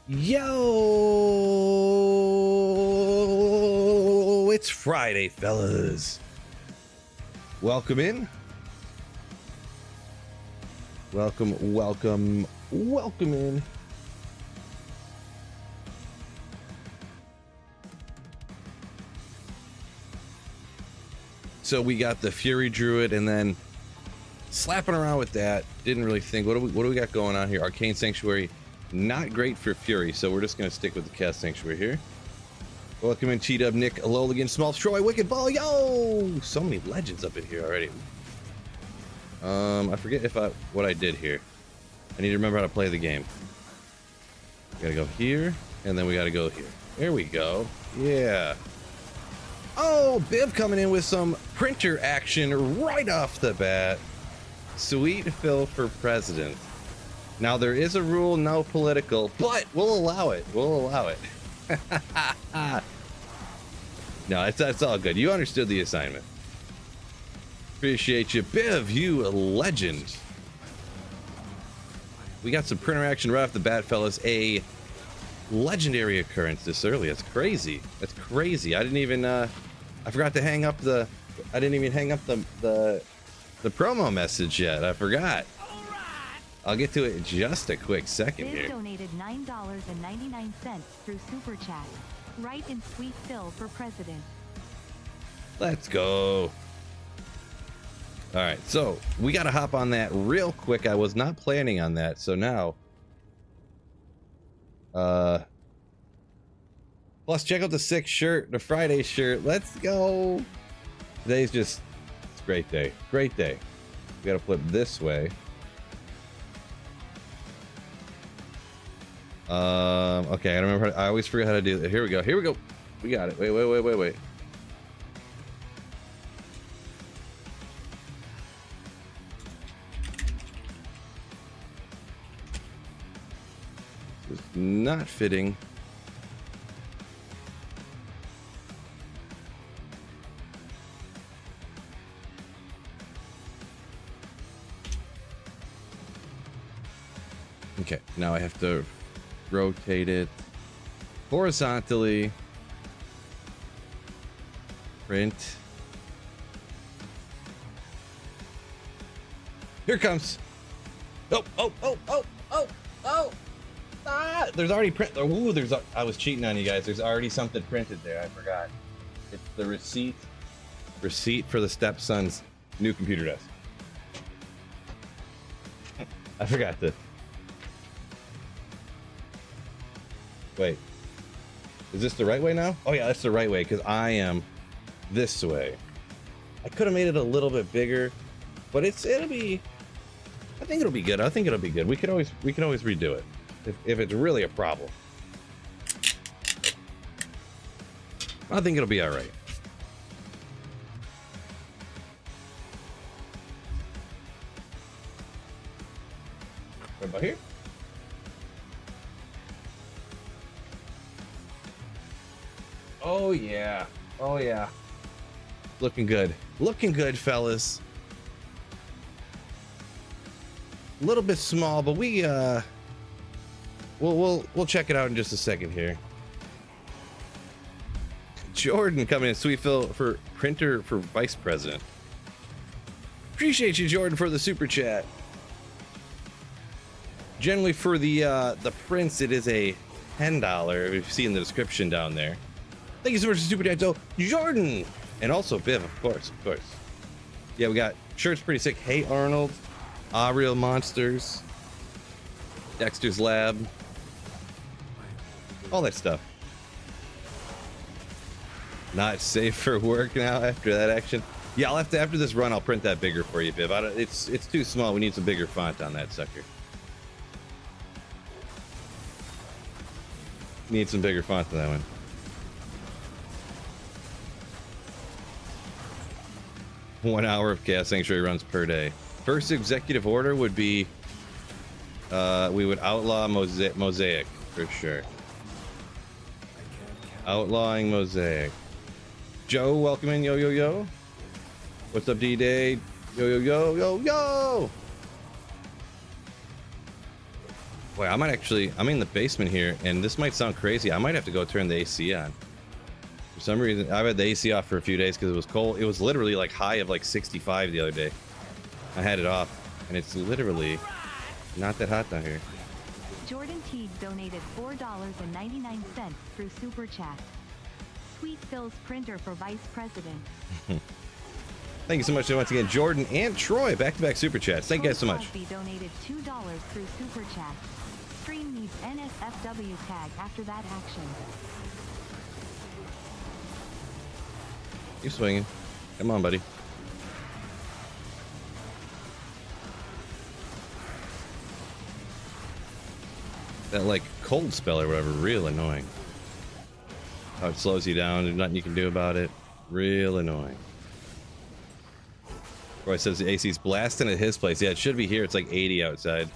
Yo, it's Friday, fellas. Welcome in. Welcome in. So we got the Fury Druid, and then slapping around with that, didn't really think, what do we got going on here? Arcane Sanctuary, not great for Fury, so we're just gonna stick with the Cast Sanctuary here. Welcome in, T-Dub, Nick, Aloligan, Small Troy, Wicked Ball, yo! So many legends up in here already. I forget what I did here. I need to remember how to play the game. We gotta go here, and then we gotta go here. There we go. Yeah. Oh, Biv coming in with some printer action right off the bat. Sweet Phil for president. Now there is a rule, no political, but we'll allow it. We'll allow it. No, it's all good. You understood the assignment. Appreciate you, Biv. You a legend. We got some printer action right off the bat, fellas. A legendary occurrence this early. That's crazy. That's crazy. I didn't even I forgot to hang up the the promo message yet. I forgot. I'll get to it in just a quick second here. Donated $9.99 through Super Chat. Right in Sweet Phil for president. Let's go. All right, so we got to hop on that real quick. I was not planning on that, so now. Plus, check out the sick shirt, the Friday shirt. Let's go. Today's just, it's a great day. Great day. We got to flip this way. Okay, I don't remember. I always forget how to do it. Here we go. Here we go. We got it. Wait. It's not fitting. Okay, now I have to rotate it horizontally. Print. Here it comes. Oh. Ah, there's already print. Ooh, I was cheating on you guys. There's already something printed there. I forgot. It's the receipt. Receipt for the stepson's new computer desk. I forgot to. Wait, is this the right way now? Oh yeah, that's the right way, because I am this way. I could have made it a little bit bigger, but I think it'll be good. I think it'll be good. We can always redo it if it's really a problem. I think it'll be all right. Right about here. Oh yeah. Looking good, fellas. A little bit small, but we'll check it out in just a second here. Jordan coming in, Sweet Phil for printer for vice president. Appreciate you, Jordan, for the super chat. Generally for the prints, it is a $10. If you see in the description down there. Thank you so much for super chat, so Jordan, and also Biv, of course. Yeah, we got shirts pretty sick. Hey Arnold, Real Monsters, Dexter's Lab, all that stuff. Not safe for work now after that action. Yeah, I'll have to, after this run, I'll print that bigger for you, Biv. It's too small. We need some bigger font on that sucker. Need some bigger font on that one. One hour of Chaos Sanctuary runs per day. First executive order would be we would outlaw Mosaic for sure. Outlawing Mosaic. Joe, welcome in. Yo. What's up, D-Day? Yo. Boy, I might actually, I'm in the basement here, and this might sound crazy. I might have to go turn the AC on. For some reason, I've had the AC off for a few days because it was cold. It was literally like high of like 65 the other day. I had it off, and it's literally not that hot down here. Jordan Teague donated $4.99 through Super Chat. Sweet Phil's printer for Vice President. Thank you so much once again, Jordan and Troy, back-to-back Super Chats. Thank you guys so much. Cosby donated $2 through Super Chat. Stream needs NSFW tag after that action. Keep swinging. Come on, buddy. That, like, cold spell or whatever, real annoying. How it slows you down, there's nothing you can do about it. Real annoying. Roy says the AC's blasting at his place. Yeah, it should be here. It's like 80 outside.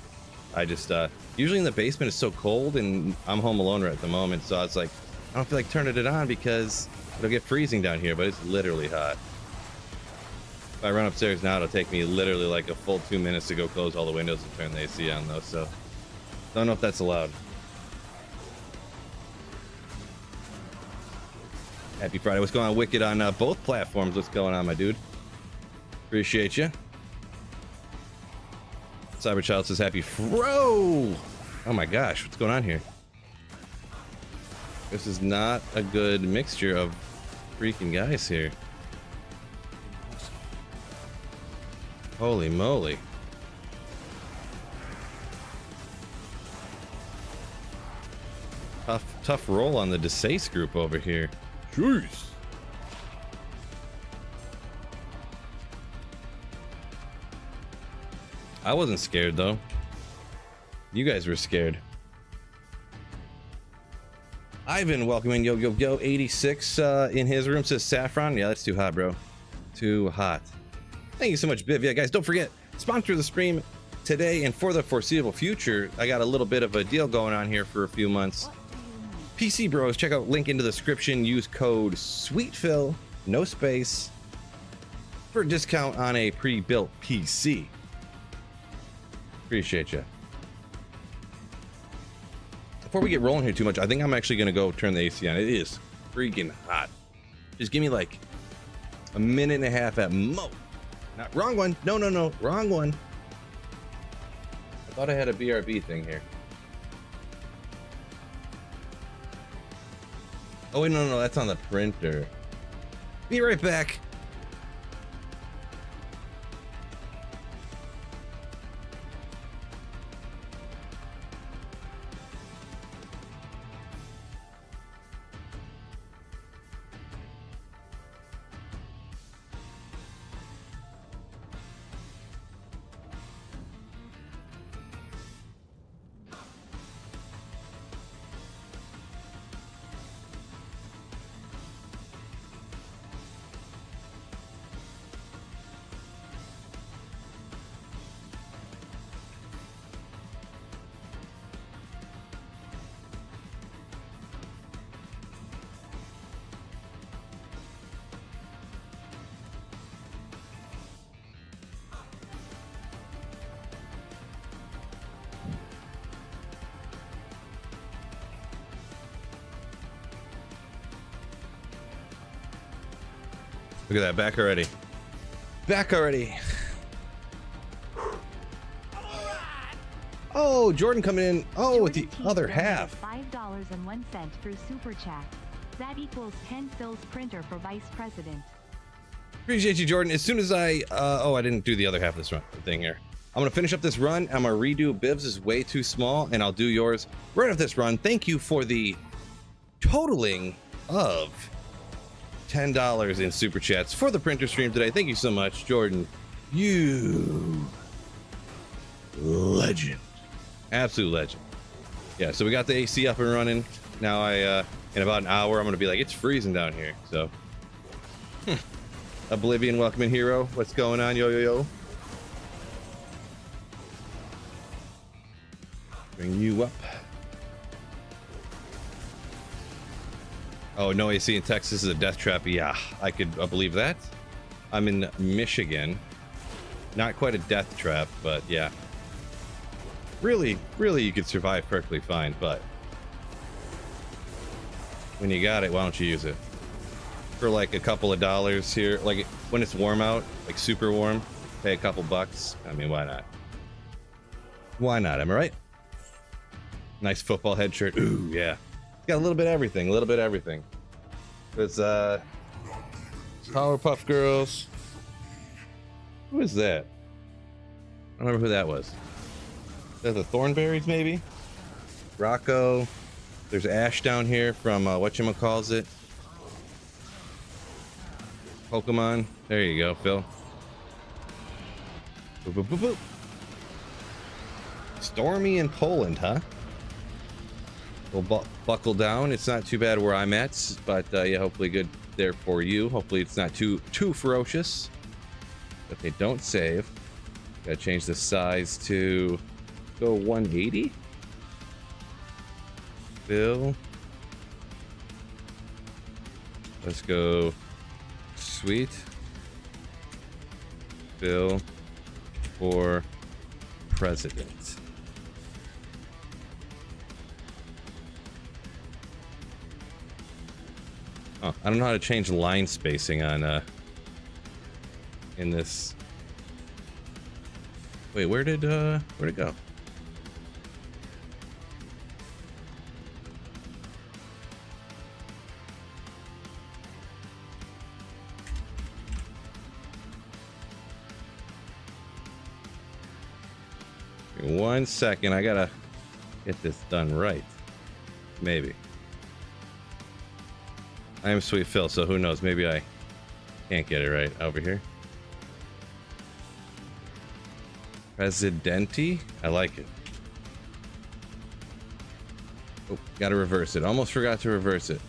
I just, usually in the basement it's so cold, and I'm home alone right at the moment, so I was like, I don't feel like turning it on because it'll get freezing down here, but it's literally hot. If I run upstairs now, it'll take me literally like a full 2 minutes to go close all the windows and turn the AC on, though, so don't know if that's allowed. Happy Friday. What's going on, Wicked, on both platforms? What's going on, my dude? Appreciate you. Cyberchild says happy Fro. Oh my gosh, what's going on here? This is not a good mixture of freaking guys here. Holy moly. Tough roll on the DeSace group over here. Jeez. I wasn't scared though. You guys were scared. Ivan, welcome in. Yo, yo, yo. 86 in his room says saffron. Yeah, that's too hot, bro. Too hot. Thank you so much, Biv. Yeah, guys, don't forget, sponsor the stream today and for the foreseeable future. I got a little bit of a deal going on here for a few months. PC Bros, check out link in the description. Use code SweetPhil, no space, for a discount on a pre-built PC. Appreciate you. Before we get rolling here too much, I think I'm actually gonna go turn the AC on. It is freaking hot. Just give me like a minute and a half at most. Not wrong one. No, no, no, wrong one. I thought I had a BRB thing here. Oh wait, no, no, that's on the printer. Be right back. Look at that, back already. Back already. Oh, Jordan coming in. Oh, with the other half. $5.01 through Super Chat. That equals 10 Phil's printer for Vice President. Appreciate you, Jordan. As soon as I didn't do the other half of this run thing here. I'm gonna finish up this run. I'm gonna redo Biv's is way too small, and I'll do yours right off this run. Thank you for the totaling of $10 in super chats for the printer stream today. Thank you so much, Jordan. You legend. Absolute legend. Yeah, so we got the AC up and running. Now in about an hour, I'm gonna be like, it's freezing down here. So Oblivion, welcome in, hero. What's going on? Yo, yo, yo. Bring you up. Oh, no AC in Texas is a death trap. Yeah, I could believe that. I'm in Michigan. Not quite a death trap, but yeah. Really, really, you could survive perfectly fine, but when you got it, why don't you use it? For like a couple of dollars here, like when it's warm out, like super warm, pay a couple bucks. I mean, why not? Why not? Am I right? Nice football head shirt. Ooh, yeah. It's got a little bit of everything, a little bit of everything. It's Powerpuff Girls. Who is that? I don't remember who that was. Is that the Thornberries, maybe? Rocco. There's Ash down here from whatchamacallit. Pokemon. There you go, Phil. Boop, boop, boop, boop. Stormy in Poland, huh? We'll buckle down. It's not too bad where I'm at, but yeah, hopefully good there for you. Hopefully it's not too ferocious. But they don't save. Gotta change the size to go 180. Bill. Let's go sweet. Bill for president. Oh, I don't know how to change line spacing on in this. Wait, where'd it go? Give me 1 second, I gotta get this done right. Maybe. I am Sweet Phil, so who knows? Maybe I can't get it right over here. Presidenti? I like it. Oh, gotta reverse it. Almost forgot to reverse it.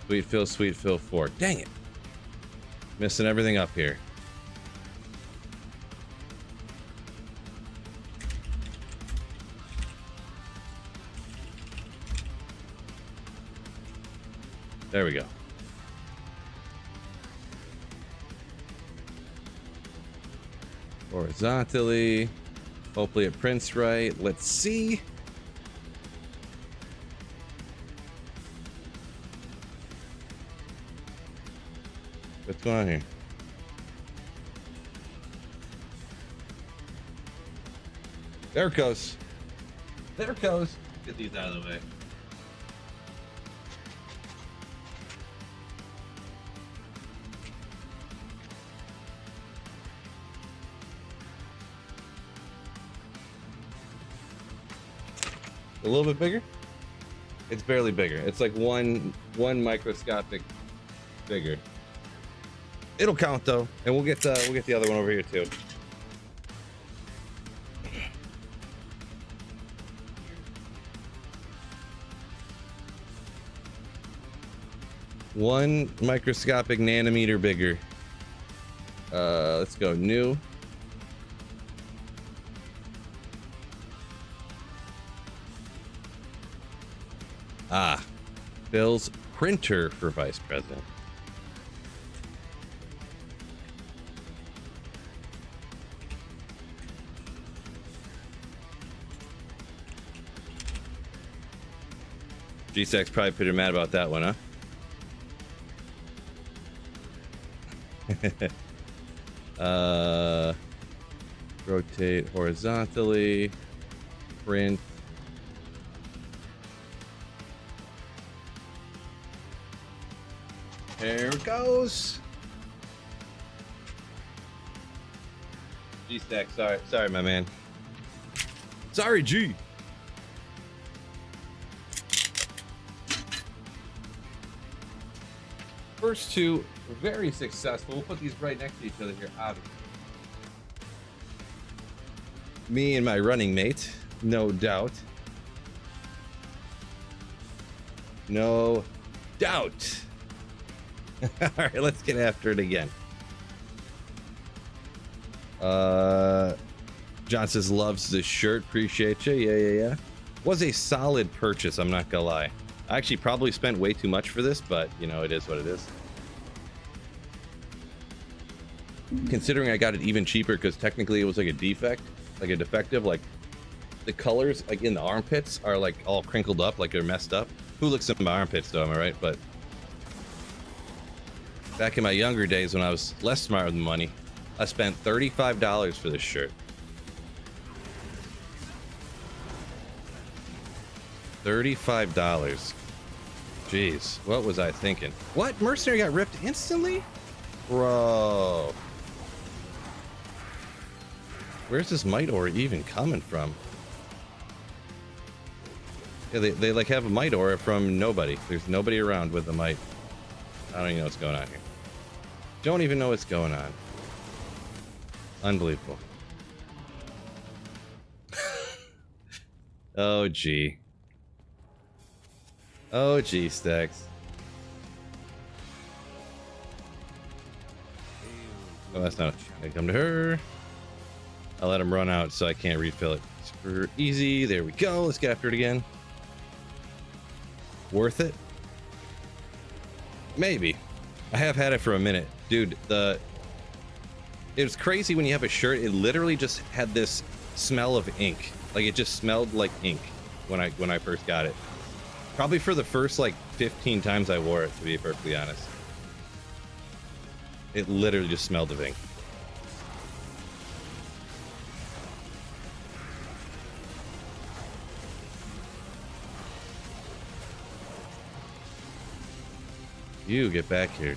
Sweet Phil 4. Dang it. Missing everything up here. There we go. Horizontally. Hopefully it prints right. Let's see. What's going on here? There it goes. There it goes. Get these out of the way. A little bit bigger? It's barely bigger. It's like one microscopic bigger. It'll count though, and we'll get the other one over here too. One microscopic nanometer bigger. Let's go new. Ah, Bill's printer for vice president. G-Sex probably pretty mad about that one, huh? Rotate horizontally, print. There it goes. G-Stack, sorry, my man. Sorry, G. First two, very successful. We'll put these right next to each other here, obviously. Me and my running mate, no doubt. No doubt. All right, let's get after it again. John says loves this shirt. Appreciate you. Yeah. Was a solid purchase. I'm not gonna lie. I actually probably spent way too much for this, but you know, it is what it is. Considering I got it even cheaper because technically it was like a defect, like a defective, like the colors like in the armpits are like all crinkled up, like they're messed up. Who looks at my armpits though, am I right? But back in my younger days when I was less smart with money, I spent $35 for this shirt. $35. Jeez, what was I thinking? What? Mercenary got ripped instantly? Bro. Where's this might aura even coming from? Yeah, they like have a might aura from nobody. There's nobody around with the might. I don't even know what's going on here. Don't even know what's going on. Unbelievable. Oh, gee. Oh, gee, Stacks. Oh, that's not. I come to her. I'll let him run out so I can't refill it. Super easy. There we go. Let's get after it again. Worth it? Maybe. I have had it for a minute. Dude, it was crazy when you have a shirt. It literally just had this smell of ink. Like it just smelled like ink when I first got it. Probably for the first like 15 times I wore it, to be perfectly honest. It literally just smelled of ink. You get back here.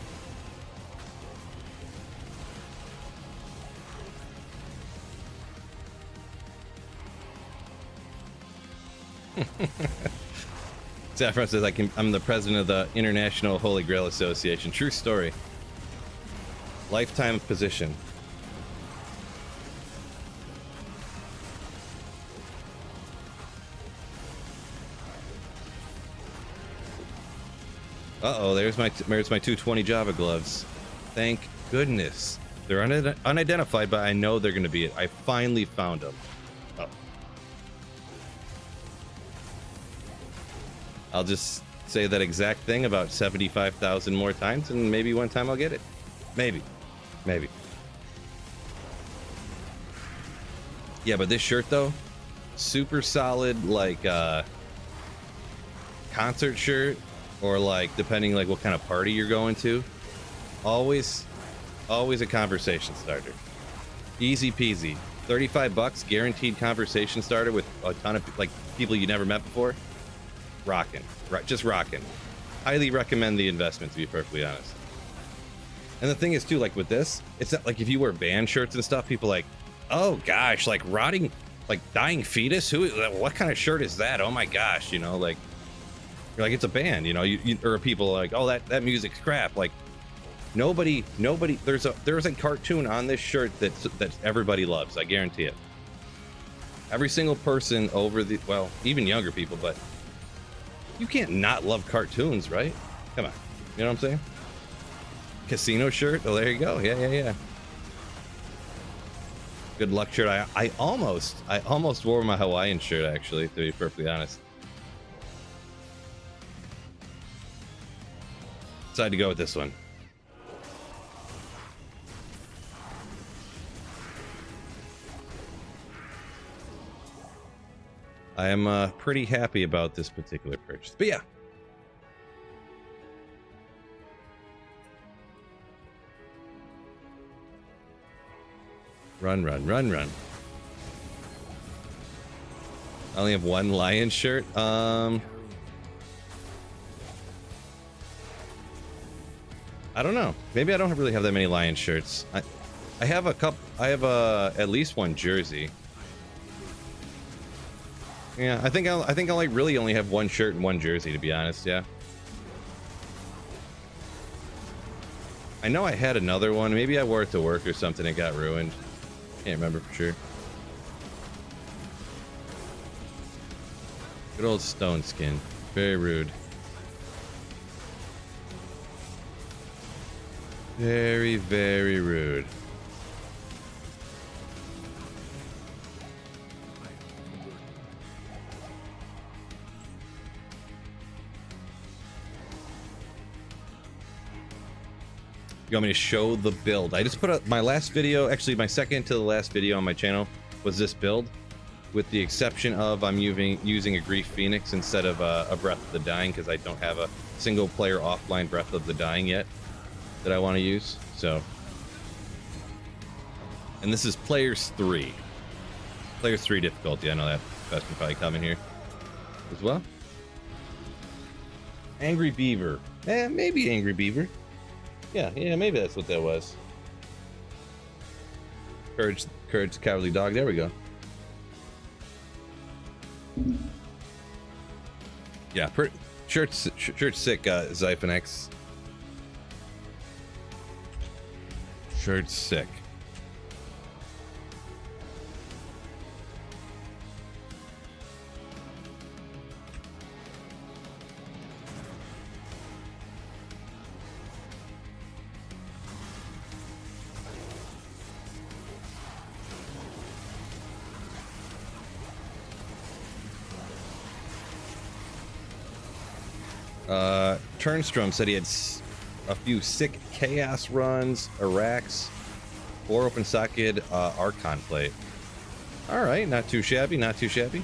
Saffron says I'm the president of the International Holy Grail Association. True story. Lifetime position. Uh-oh, there's my 220 Java gloves. Thank goodness. They're unidentified, but I know they're going to be it. I finally found them. Oh. I'll just say that exact thing about 75,000 more times, and maybe one time I'll get it. Maybe. Maybe. Yeah, but this shirt, though, super solid, like, concert shirt. Or like, depending like what kind of party you're going to, always a conversation starter. Easy peasy. 35 bucks, guaranteed conversation starter with a ton of like people you never met before. Rocking, right? Just rocking. Highly recommend the investment, to be perfectly honest. And the thing is too, like with this, it's not like if you wear band shirts and stuff, people like, oh gosh, like rotting, like dying fetus. What kind of shirt is that? Oh my gosh, you know, like. You're like, it's a band, you know, or people are like, oh, that music's crap. Like nobody, there's a cartoon on this shirt that everybody loves. I guarantee it. Every single person well, even younger people, but you can't not love cartoons, right? Come on. You know what I'm saying? Casino shirt. Oh, there you go. Yeah. Good luck shirt. I almost wore my Hawaiian shirt, actually, to be perfectly honest. Decided to go with this one. I am pretty happy about this particular purchase, but yeah. Run. I only have one lion shirt. I don't know. Maybe I don't really have that many lion shirts. I have a couple. I have at least one jersey. Yeah, I think I like really only have one shirt and one jersey, to be honest. Yeah. I know I had another one. Maybe I wore it to work or something. It got ruined. Can't remember for sure. Good old stone skin. Very rude. Very, very rude. You want me to show the build? I just put up my last video, actually my second to the last video on my channel was this build. with the exception of I'm using a Grief Phoenix instead of a Breath of the Dying, because I don't have a single player offline Breath of the Dying yet that I want to use. So, and this is Players 3. Players 3 difficulty. I know that question probably coming here as well. Angry Beaver. Maybe Angry Beaver. Yeah, maybe that's what that was. Courage the Cowardly Dog. There we go. Yeah, shirt's sick, Zyphon X. Shirt's sick. Turnstrom said he had a few sick Chaos runs, Arax, 4 open socket, Archon plate. All right, not too shabby, not too shabby.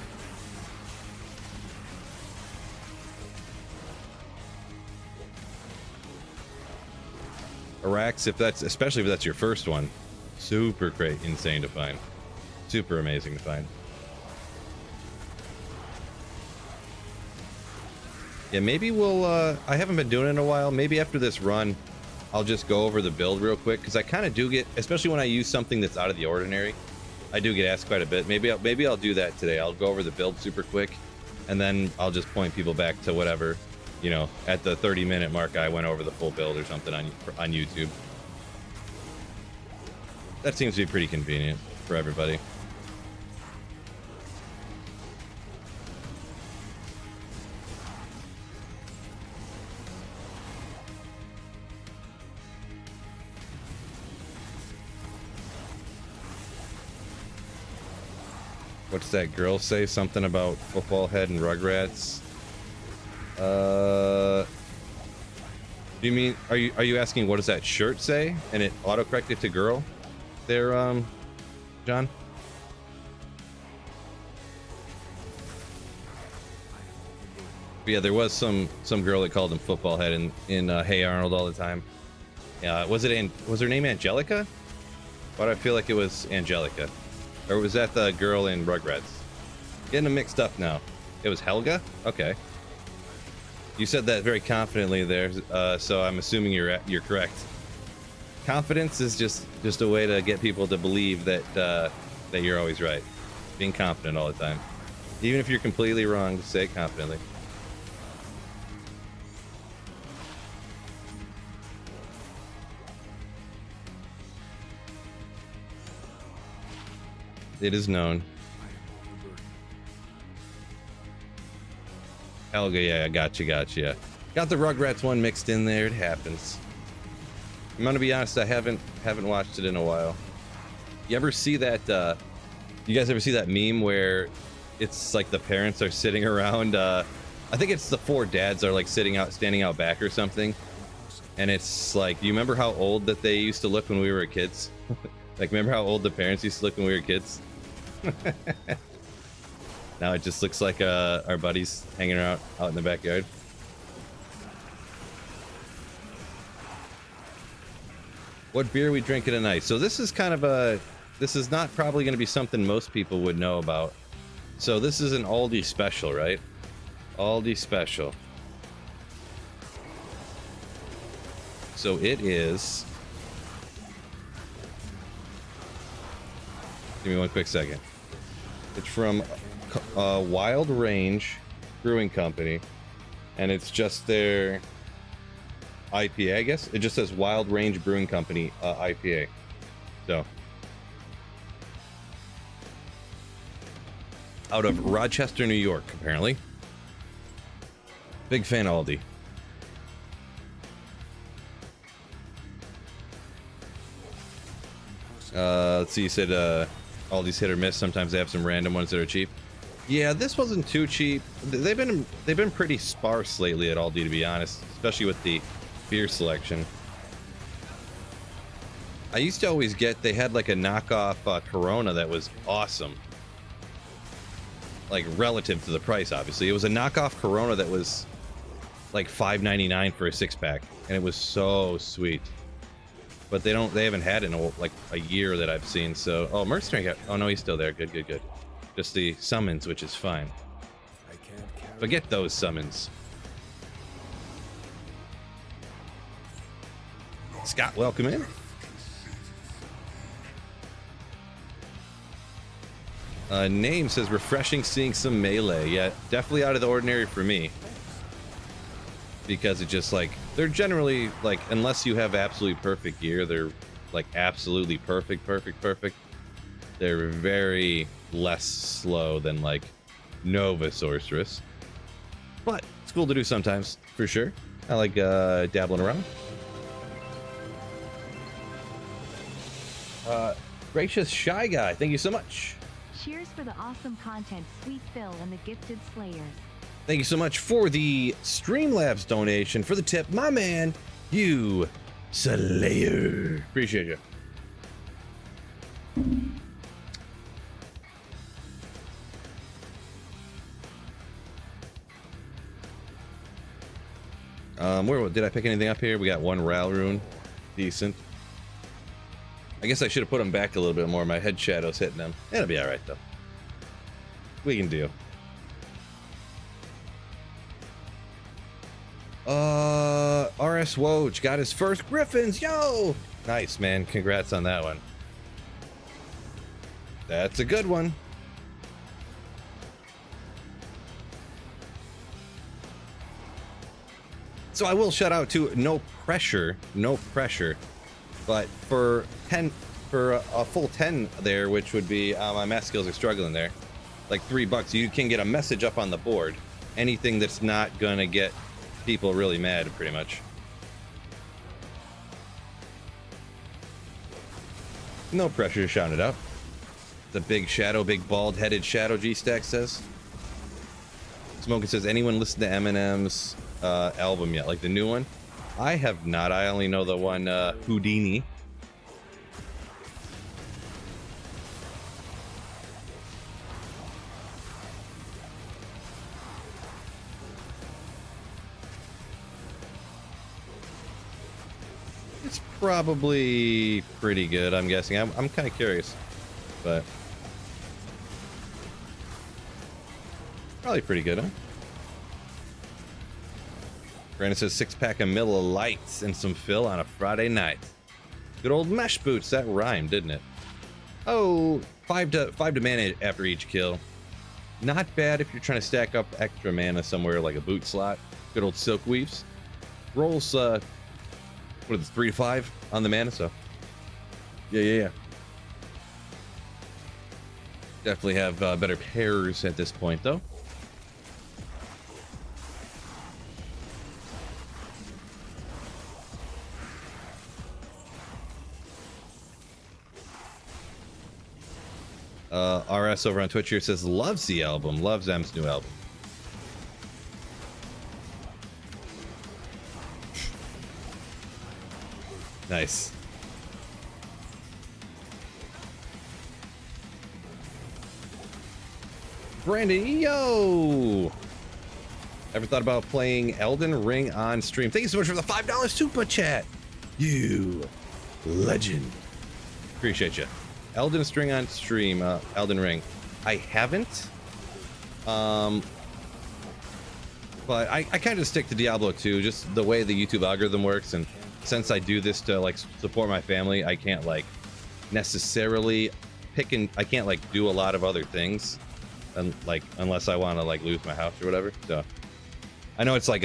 Arax, especially if that's your first one, super great, insane to find, super amazing to find. Yeah, maybe we'll, I haven't been doing it in a while. Maybe after this run, I'll just go over the build real quick, because I kind of do get, especially when I use something that's out of the ordinary, I do get asked quite a bit. Maybe I'll do that today. I'll go over the build super quick, and then I'll just point people back to whatever, you know, at the 30-minute mark I went over the full build or something on YouTube. That seems to be pretty convenient for everybody. What's that girl say? Something about football head and Rugrats. Do you mean, are you asking what does that shirt say? And it auto-corrected to girl there, John? But yeah, there was some girl that called him football head in Hey Arnold all the time. Yeah, was her name Angelica? Why do I feel like it was Angelica? Or was that the girl in Rugrats? Getting them mixed up now. It was Helga? Okay. You said that very confidently there, so I'm assuming you're correct. Confidence is just a way to get people to believe that that you're always right. Being confident all the time. Even if you're completely wrong, just say it confidently. It is known. Helga, yeah, gotcha. Got the Rugrats one mixed in there. It happens. I'm gonna be honest, I haven't watched it in a while. You ever see that? You guys ever see that meme where it's like the parents are sitting around? I think it's the 4 dads are like standing out back or something, and it's like, you remember how old that they used to look when we were kids? Like, remember how old the parents used to look when we were kids? Now it just looks like our buddies hanging out in the backyard. What beer are we drinking tonight? So this is kind of this is not probably going to be something most people would know about. So this is an Aldi special, right? Aldi special. So it is... Give me one quick second. It's from Wild Range Brewing Company, and it's just their IPA, I guess. It just says Wild Range Brewing Company IPA. So, out of Rochester, New York, apparently. Big fan of Aldi. Let's see, you said Aldi's hit or miss. Sometimes they have some random ones that are cheap. Yeah, this wasn't too cheap. They've been pretty sparse lately at Aldi, to be honest, especially with the beer selection. I used to always get, they had like a knockoff Corona that was awesome. like relative to the price. Obviously, it was a knockoff Corona that was like $5.99 for a 6-pack, and it was so sweet. But they haven't had it in like a year that I've seen. So, oh, Mercenary got, oh no, he's still there. Good, good, good. Just the summons, which is fine. Forget those summons. Scott, welcome in. Name says refreshing seeing some melee. Yeah, definitely out of the ordinary for me. Because it just like, they're generally like, unless you have absolutely perfect gear, they're like absolutely perfect. They're very less slow than like Nova Sorceress. But it's cool to do sometimes, for sure. I like dabbling around. Gracious Shy Guy, thank you so much. Cheers for the awesome content, Sweet Phil and the Gifted Slayers. Thank you so much for the Streamlabs donation, for the tip, my man, you Slayer. Appreciate you. Where did I pick anything up here? We got one Ral rune, decent. I guess I should have put them back a little bit more. My head shadow's hitting them. It'll be all right though. We can do. RS Woj got his first Griffins. Yo, nice man. Congrats on that one. That's a good one. So I will shout out to no pressure, but for a full 10 there, which would be my math skills are struggling there, like $3, you can get a message up on the board. Anything that's not gonna get people really mad, pretty much. No pressure to shout it out. The big shadow, big bald-headed shadow. G-Stack says. Smoking says, anyone listen to Eminem's album yet? Like the new one? I have not. I only know the one Houdini. It's probably pretty good, I'm guessing. I'm kind of curious, but probably pretty good, huh? Brandon says 6-pack of Miller Lights and some fill on a Friday night. Good old mesh boots. That rhymed, didn't it? Oh, 5 to mana after each kill. Not bad if you're trying to stack up extra mana somewhere like a boot slot. Good old silk weaves. Rolls what is it, 3 to 5 on the mana, so yeah. Definitely have better pairs at this point though. RS over on Twitch here says loves the album, loves M's new album. Nice. Brandon, yo! Ever thought about playing Elden Ring on stream? Thank you so much for the $5 super chat. You legend. Appreciate you. Elden Ring on stream, Elden Ring. I haven't. But I kind of stick to Diablo 2, just the way the YouTube algorithm works, and since I do this to like support my family, I can't like necessarily I can't like do a lot of other things, and like unless I want to like lose my house or whatever. So I know it's like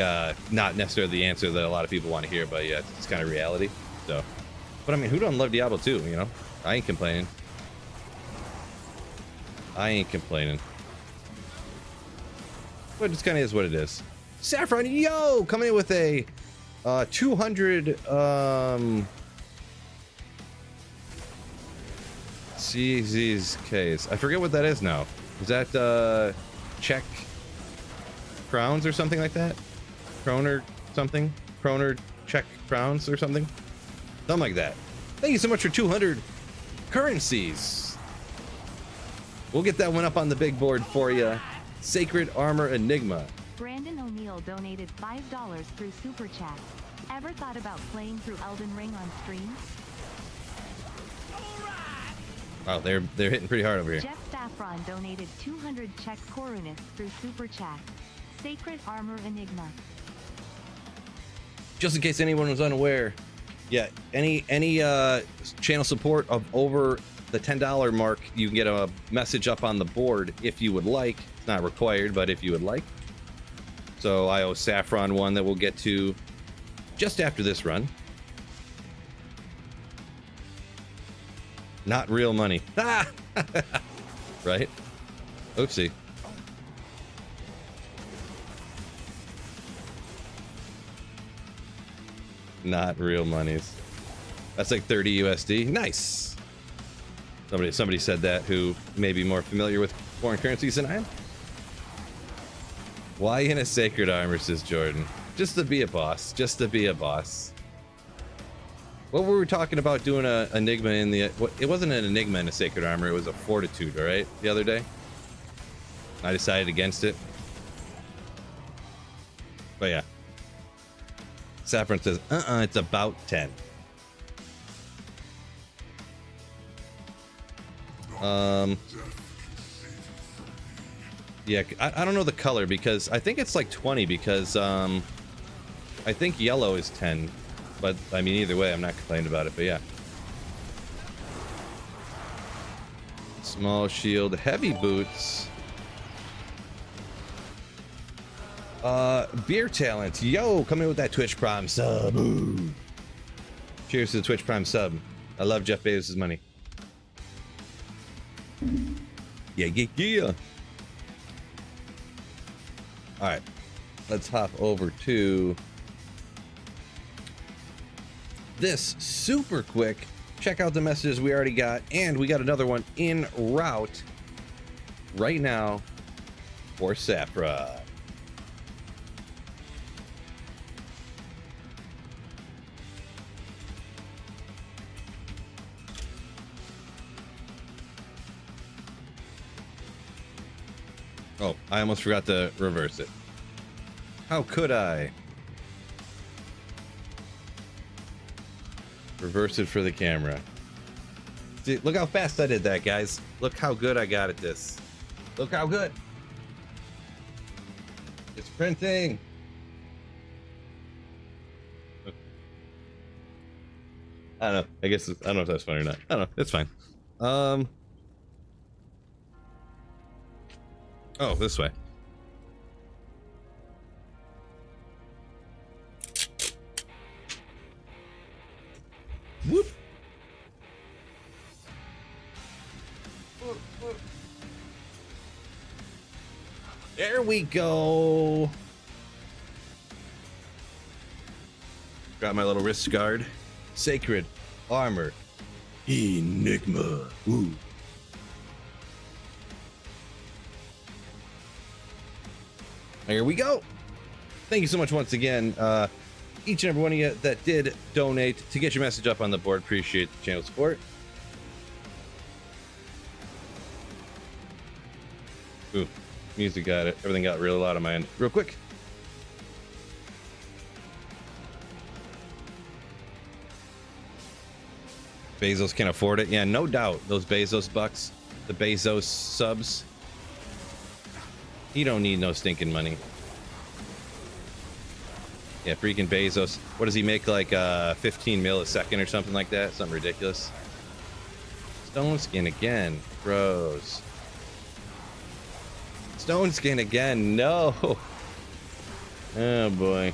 not necessarily the answer that a lot of people want to hear, but yeah, it's kind of reality. So, but I mean, who doesn't love Diablo 2? You know, I ain't complaining. But it kind of is what it is. Saffron, yo, coming in with a 200 CZKs. I forget what that is now. Is that Czech crowns or something like that? Kroner something? Kroner Czech crowns or something? Something like that. Thank you so much for 200 currencies. We'll get that one up on the big board for you Sacred Armor Enigma. Brandon O'Neill donated $5 through Super Chat. Ever thought about playing through Elden Ring on stream? Wow, they're hitting pretty hard over here. Jeff Saffron donated 200 Czech korunas through Super Chat. Sacred Armor Enigma. Just in case anyone was unaware, yeah, any channel support of over the $10 mark, you can get a message up on the board if you would like. It's not required, but if you would like. So I owe Saffron one that we'll get to just after this run. Not real money. Ah! Right? Oopsie. Not real monies. That's like 30 USD. Nice. Somebody said that who may be more familiar with foreign currencies than I am. Why in a sacred armor, says Jordan? Just to be a boss. Just to be a boss. What were we talking about doing a enigma in the... It wasn't an enigma in a sacred armor. It was a fortitude, all right? The other day. I decided against it. But yeah. Saffron says, it's about 10. Yeah, I don't know the color because I think it's like 20 because I think yellow is 10. But I mean, either way, I'm not complaining about it, but yeah. Small shield, heavy boots. Beer talent. Yo, come in with that Twitch Prime sub. Ooh. Cheers to the Twitch Prime sub. I love Jeff Bezos' money. Yeah. All right, let's hop over to this super quick. Check out the messages we already got, and we got another one en route right now for Saffron. Oh, I almost forgot to reverse it. How could I? Reverse it for the camera. See, look how fast I did that, guys. Look how good I got at this. Look how good. It's printing. I don't know. I guess I don't know if that's funny or not. I don't know. It's fine. Oh, this way. Whoop. There we go. Got my little wrist guard. Sacred Armor Enigma. Ooh. Here we go. Thank you so much once again, each and every one of you that did donate to get your message up on the board. Appreciate the channel support. Ooh, music got it. Everything got real loud on my end. Real quick. Bezos can afford it. Yeah, no doubt. Those Bezos bucks, the Bezos subs. He don't need no stinking money. Yeah, freaking Bezos. What does he make, like 15 mil a second or something like that? Something ridiculous. Stone skin again. Bros. Stone skin again. No. Oh boy.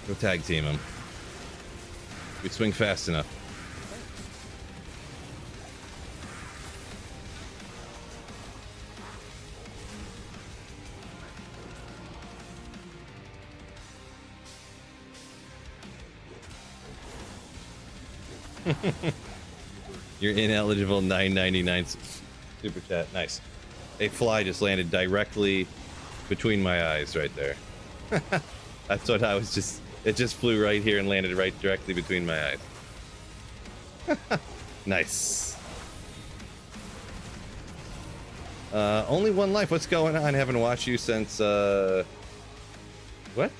Go tag team him. We swing fast enough. You're ineligible. 9.99 super chat. Nice. A fly just landed directly between my eyes right there. That's what I was just... It just flew right here and landed right directly between my eyes. Nice. Only one life. What's going on? Haven't watched you since what?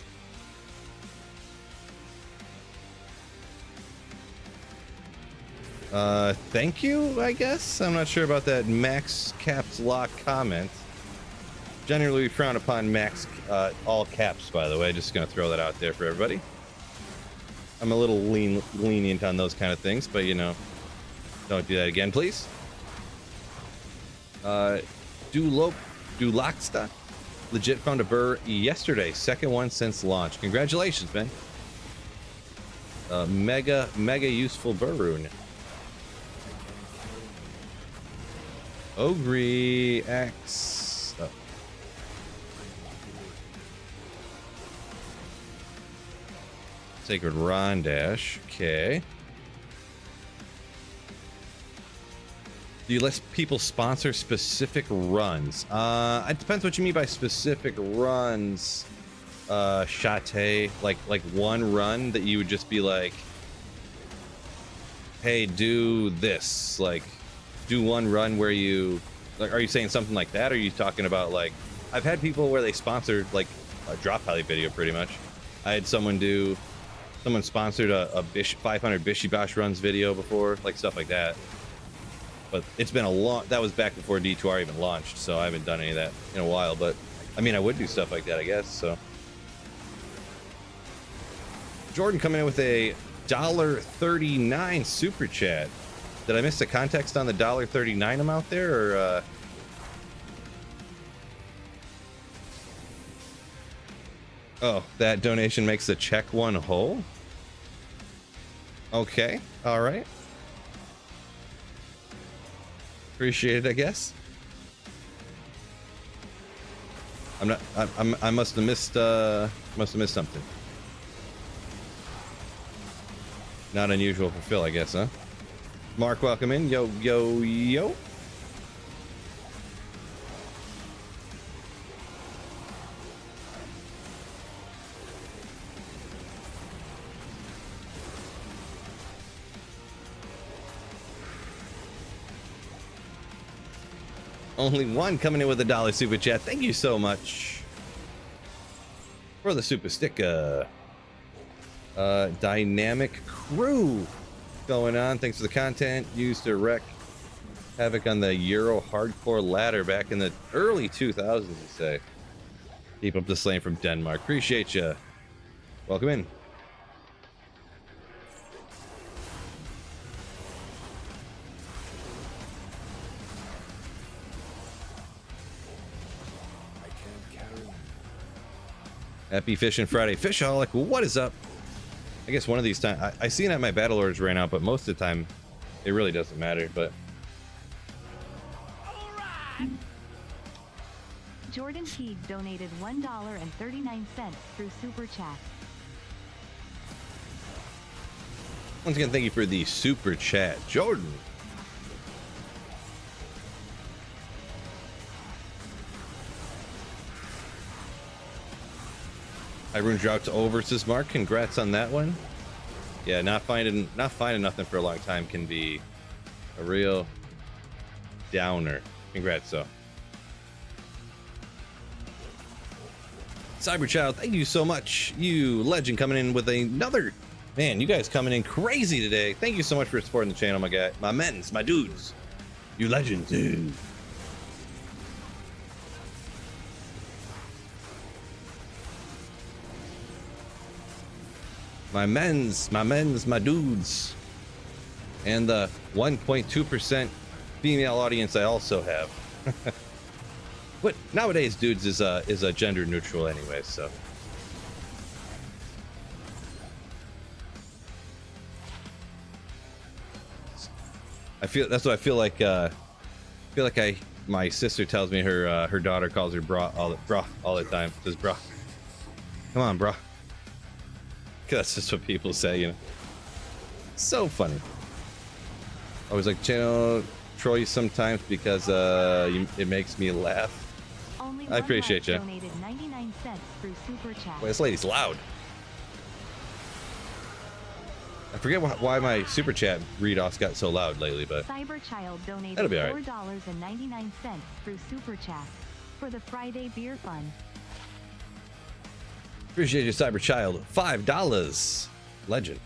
Thank you, I guess. I'm not sure about that max caps lock comment. Generally, we frown upon max all caps, by the way. Just gonna throw that out there for everybody. I'm a little lenient on those kind of things, but you know, don't do that again, please. Dulaksta legit found a burr yesterday, second one since launch. Congratulations, man. Mega useful burr rune. Ogre X. Oh. Sacred Rondash. Okay. Do you let people sponsor specific runs? It depends what you mean by specific runs. Shate, like one run that you would just be like, hey, do this. Like, do one run where you, like, are you saying something like that? Or are you talking about, like, I've had people where they sponsored like a drop heli video pretty much. I had someone sponsored a 500 Bishi Bosh runs video before, like stuff like that. But it's been that was back before D2R even launched, so I haven't done any of that in a while. But I mean, I would do stuff like that, I guess. So Jordan coming in with a $1.39 super chat. Did I miss the context on the $1.39 amount there, or oh, that donation makes the check one whole? Okay, all right. Appreciate it, I guess. I must have missed something. Not unusual for Phil, I guess, huh? Mark, welcome in. Yo. Only one coming in with $1 super chat. Thank you so much for the super sticker. Dynamic crew going on. Thanks for the content. Used to wreak havoc on the Euro hardcore ladder back in the early 2000s, you say. Keep up the slaying from Denmark. Appreciate you. Welcome in. Happy Fishing Friday. Fishaholic, what is up? I guess one of these times, I see it at my battle orders right now, but most of the time, it really doesn't matter, but. Jordan Teague donated $1.39 through Super Chat. Once again, thank you for the Super Chat. Jordan. Rune dropped over, says Mark. Congrats on that one. Yeah, not finding nothing for a long time can be a real downer. Congrats, though. Cyberchild, thank you so much. You legend coming in with another. Man, you guys coming in crazy today. Thank you so much for supporting the channel, my guy, my men's, my dudes. You legends, dude. My men's, my dudes. And the 1.2% female audience I also have. But nowadays, dudes is a gender neutral anyway, so. That's what I feel like. My sister tells me her daughter calls her bra all the time. Says bra. Come on, bra. That's just what people say, you know. So funny. I was like, channel troll you sometimes because it makes me laugh. I appreciate you. Donated 99 cents through Super Chat. Boy, this lady's loud. I forget why my super chat read-offs got so loud lately, but Cyberchild donated that'll be all right. $4.99 through Super Chat for the Friday Beer Fund. Appreciate you, Cyberchild. $5. Legend.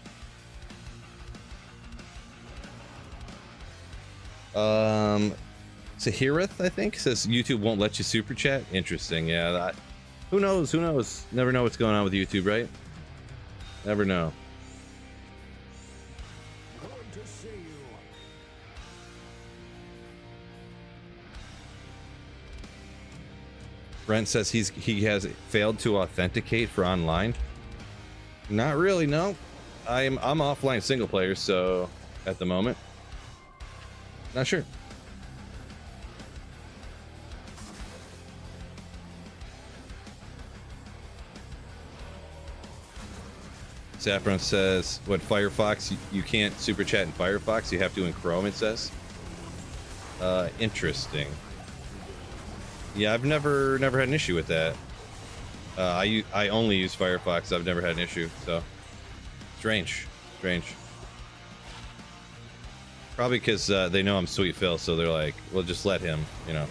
Sahirith, I think, says YouTube won't let you super chat. Interesting. Yeah, that. Who knows? Who knows? Never know what's going on with YouTube, right? Never know. Good to see you. Brent says he has failed to authenticate for online. Not really, no. I'm offline single player, so at the moment, not sure. Saffron says, what, Firefox? You can't super chat in Firefox, you have to in Chrome, it says. Interesting. Yeah, I've never had an issue with that. I only use Firefox, I've never had an issue, so. Strange. Probably because they know I'm Sweet Phil, so they're like, well, just let him, you know.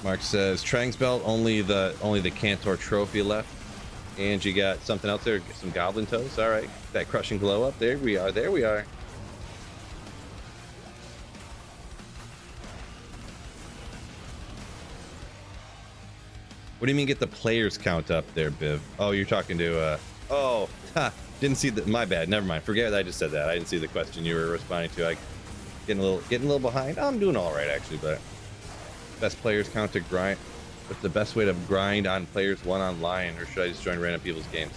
Mark says, Trang's belt, only the Cantor trophy left. And you got something else there, some goblin toes. All right, that crushing glow up. There we are. There we are. What do you mean get the players count up there, Biv? Oh, you're talking to oh, didn't see the, my bad. Never mind. Forget I just said that. I didn't see the question you were responding to. I getting a little behind. I'm doing all right actually, but best players count to grind. What's the best way to grind on players one online, or should I just join random people's games?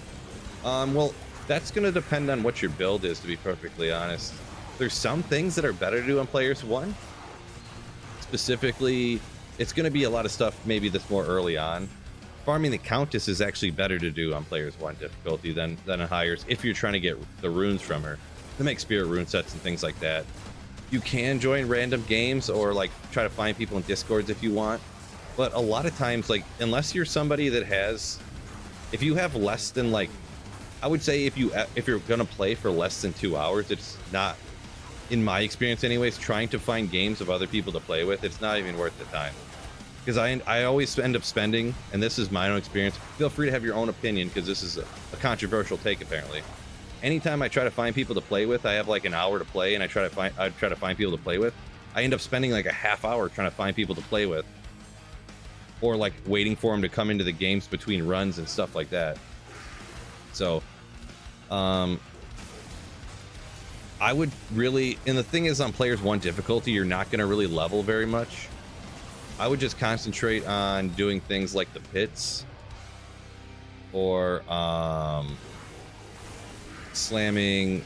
Well, that's gonna depend on what your build is, to be perfectly honest. There's some things that are better to do on players one. Specifically, it's going to be a lot of stuff maybe that's more early on. Farming the Countess is actually better to do on players one difficulty than on highers if you're trying to get the runes from her to make spirit rune sets and things like that. You can join random games or like try to find people in discords if you want, but a lot of times, like, unless you're somebody that has, if you have less than, like, I would say if you're going to play for less than 2 hours, it's not, in my experience anyways, trying to find games of other people to play with, it's not even worth the time. Because I always end up spending, and this is my own experience, feel free to have your own opinion because this is a controversial take apparently. Anytime I try to find people to play with, I have like an hour to play, and I try to find people to play with, I end up spending like a half hour trying to find people to play with, or like waiting for them to come into the games between runs and stuff like that. So I would really, and the thing is, on players one difficulty, you're not going to really level very much. I would just concentrate on doing things like the pits, or slamming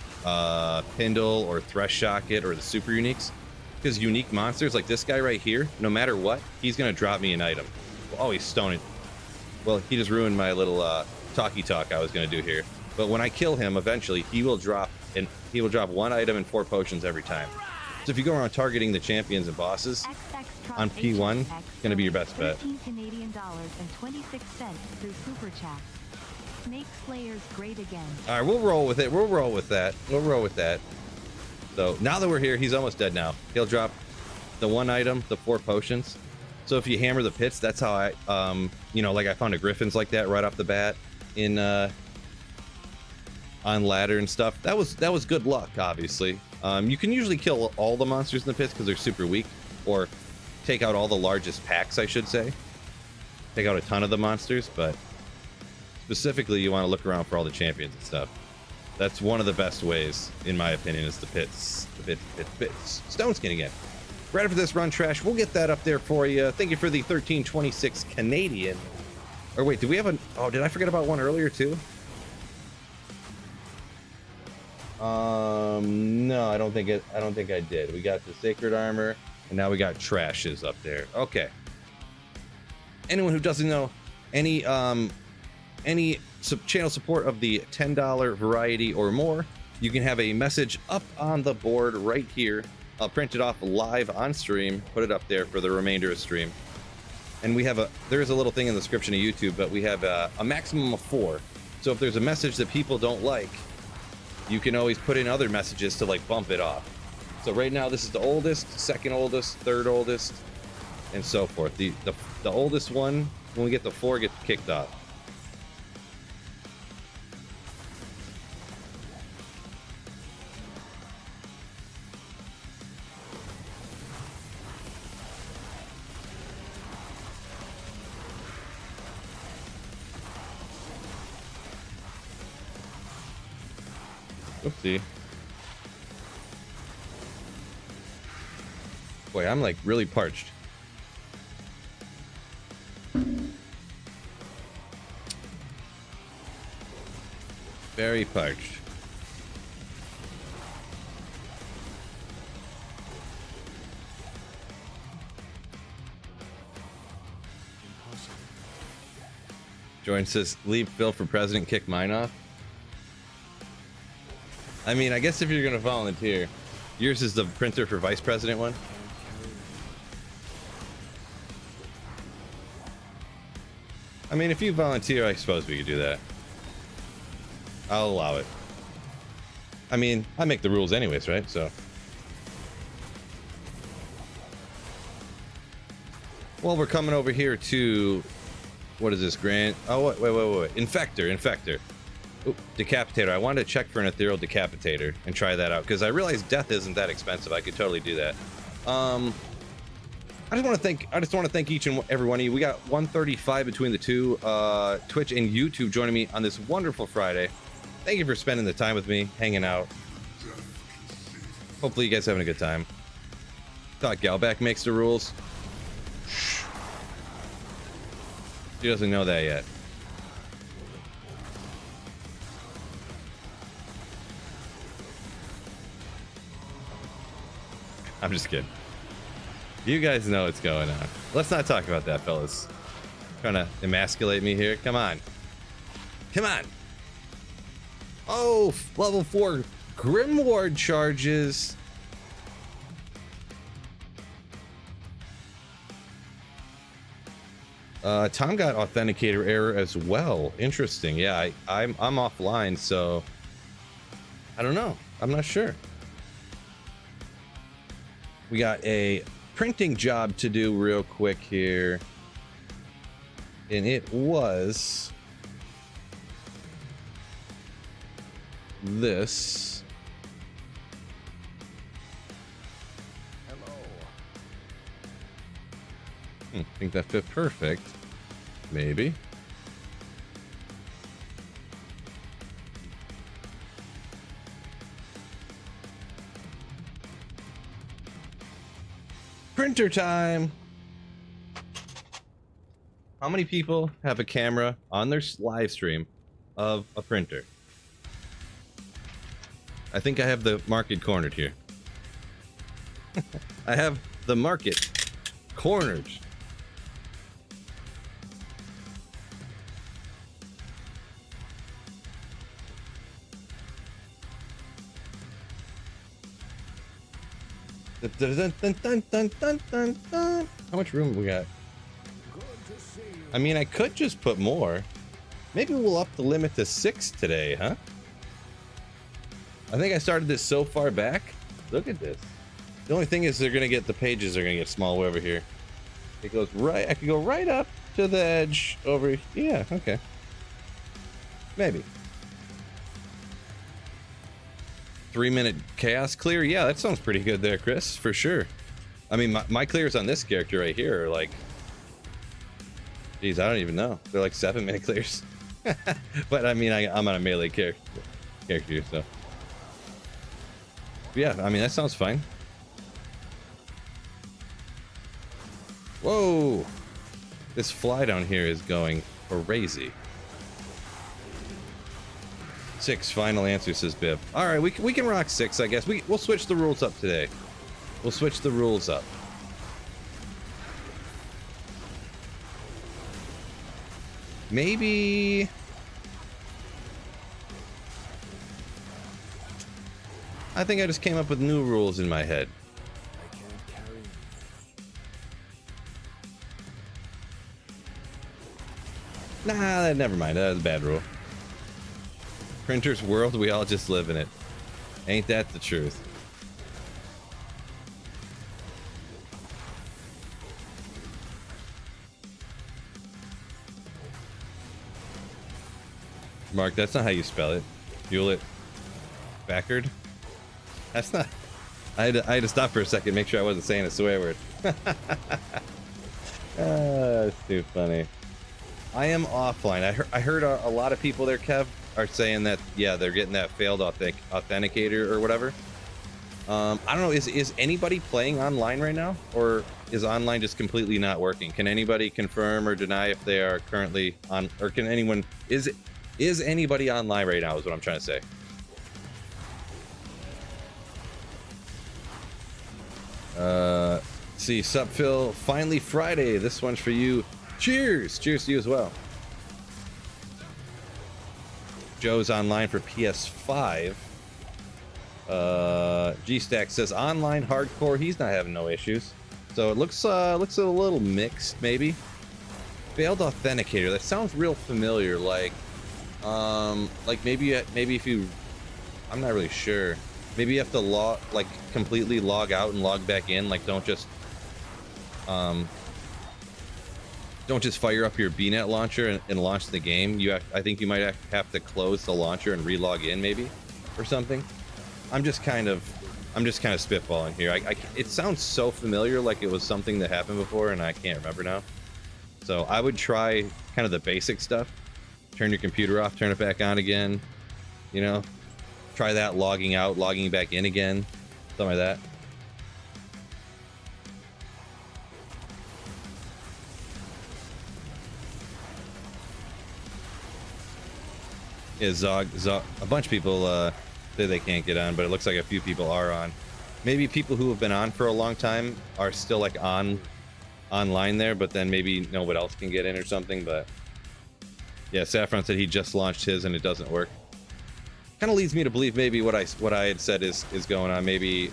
Pindle or Thresh Shocket or the super uniques, because unique monsters like this guy right here, no matter what, he's going to drop me an item. Oh, he's stoning. Well, he just ruined my little talky talk I was going to do here. But when I kill him, eventually he will drop one item and 4 potions every time. So if you go around targeting the champions and bosses on P1, it's going to be your best bet. Canadian dollars and 26 cents through Super Chat. Makes players great again. All right, we'll roll with it. We'll roll with that. So now that we're here, he's almost dead now. He'll drop the 1 item, the 4 potions. So if you hammer the pits, that's how I, like I found a Griffins like that right off the bat in on ladder and stuff. That was good luck, obviously. You can usually kill all the monsters in the pits because they're super weak, or take out all the largest packs, I should say. Take out a ton of the monsters, but specifically you want to look around for all the champions and stuff. That's one of the best ways, in my opinion, is the pits. The pits. Stone Skin again. Ready for this run, Trash? We'll get that up there for you. Thank you for the 1326 Canadian. Or wait, did we have a... Oh, did I forget about one earlier too? No, I don't think I did. We got the Sacred Armor, and now we got Trashes up there. Okay. Anyone who doesn't know any channel support of the $10 variety or more, you can have a message up on the board right here. I'll print it off live on stream, put it up there for the remainder of stream. And we have there's a little thing in the description of YouTube, but we have a maximum of 4. So if there's a message that people don't like, you can always put in other messages to like bump it off. So right now this is the oldest, second oldest, third oldest, and so forth. The oldest one, when we get to 4, gets kicked off. Oopsie. Boy, I'm like really parched. Very parched. Jordan says, leave Phil for president, kick mine off. I mean, I guess if you're gonna volunteer, yours is the printer for vice president one. I mean, if you volunteer, I suppose we could do that. I'll allow it. I mean, I make the rules anyways, right? So. Well, we're coming over here to, what is this, Grant? Oh, wait. Infector. Ooh, decapitator. I wanted to check for an ethereal decapitator and try that out because I realized death isn't that expensive. I could totally do that. I just want to thank each and every one of you. We got 135 between the two, Twitch and YouTube joining me on this wonderful Friday. Thank you for spending the time with me, hanging out. Hopefully you guys are having a good time. Thought Galback makes the rules. She doesn't know that yet. I'm just kidding. You guys know what's going on. Let's not talk about that, fellas. Trying to emasculate me here. Come on. Come on. Oh, level 4 Grimward charges. Tom got authenticator error as well. Interesting. Yeah, I'm offline, so I don't know. I'm not sure. We got a printing job to do real quick here, and it was this. Hello. I think that fit perfect. Maybe. Printer time. How many people have a camera on their live stream of a printer? I think I have the market cornered here. I have the market cornered. Dun, dun, dun, dun, dun, dun, dun. How much room we got? Good to see you. I mean, I could just put more. Maybe we'll up the limit to 6 today, huh? I think I started this so far back. Look at this. The only thing is the pages are gonna get small over here. It goes right, I could go right up to the edge over, yeah, okay. Maybe. 3-minute chaos clear? Yeah, that sounds pretty good there, Chris, for sure. I mean, my clears on this character right here are like, geez, I don't even know. They're like 7-minute clears. But I mean, I'm on a melee character, so. Yeah, I mean, that sounds fine. Whoa! This fly down here is going crazy. 6 final answer, says Biv. All right, we can rock 6, I guess. We'll switch the rules up today. We'll switch the rules up. Maybe. I think I just came up with new rules in my head. I can't carry. Nah, never mind. That was a bad rule. Printer's world, we all just live in it. Ain't that the truth? Mark, that's not how you spell it. Hewlett Packard? That's not... I had to stop for a second, make sure I wasn't saying a swear word. That's too funny. I am offline. I heard a lot of people there, Kev, are saying that, yeah, they're getting that failed authenticator or whatever. I don't know, is anybody playing online right now? Or is online just completely not working? Can anybody confirm or deny if they are currently on, or can anyone, is anybody online right now is what I'm trying to say. See, sup Phil, finally Friday. This one's for you. Cheers! Cheers to you as well. Joe's online for PS5. G-Stack says online hardcore. He's not having no issues. So it looks a little mixed, maybe. Failed authenticator. That sounds real familiar. Like maybe if you, I'm not really sure. Maybe you have to completely log out and log back in. Like don't just fire up your BNet launcher and launch the game. I think you might have to close the launcher and re-log in, maybe, or something. I'm just kind of spitballing here. It sounds so familiar, like it was something that happened before, and I can't remember now. So I would try kind of the basic stuff. Turn your computer off, turn it back on again. You know, try that, logging out, logging back in again, something like that. Yeah, Zog, a bunch of people say they can't get on, but it looks like a few people are on. Maybe people who have been on for a long time are still like online there, but then maybe nobody else can get in or something. But yeah, Saffron said he just launched his and it doesn't work. Kind of leads me to believe maybe what I had said is going on. Maybe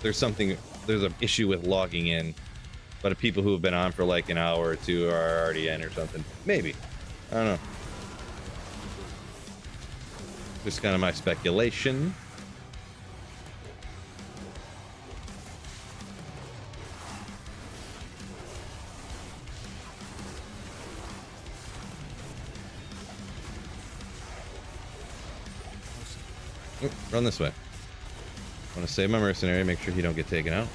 there's an issue with logging in, but people who have been on for like an hour or two are already in or something. Maybe, I don't know. Just kind of my speculation. Oop, run this way. I want to save my mercenary, make sure he don't get taken out.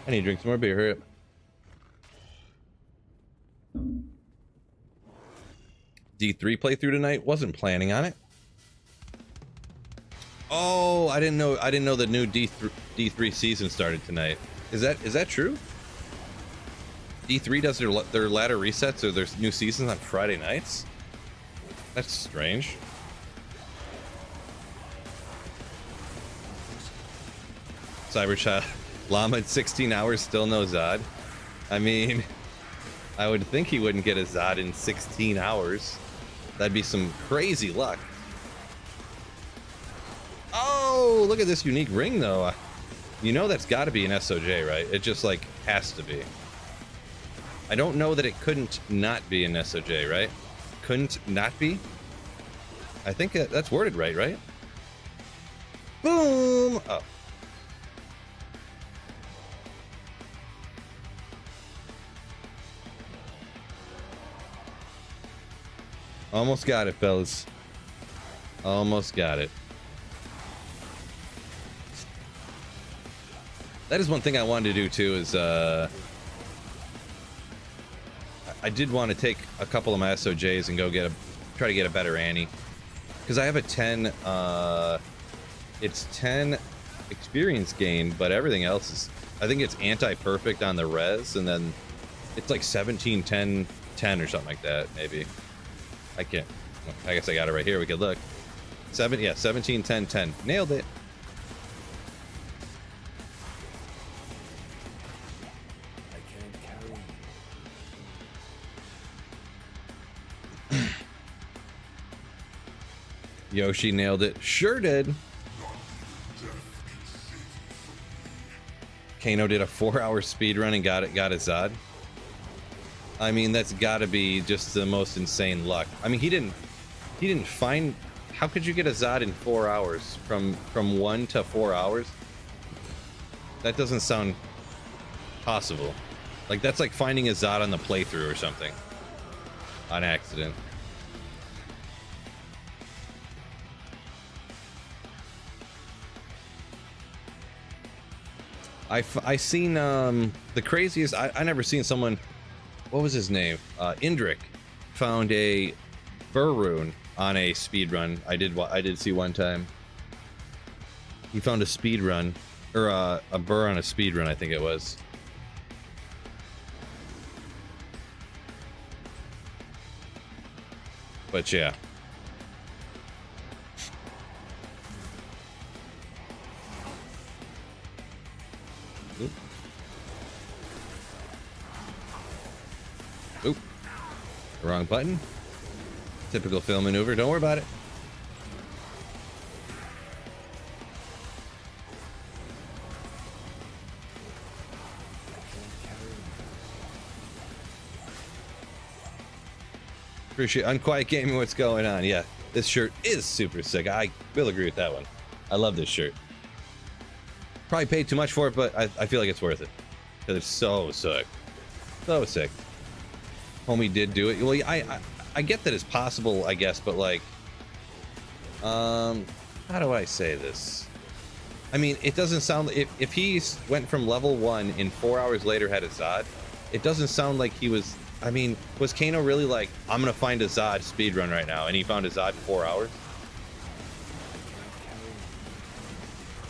I need to drink some more beer, hurry up. D3 playthrough tonight. Wasn't planning on it. Oh, I didn't know the new D3 season started tonight. Is that true? D3 does their ladder resets or their new seasons on Friday nights? That's strange. Cyberchild Llama at 16 hours, still no Zod. I mean, I would think he wouldn't get a Zod in 16 hours. That'd be some crazy luck. Oh, look at this unique ring, though. You know that's got to be an SOJ, right? It just, like, has to be. I don't know that it couldn't not be an SOJ, right? Couldn't not be? I think that's worded right? Boom! Oh. Almost got it, fellas. Almost got it. That is one thing I wanted to do too, is I did want to take a couple of my SOJs and go try to get a better Annie. Because I have a 10 it's 10 experience gain, but everything else is, I think it's anti-perfect on the res, and then it's like 17 10 10 or something like that, maybe. I can't. I guess I got it right here. We could look. 17 10 10. Nailed it. I can't carry. Yoshi nailed it. Sure did. Kano did a 4-hour speed run and got his Zod. I mean, that's got to be just the most insane luck. I mean, he didn't find. How could you get a Zod in 4 hours from 1 to 4 hours? That doesn't sound possible. Like, that's like finding a Zod on the playthrough or something on accident. I seen the craziest. I never seen someone. What was his name? Indrik found a Bur rune on a speed run. I did see one time. He found a speed run, or a Bur on a speed run, I think it was. But yeah. Oop. Oop. Wrong button. Typical film maneuver. Don't worry about it. Appreciate Unquiet Gaming. What's going on? Yeah, this shirt is super sick. I will agree with that one. I love this shirt. Probably paid too much for it, but I feel like it's worth it because it's so sick. So sick. Homie did do it. Well, I get that it's possible, I guess, but like, how do I say this? I mean, it doesn't sound, if he went from level 1 and 4 hours later had a Zod, it doesn't sound like he was. I mean, was Kano really like, I'm gonna find a Zod speedrun right now, and he found a Zod in 4 hours?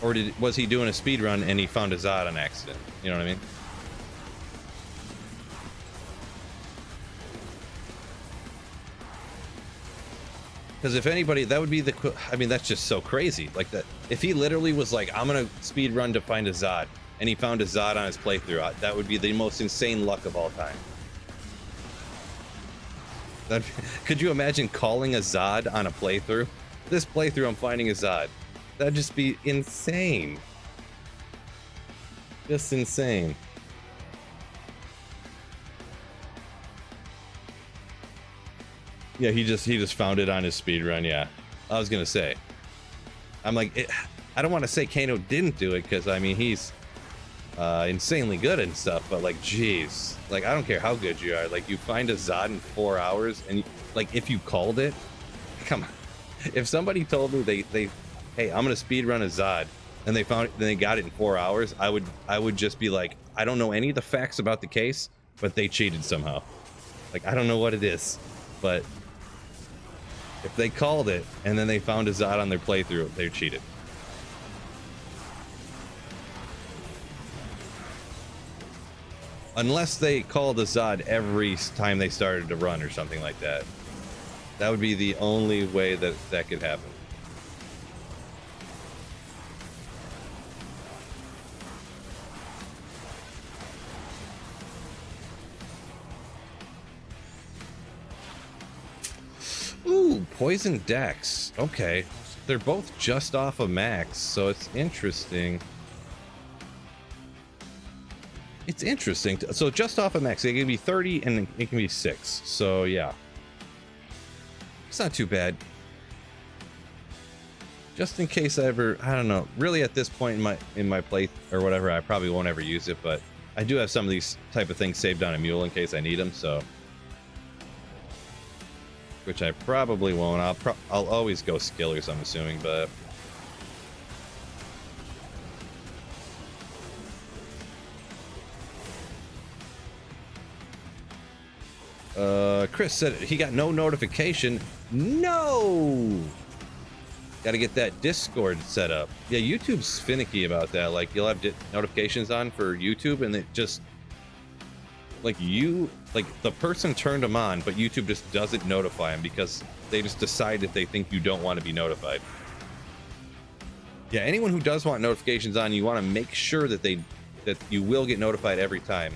Or was he doing a speedrun and he found a Zod on accident? You know what I mean? Because if anybody, that would be the, I mean, that's just so crazy. Like that, if he literally was like, I'm gonna speedrun to find a Zod, and he found a Zod on his playthrough, that would be the most insane luck of all time. Could you imagine calling a Zod on a playthrough? This playthrough, I'm finding a Zod. That'd just be insane. Just insane. Yeah, he just found it on his speedrun. Yeah, I was gonna say. I'm like, I don't want to say Kano didn't do it because I mean he's insanely good and stuff, but like, geez, like I don't care how good you are, like you find a Zod in 4 hours, and like if you called it, come on. If somebody told me they hey, I'm gonna speed run a Zod, and they found it, then they got it in 4 hours, I would just be like, I don't know any of the facts about the case, but they cheated somehow. Like I don't know what it is, but if they called it and then they found a Zod on their playthrough, they cheated. Unless they called a Zod every time they started to run or something like that. That would be the only way that that could happen. Ooh, Poison Dex. Okay. They're both just off of max, so it's interesting. It's interesting. So just off of max, it can be 30 and it can be 6. So yeah. It's not too bad. Just in case I ever, I don't know, really at this point in my play or whatever, I probably won't ever use it, but I do have some of these type of things saved on a mule in case I need them, so. Which I probably won't. I'll always go skillers, I'm assuming, but Chris said he got no notification. No! Gotta get that Discord set up. Yeah, YouTube's finicky about that. Like, you'll have notifications on for YouTube, and it just... Like, the person turned them on, but YouTube just doesn't notify them because they just decide that they think you don't want to be notified. Yeah, anyone who does want notifications on, you want to make sure that you will get notified every time.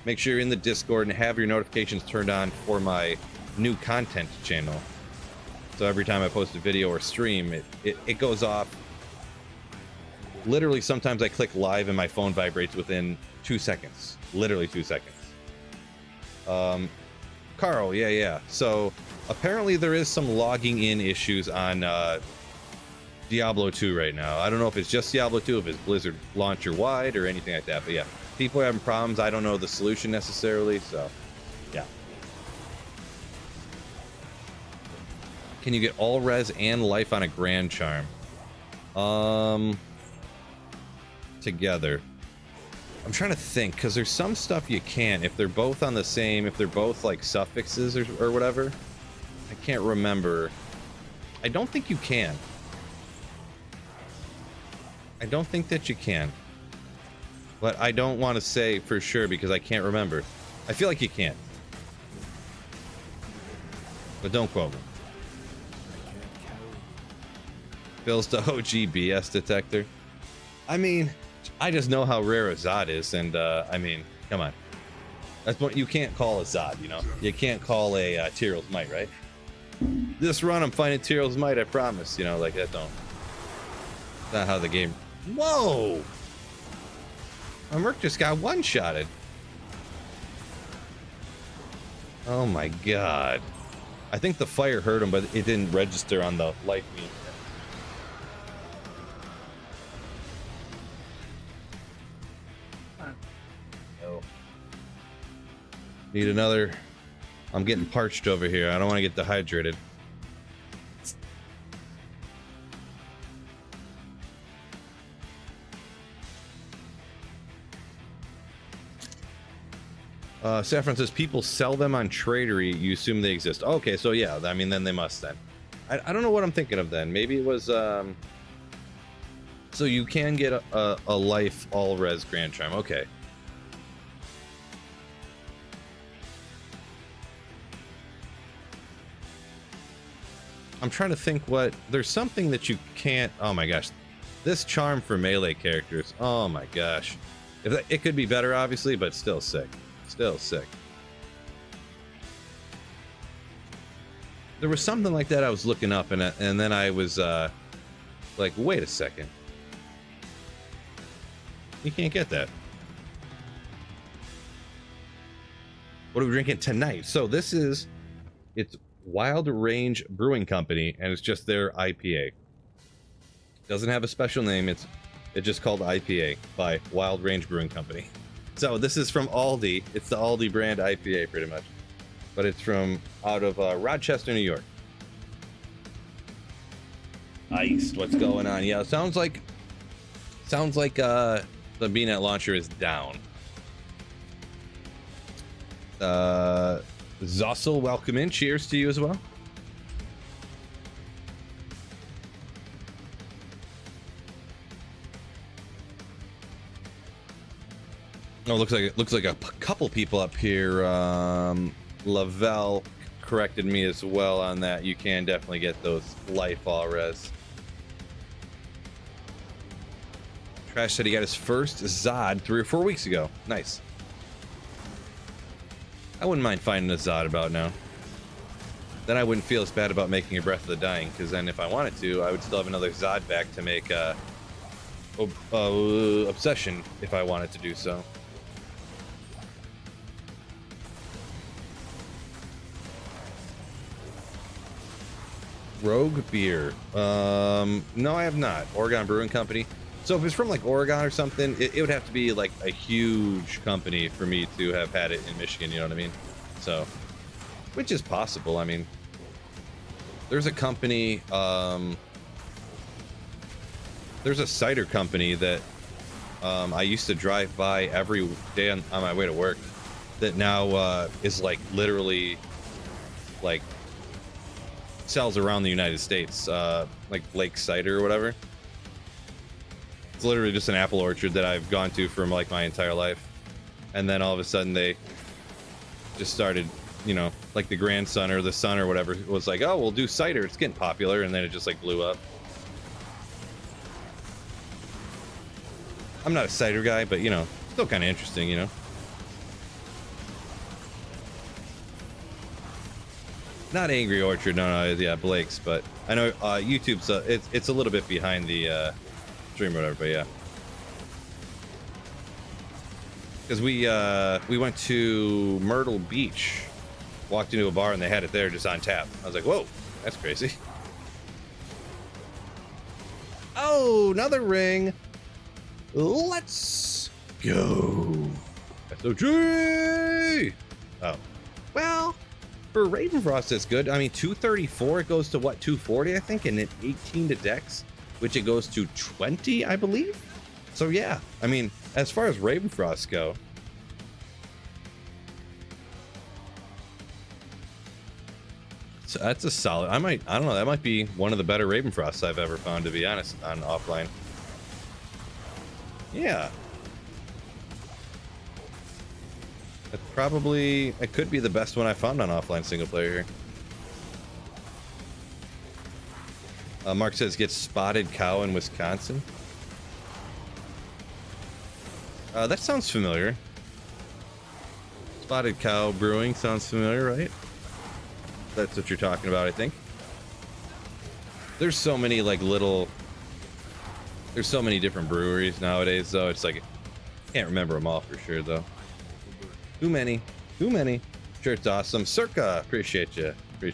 Make sure you're in the Discord and have your notifications turned on for my new content channel. So every time I post a video or stream, it goes off. Literally, sometimes I click live and my phone vibrates within 2 seconds. Literally 2 seconds. Carl, yeah. So apparently there is some logging in issues on Diablo 2 right now. I don't know if it's just Diablo 2, if it's Blizzard launcher wide or anything like that, but yeah, people are having problems. I don't know the solution necessarily, so yeah. Can you get all res and life on a Grand Charm? Together. I'm trying to think, because there's some stuff you can't if they're both on the same, if they're both like suffixes or whatever. I can't remember. I don't think you can. I don't think that you can. But I don't want to say for sure because I can't remember. I feel like you can't. But don't quote me. Phil's the OG BS detector. I mean, I just know how rare a Zod is, and I mean, come on. That's what you can't call a Zod, you know? You can't call a Tyrell's Might, right? This run, I'm finding Tyrell's Might, I promise. You know, like that don't. That's not how the game. Whoa! My Merc just got one-shotted. Oh my god. I think the fire hurt him, but it didn't register on the life meter. Need another. I'm getting parched over here. I don't want to get dehydrated. Saffron says people sell them on Tradery. You assume they exist. Okay, so yeah, I mean, then they must then. I don't know what I'm thinking of then. Maybe it was so you can get a life all res Grand Charm. Okay. I'm trying to think what there's something that you can't. Oh my gosh, this charm for melee characters. Oh my gosh, if that, it could be better obviously, but still sick. Still sick. There was something like that I was looking up, and then I was like, wait a second, you can't get that. What are we drinking tonight? So this is, it's Wild Range Brewing Company, and it's just their IPA. Doesn't have a special name. It's just called IPA by Wild Range Brewing Company. So this is from Aldi. It's the Aldi brand IPA, pretty much, but it's from out of Rochester, New York. Iced. What's going on? Yeah, sounds like the BNet launcher is down. Zossel, welcome in. Cheers to you as well. Oh, looks like a couple people up here. Lavelle corrected me as well on that. You can definitely get those life all res. Trash said he got his first Zod 3 or 4 weeks ago. Nice. I wouldn't mind finding a Zod about now. Then I wouldn't feel as bad about making a Breath of the Dying, because then if I wanted to, I would still have another Zod back to make Obsession if I wanted to do so. Rogue beer. No, I have not. Oregon Brewing Company. So if it's from like Oregon or something, it would have to be like a huge company for me to have had it in Michigan, you know what I mean? So, which is possible. I mean, there's a company, there's a cider company that I used to drive by every day on my way to work that now is like literally like sells around the United States, like Lake Cider or whatever. It's literally just an apple orchard that I've gone to for like my entire life. And then all of a sudden they just started, you know, like the grandson or the son or whatever was like, oh, we'll do cider. It's getting popular. And then it just like blew up. I'm not a cider guy, but you know, still kind of interesting, you know. Not Angry Orchard, no, yeah, Blake's, but I know YouTube's it's a little bit behind the stream or whatever, but yeah. Because we went to Myrtle Beach, walked into a bar and they had it there just on tap. I was like, whoa, that's crazy. Oh, another ring. Let's go. SOG. Oh, well, for Ravenfrost, that's good. I mean, 234, it goes to what, 240, I think, and then 18 to Dex, which it goes to 20, I believe. So yeah, I mean, as far as Ravenfrost go, so that's a solid. I don't know, that might be one of the better Ravenfrosts I've ever found, to be honest, on offline. Yeah. It's probably, it could be the best one I found on offline single player here. Mark says, get Spotted Cow in Wisconsin. That sounds familiar. Spotted Cow Brewing sounds familiar, right? That's what you're talking about, I think. There's so many like little, there's so many different breweries nowadays, though. It's like, I can't remember them all for sure, though. Too many. Shirt's awesome. Circa, appreciate you. I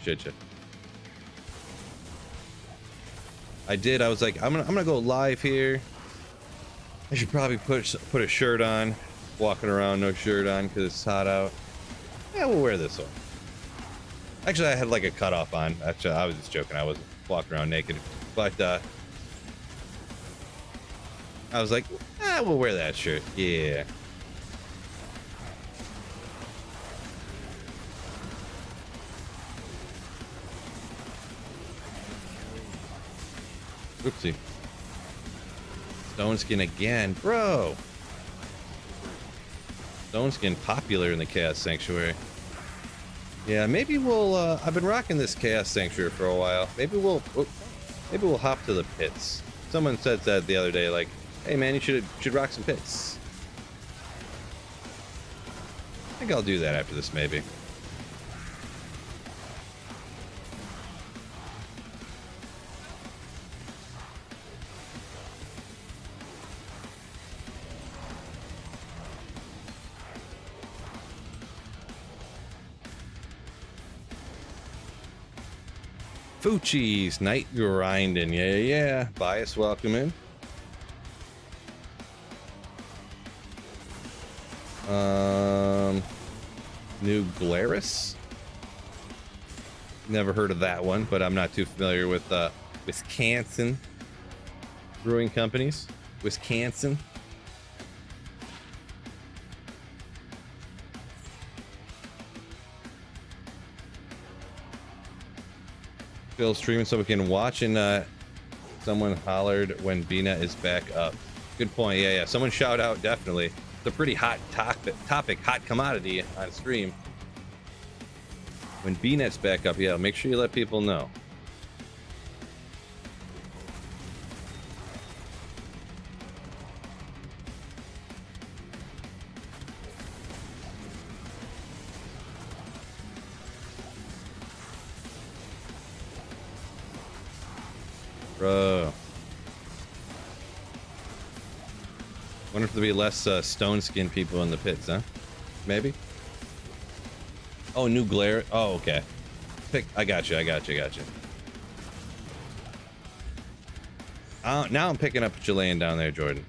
was like, I'm gonna go live here. I should probably put a shirt on. Walking around no shirt on because it's hot out. Yeah, we'll wear this one. Actually, I had like a cutoff on. Actually, I was just joking. I wasn't walking around naked. But I was like, we'll wear that shirt. Yeah. Oopsie. Stone Skin again, bro. Stone Skin popular in the Chaos Sanctuary. Yeah, maybe we'll. I've been rocking this Chaos Sanctuary for a while. Maybe we'll hop to the pits. Someone said that the other day, like, "Hey man, you should rock some pits." I think I'll do that after this, maybe. Fuchi's night grinding, yeah. Bias, welcome in. New Glarus. Never heard of that one, but I'm not too familiar with Wisconsin brewing companies. Wisconsin. Phil streaming so we can watch, and someone hollered when BNet is back up. Good point. Yeah. Someone shout out, definitely. It's a pretty hot topic, hot commodity on stream. When BNet's back up, yeah, make sure you let people know. Bro. Wonder if there'll be less stone skin people in the pits, huh? Maybe. Oh, new glare. Oh, okay. I got you. Now I'm picking up what you're laying down there, Jordan.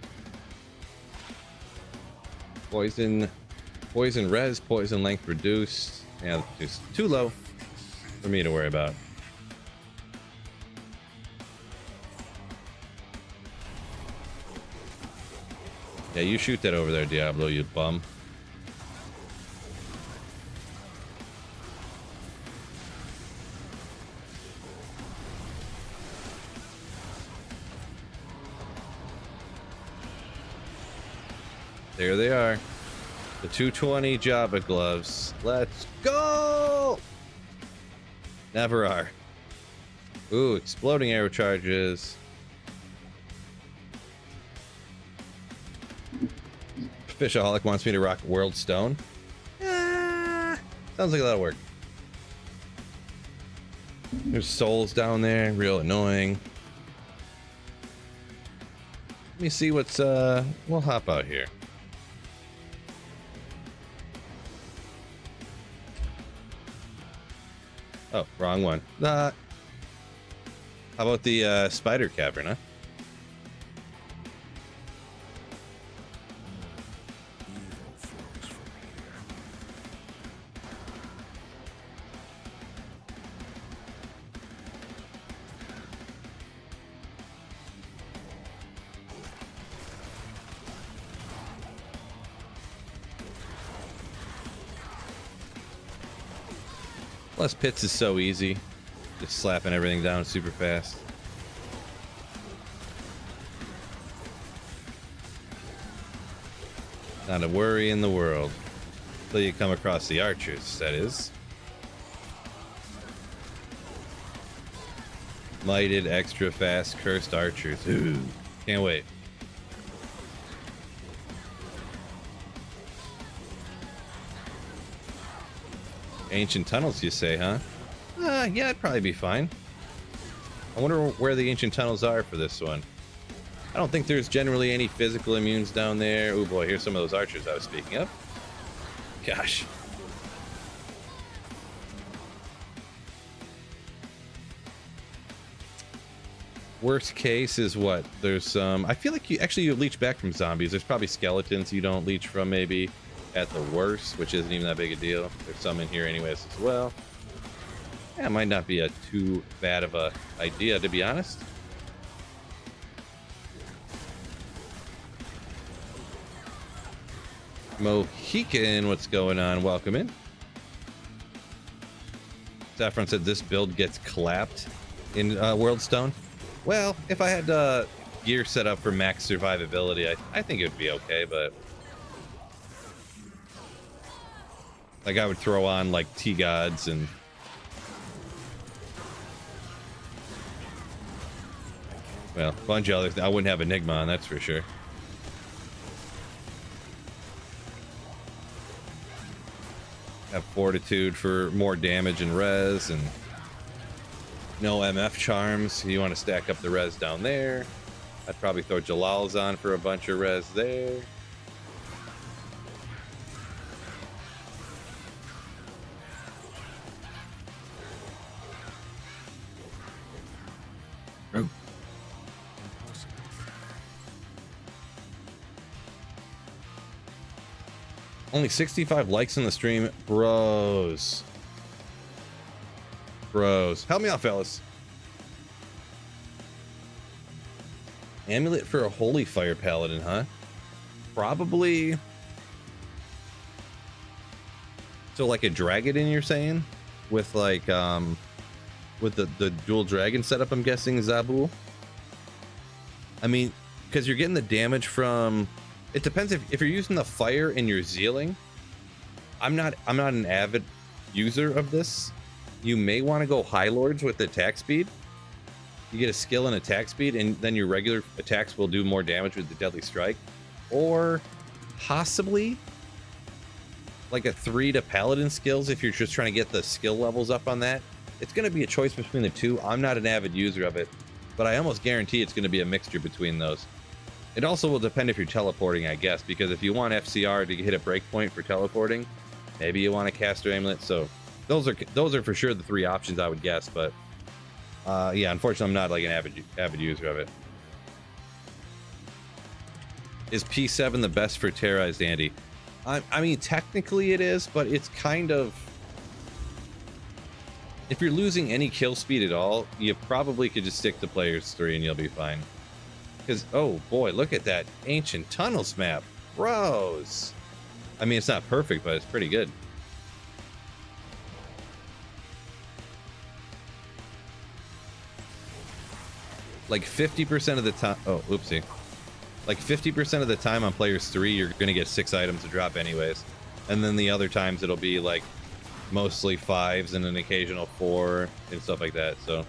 Poison res, poison length reduced. Yeah, just too low for me to worry about. Yeah, you shoot that over there, Diablo, you bum. There they are. The 220 Java gloves. Let's go! Never are. Ooh, exploding arrow charges. Fishaholic wants me to rock World Stone. Sounds like a lot of work. There's souls down there, real annoying. Let me see what's we'll hop out here. Oh, wrong one. How about the spider cavern, huh? Evil flows from here. Plus pits is so easy. Just slapping everything down super fast. Not a worry in the world. Till you come across the archers, that is. Mighted, extra fast, cursed archers. Ooh, can't wait. Ancient tunnels, you say, huh? Yeah, it'd probably be fine. I wonder where the ancient tunnels are for this one. I don't think there's generally any physical immunes down there. Oh boy, here's some of those archers I was speaking of. Gosh. Worst case is what? There's some... I feel like you leech back from zombies. There's probably skeletons you don't leech from, maybe. At the worst, which isn't even that big a deal. There's some in here anyways as well. Yeah, it might not be a too bad of a idea, to be honest. Mohican, what's going on? Welcome in. Saffron said this build gets clapped in Worldstone. Well, if I had gear set up for max survivability, I think it would be okay, but... Like, I would throw on, like, T-Gods and... Well, a bunch of other things. I wouldn't have Enigma on, that's for sure. Have Fortitude for more damage and res, and... No MF charms. You want to stack up the res down there. I'd probably throw Jalal's on for a bunch of res there. Only 65 likes on the stream. Bros. Help me out, fellas. Amulet for a Holy Fire Paladin, huh? Probably. So like a Dragon, you're saying? With like, with the dual dragon setup, I'm guessing, Zabul? I mean, because you're getting the damage from... It depends if you're using the fire and you're zealing. I'm not an avid user of this. You may want to go High Lords with the attack speed. You get a skill and attack speed, and then your regular attacks will do more damage with the Deadly Strike. Or possibly like a 3 to Paladin skills if you're just trying to get the skill levels up on that. It's going to be a choice between the two. I'm not an avid user of it, but I almost guarantee it's going to be a mixture between those. It also will depend if you're teleporting, I guess, because if you want FCR to hit a breakpoint for teleporting, maybe you want a caster amulet. So those are for sure the 3 options I would guess. But yeah, unfortunately, I'm not like an avid user of it. Is P7 the best for terrorized Andy? I mean, technically it is, but it's kind of... If you're losing any kill speed at all, you probably could just stick to players 3 and you'll be fine. Because, oh boy, look at that Ancient Tunnels map. Bros. I mean, it's not perfect, but it's pretty good. Like 50% of the time... Oh, oopsie. Like 50% of the time on players 3, you're going to get 6 items to drop anyways. And then the other times it'll be like mostly 5s and an occasional 4 and stuff like that, so...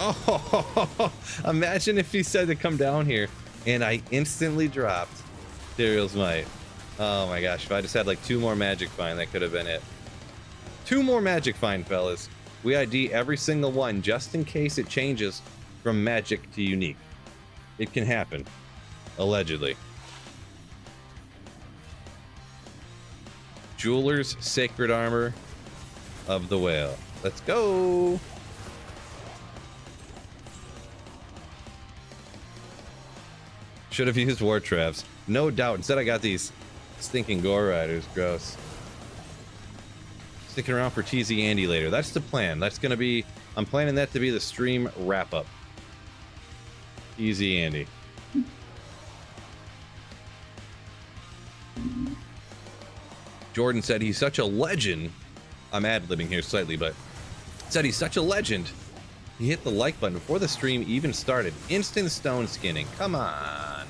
Oh, imagine if he said to come down here and I instantly dropped Dariel's Might. Oh my gosh, if I just had like 2 more Magic Find, that could have been it. 2 more Magic Find, fellas. We ID every single one just in case it changes from magic to unique. It can happen, allegedly. Jeweler's Sacred Armor of the Whale. Let's go! Should have used War Traps. No doubt. Instead I got these stinking Gore Riders. Gross. Sticking around for TZ Andy later. That's the plan. That's gonna be... I'm planning that to be the stream wrap-up. TZ Andy. Jordan said he's such a legend. I'm ad-libbing here slightly, but said he's such a legend. He hit the like button before the stream even started. Instant stone skinning. Come on.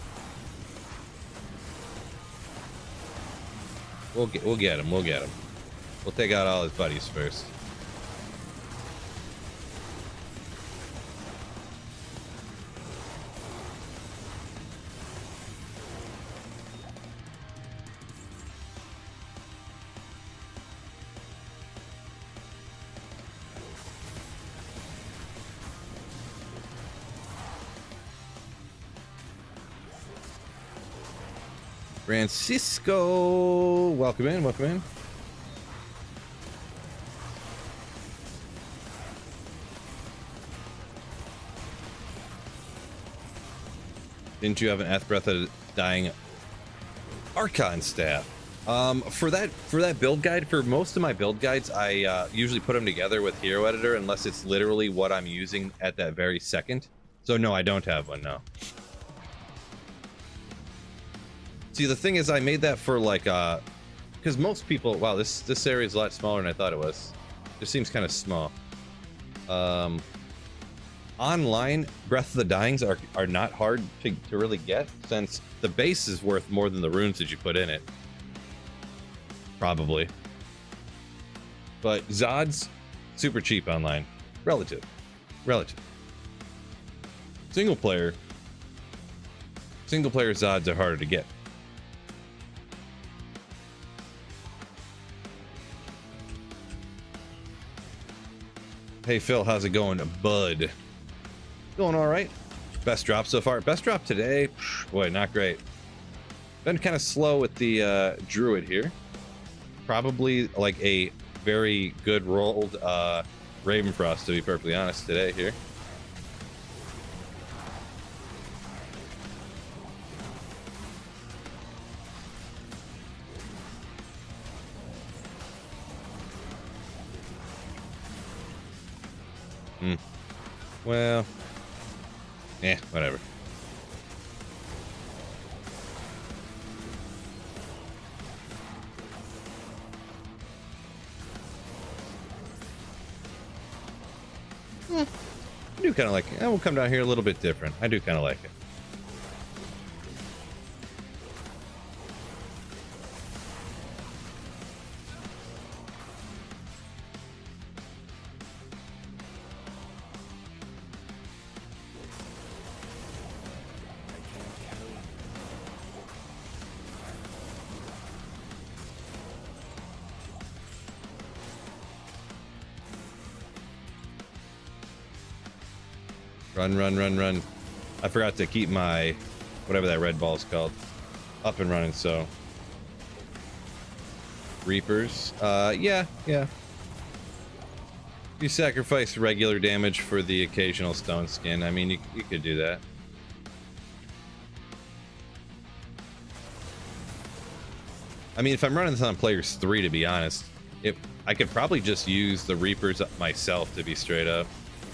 We'll get him. We'll get him. We'll take out all his buddies first. Francisco, welcome in, welcome in. Didn't you have an Eth Breath of Dying Archon staff? For that build guide, for most of my build guides, I usually put them together with Hero Editor unless it's literally what I'm using at that very second. So no, I don't have one, no. See, the thing is, I made that for like, because most people, wow, this area is a lot smaller than I thought it was. It seems kind of small. Online, Breath of the Dyings are not hard to really get, since the base is worth more than the runes that you put in it. Probably. But Zod's super cheap online. Relative. Single player Zods are harder to get. Hey Phil, how's it going, bud? Going all right. Best drop so far. Best drop today. Boy, not great. Been kind of slow with the Druid here. Probably like a very good rolled Ravenfrost, to be perfectly honest, today here. Well, whatever. I do kind of like it. We'll come down here a little bit different. I do kind of like it. Run. I forgot to keep my, whatever that red ball is called, up and running, so. Reapers. Yeah. You sacrifice regular damage for the occasional stone skin. I mean, you could do that. I mean, if I'm running this on players 3, to be honest, I could probably just use the Reapers myself, to be straight up.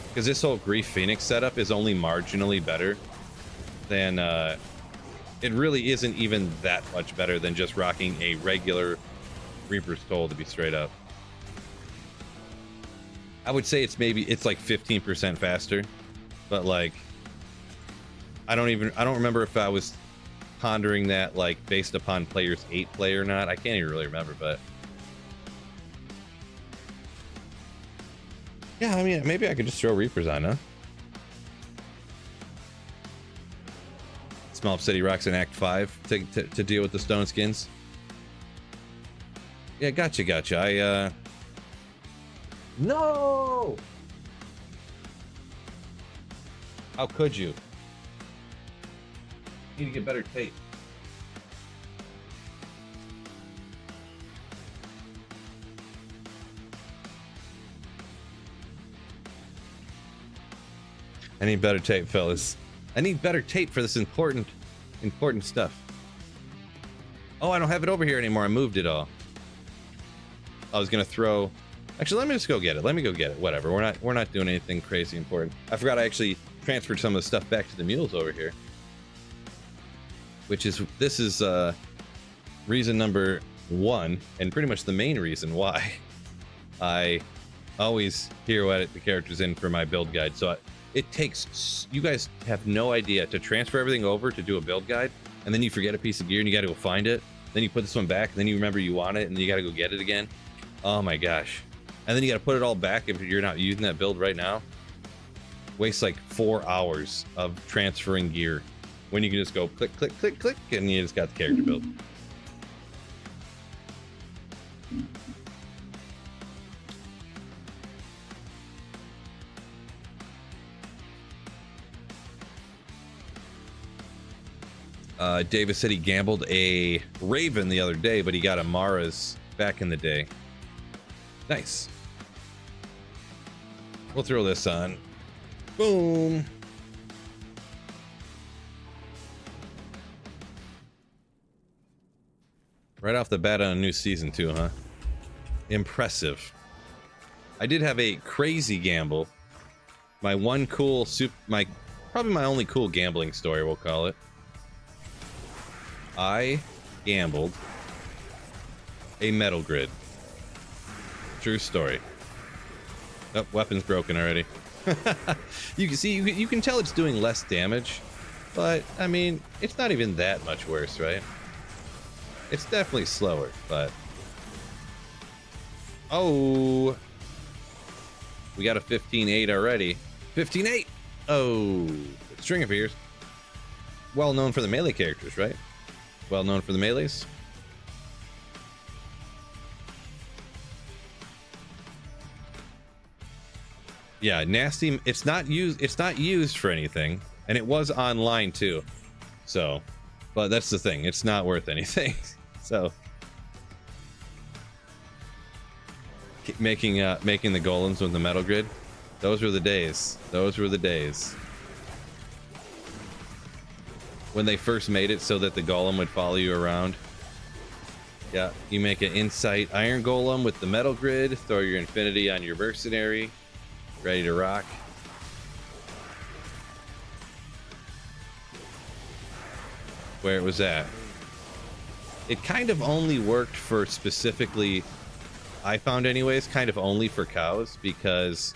Because this whole Grief Phoenix setup is only marginally better than, it really isn't even that much better than just rocking a regular Reaper's Toll, to be straight up. I would say it's like 15% faster, but like, I don't remember if I was pondering that like based upon players 8 play or not. I can't even really remember, but. Yeah, I mean, maybe I could just throw Reapers on, huh? Small City Rocks in Act 5 to deal with the stone skins. Yeah, gotcha. No! How could you? Need to get better tape. I need better tape, fellas. I need better tape for this important stuff. Oh, I don't have it over here anymore. I moved it all. I was gonna throw. Actually, let me just go get it. Let me go get it. Whatever. We're not doing anything crazy important. I forgot I actually transferred some of the stuff back to the mules over here. This is reason number 1, and pretty much the main reason why I always hero edit the characters in for my build guide. So it takes, you guys have no idea, to transfer everything over to do a build guide, and then you forget a piece of gear and you got to go find it. Then you put this one back, and then you remember you want it, and then you got to go get it again. Oh my gosh. And then you got to put it all back if you're not using that build right now. Wastes like 4 hours of transferring gear when you can just go click, click, click, click, and you just got the character build. Davis said he gambled a Raven the other day, but he got a Mara's back in the day. Nice. We'll throw this on. Boom. Right off the bat on a new season too, huh? Impressive. I did have a crazy gamble. My one cool probably my only cool gambling story, we'll call it. I gambled a metal grid. True story. Oh, weapon's broken already. You can see, you can tell it's doing less damage, but I mean, it's not even that much worse, right? It's definitely slower, but oh, we got a 15-8 already. 15-8. Oh, string appears. Well known for the melee characters, right? Well known for the melees. Yeah, nasty. It's not used for anything, and it was online too. So, but that's the thing. It's not worth anything. So, making the golems with the metal grid. Those were the days. Those were the days. When they first made it so that the golem would follow you around. Yeah, you make an insight iron golem with the metal grid, throw your infinity on your mercenary, ready to rock. Where it was at. It kind of only worked for specifically, I found anyways, kind of only for cows, because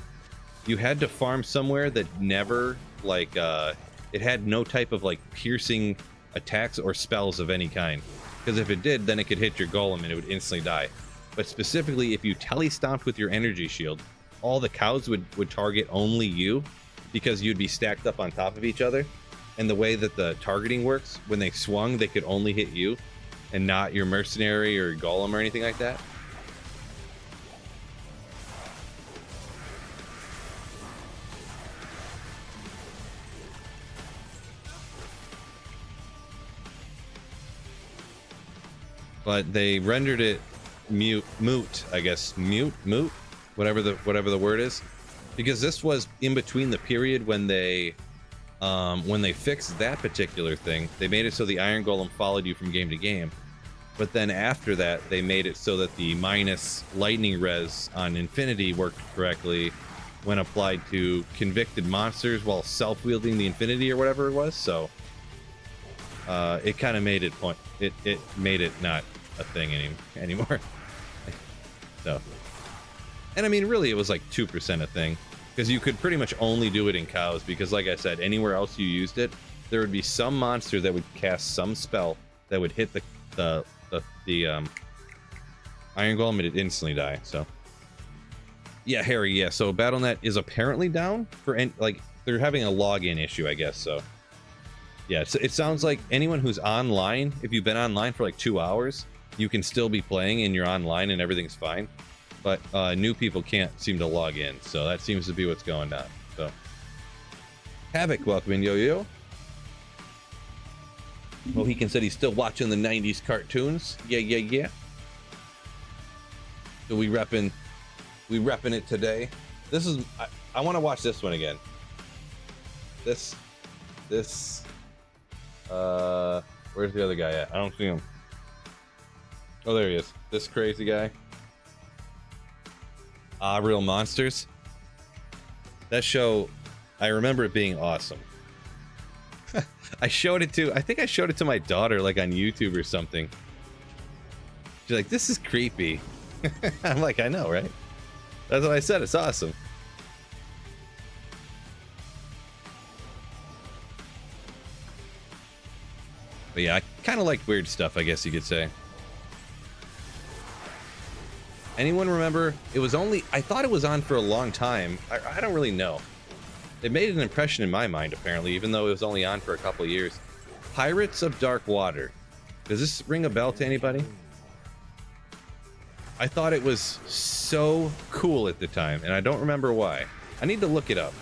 you had to farm somewhere that never, like, it had no type of like piercing attacks or spells of any kind, because if it did, then it could hit your golem and it would instantly die. But specifically, if you tele-stomped with your energy shield, all the cows would target only you, because you'd be stacked up on top of each other. And the way that the targeting works, when they swung, they could only hit you and not your mercenary or golem or anything like that. But they rendered it moot, I guess, moot, whatever the word is, because this was in between the period when they fixed that particular thing. They made it so the Iron Golem followed you from game to game, but then after that, they made it so that the minus lightning res on Infinity worked correctly when applied to convicted monsters while self-wielding the Infinity or whatever it was. So it kind of made it it made it not a thing anymore. So, and I mean, really, it was like 2% a thing, because you could pretty much only do it in cows, because like I said, anywhere else you used it, there would be some monster that would cast some spell that would hit the Iron Golem and it'd instantly die. So yeah, Harry, yeah, so BattleNet is apparently down for like they're having a login issue, I guess. So yeah, it sounds like anyone who's online, if you've been online for like 2 hours, you can still be playing and you're online and everything's fine. but new people can't seem to log in, so that seems to be what's going on. So, Havoc, welcome in, yo. Mohican said he's still watching the 90s cartoons. Yeah. So we repping it today. This is I want to watch this one again. This where's the other guy at? I don't see him. Oh, there he is. This crazy guy. Real Monsters. That show, I remember it being awesome. I think I showed it to my daughter, like on YouTube or something. She's like, this is creepy. I'm like, I know, right? That's what I said. It's awesome. But yeah, I kind of like weird stuff, I guess you could say. Anyone remember? It was only, I thought it was on for a long time. I don't really know. It made an impression in my mind, apparently, even though it was only on for a couple years. Pirates of Dark Water. Does this ring a bell to anybody? I thought it was so cool at the time, and I don't remember why. I need to look it up.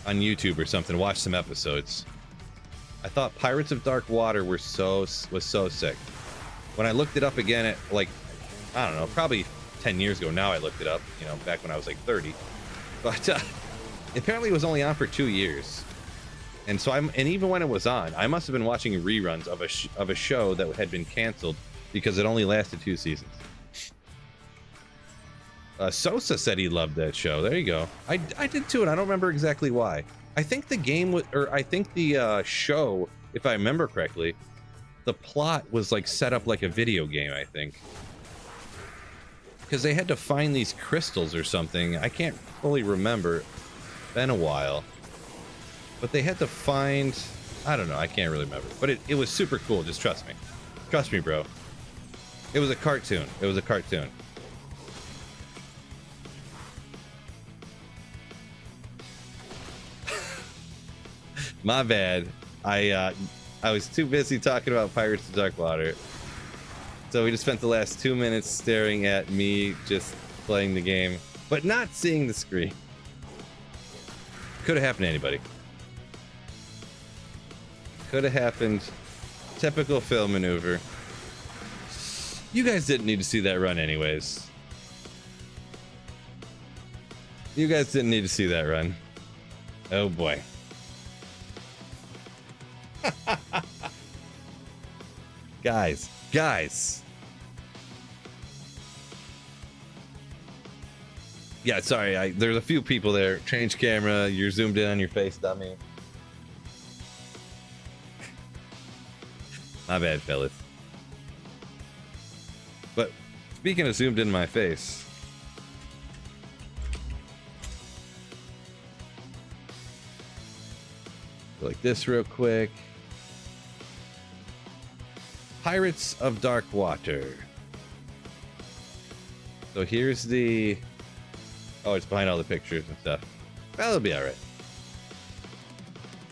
On YouTube or something, watch some episodes. I thought Pirates of Dark Water was so sick. When I looked it up again at, like, I don't know, probably 10 years ago now I looked it up, you know, back when I was like 30. But apparently it was only on for 2 years. And so and even when it was on, I must have been watching reruns of a show that had been canceled because it only lasted 2 seasons. Sosa said he loved that show. There you go. I did too, and I don't remember exactly why. I think the game was, or I think the show, if I remember correctly, the plot was like set up like a video game, I think. Because they had to find these crystals or something. I can't fully remember. Been a while. But they had to find, I don't know, I can't really remember. But it was super cool, just trust me. Trust me, bro. It was a cartoon. My bad. I was too busy talking about Pirates of Dark Water. So we just spent the last 2 minutes staring at me just playing the game, but not seeing the screen. Could have happened to anybody. Could have happened. Typical film maneuver. You guys didn't need to see that run anyways. You guys didn't need to see that run. Oh boy. Guys. Yeah, sorry, there's a few people there. Change camera, you're zoomed in on your face, dummy. My bad, fellas. But speaking of zoomed in my face, go like this real quick. Pirates of Dark Water. So here's the... Oh, it's behind all the pictures and stuff. Well, it'll be alright.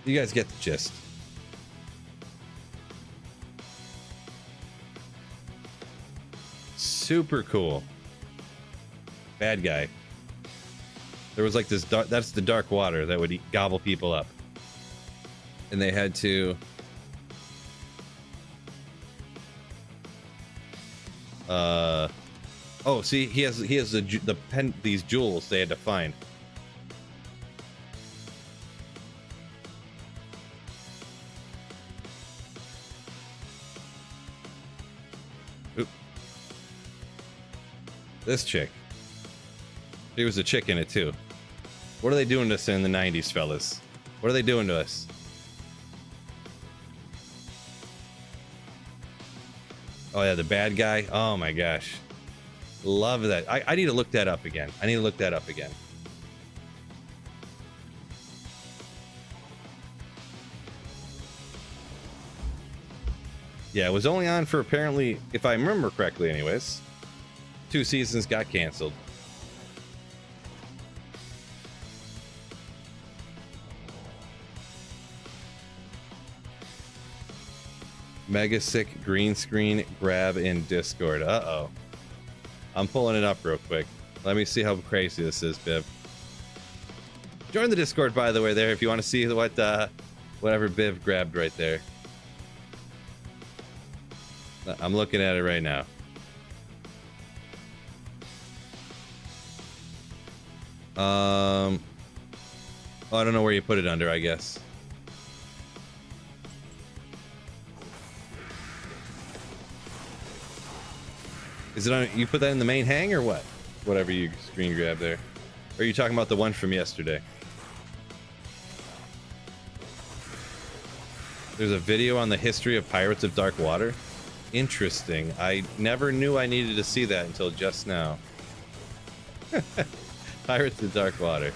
You guys get the gist. Super cool. Bad guy. There was like this dark... That's the dark water that would gobble people up. And they had to... Oh, see, he has these jewels they had to find. Oop. This chick. There was a chick in it too. What are they doing to us in the 90s, fellas? What are they doing to us? Oh yeah, the bad guy. Oh my gosh. Love that. I need to look that up again. Yeah, it was only on for apparently, if I remember correctly anyways, 2 seasons, got canceled. Mega sick green screen grab in Discord. Uh-oh. I'm pulling it up real quick. Let me see how crazy this is, Biv. Join the Discord, by the way, there, if you want to see what, whatever Biv grabbed right there. I'm looking at it right now. Oh, I don't know where you put it under, I guess. Is it on? You put that in the main hang or what? Whatever you screen grab there. Or are you talking about the one from yesterday? There's a video on the history of Pirates of Dark Water. Interesting. I never knew I needed to see that until just now. Pirates of Dark Water.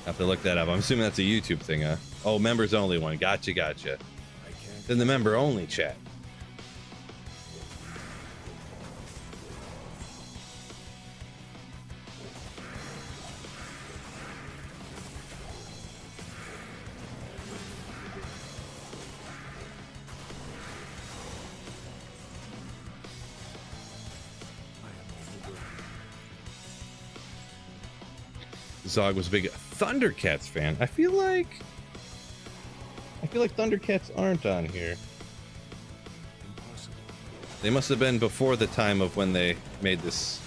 Have to look that up. I'm assuming that's a YouTube thing, huh? Oh, members only one. Gotcha, gotcha. Then the member only chat. Zog was a big Thundercats fan. I feel like Thundercats aren't on here. Impossible. They must have been before the time of when they made this.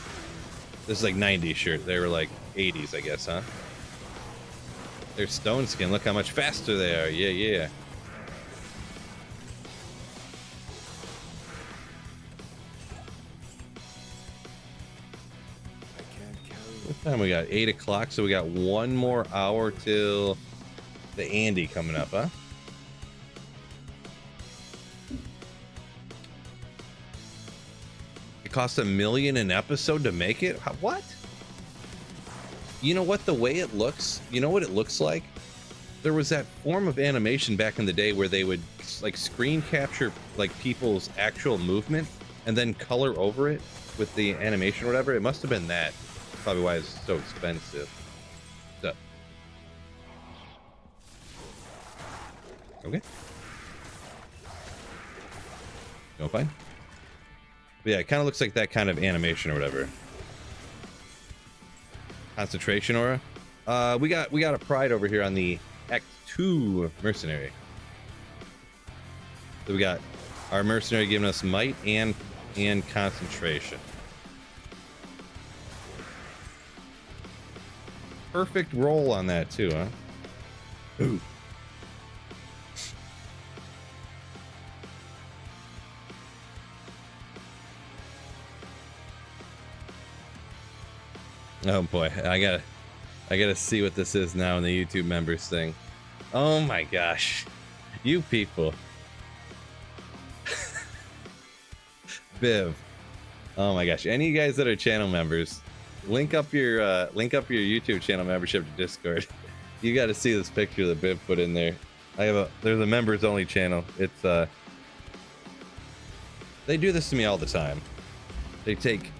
This is like 90s shirt. They were like 80s, I guess, huh? They're stone skin. Look how much faster they are. Yeah, yeah. I can't carry What time we got? 8 o'clock, so we got one more hour till the Andy coming up, huh? It costs $1 million an episode to make it? What? You know what? The way it looks, you know what it looks like? There was that form of animation back in the day where they would like screen capture like people's actual movement and then color over it with the animation or whatever. It must have been that. Probably why it's so expensive. So. Okay. Going fine? But yeah, it kind of looks like that kind of animation or whatever. Concentration aura. We got a pride over here on the Act 2 mercenary. So we got our mercenary giving us might and concentration. Perfect roll on that too, huh? Ooh. Oh boy, I gotta see what this is now in the YouTube members thing. Oh my gosh, you people. Biv. Oh my gosh, any of you guys that are channel members, link up your YouTube channel membership to Discord. You got to see this picture that Biv put in there. There's a members only channel. It's they do this to me all the time. They take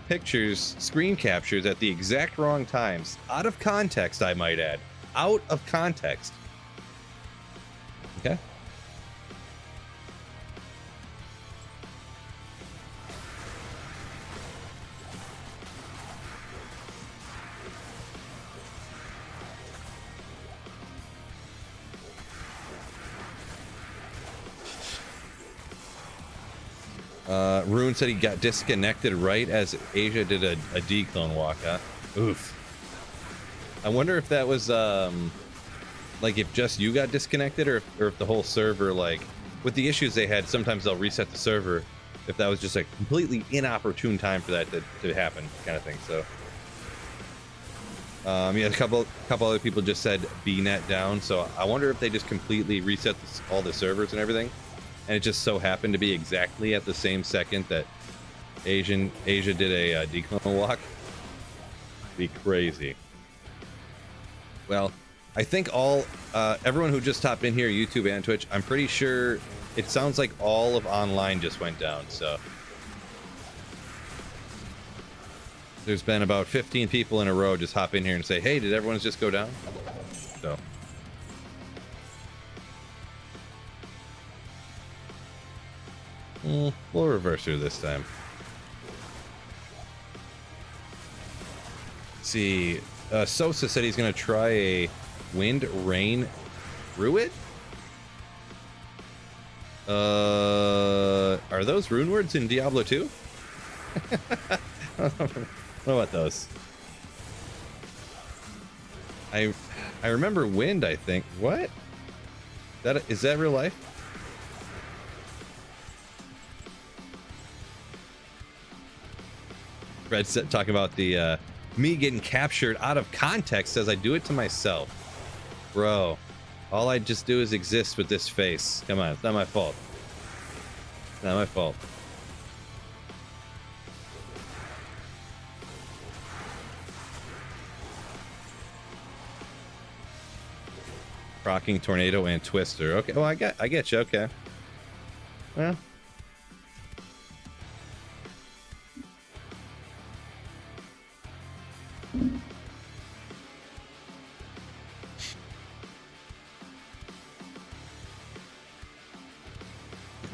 pictures, screen captures at the exact wrong times, out of context, I might add, out of context. Okay. Rune said he got disconnected right as Asia did a declone walk, huh? Oof. I wonder if that was, like if just you got disconnected or if the whole server, like, with the issues they had, sometimes they'll reset the server, if that was just a completely inopportune time for that to happen, kind of thing, so. Yeah, a couple other people just said BNet down, so I wonder if they just completely reset all the servers and everything. And it just so happened to be exactly at the same second that Asia did a declone walk. Be crazy. Well, I think everyone who just hopped in here, YouTube and Twitch, I'm pretty sure it sounds like all of online just went down. So there's been about 15 people in a row just hop in here and say, "Hey, did everyone's just go down?" So We'll reverse her this time. Let's see, Sosa said he's gonna try a wind rain Druid. Are those rune words in Diablo 2? I don't know about those. I remember wind, I think. What? Is that real life? Fred said, talking about the me getting captured out of context, says I do it to myself. Bro, all I just do is exist with this face. Come on, it's not my fault. It's not my fault. Rocking tornado and twister. Okay, well I get you. Okay. Well.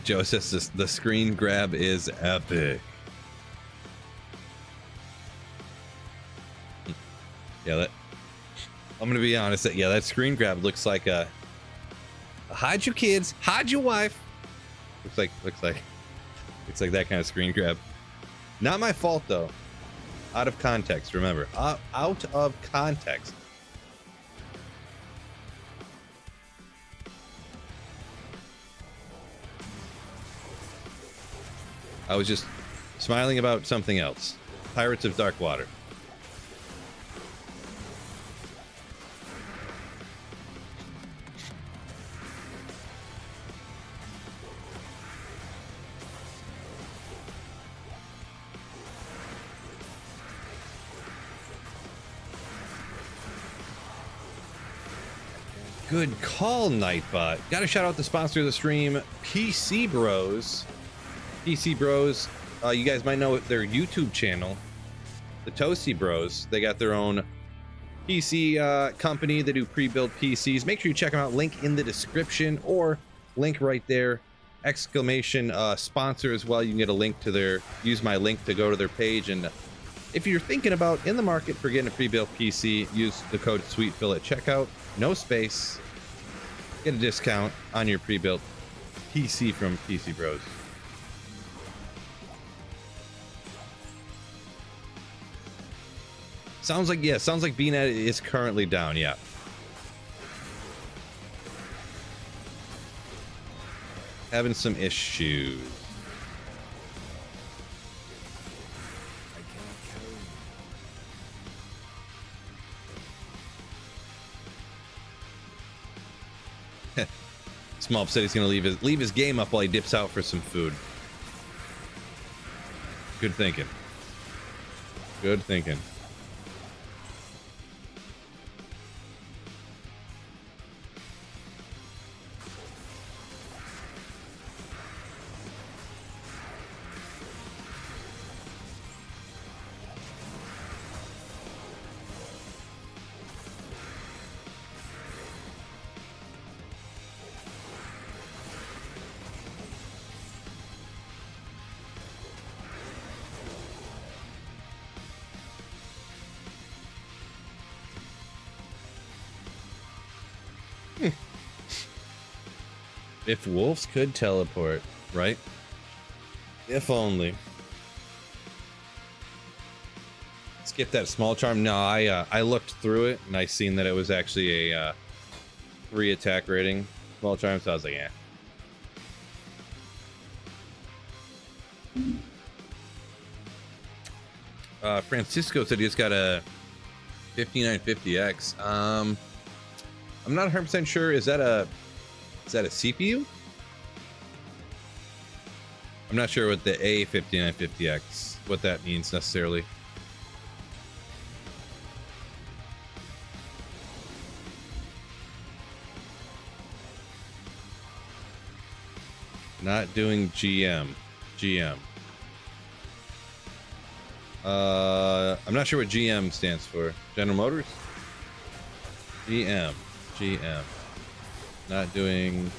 Joe says the screen grab is epic. Yeah, I'm gonna be honest. That screen grab looks like a hide your kids, hide your wife. Looks like that kind of screen grab. Not my fault though. Out of context. Remember, out of context. I was just smiling about something else. Pirates of Dark Water. Good call, Nightbot. Gotta shout out the sponsor of the stream, PC Bros. PC Bros, you guys might know their YouTube channel, the TOS Bros. They got their own PC company. They do pre-built PCs. Make sure you check them out. Link in the description or link right there. Exclamation sponsor as well. You can get a link to use my link to go to their page. And if you're thinking about in the market for getting a pre-built PC, use the code SweetPhil at checkout. No space. Get a discount on your pre-built PC from PC Bros. Sounds like BNet is currently down, yeah. Having some issues. Small said he's gonna leave his game up while he dips out for some food. Good thinking. Good thinking. If wolves could teleport, right? If only. Skip that small charm. No, I looked through it and I seen that it was actually a 3 attack rating small charm, so I was like, yeah. Francisco said he's got a 5950X. I'm not 100% sure. Is that a CPU? I'm not sure what the A5950X, what that means necessarily. Not doing GM. I'm not sure what GM stands for. General Motors? GM. Not doing...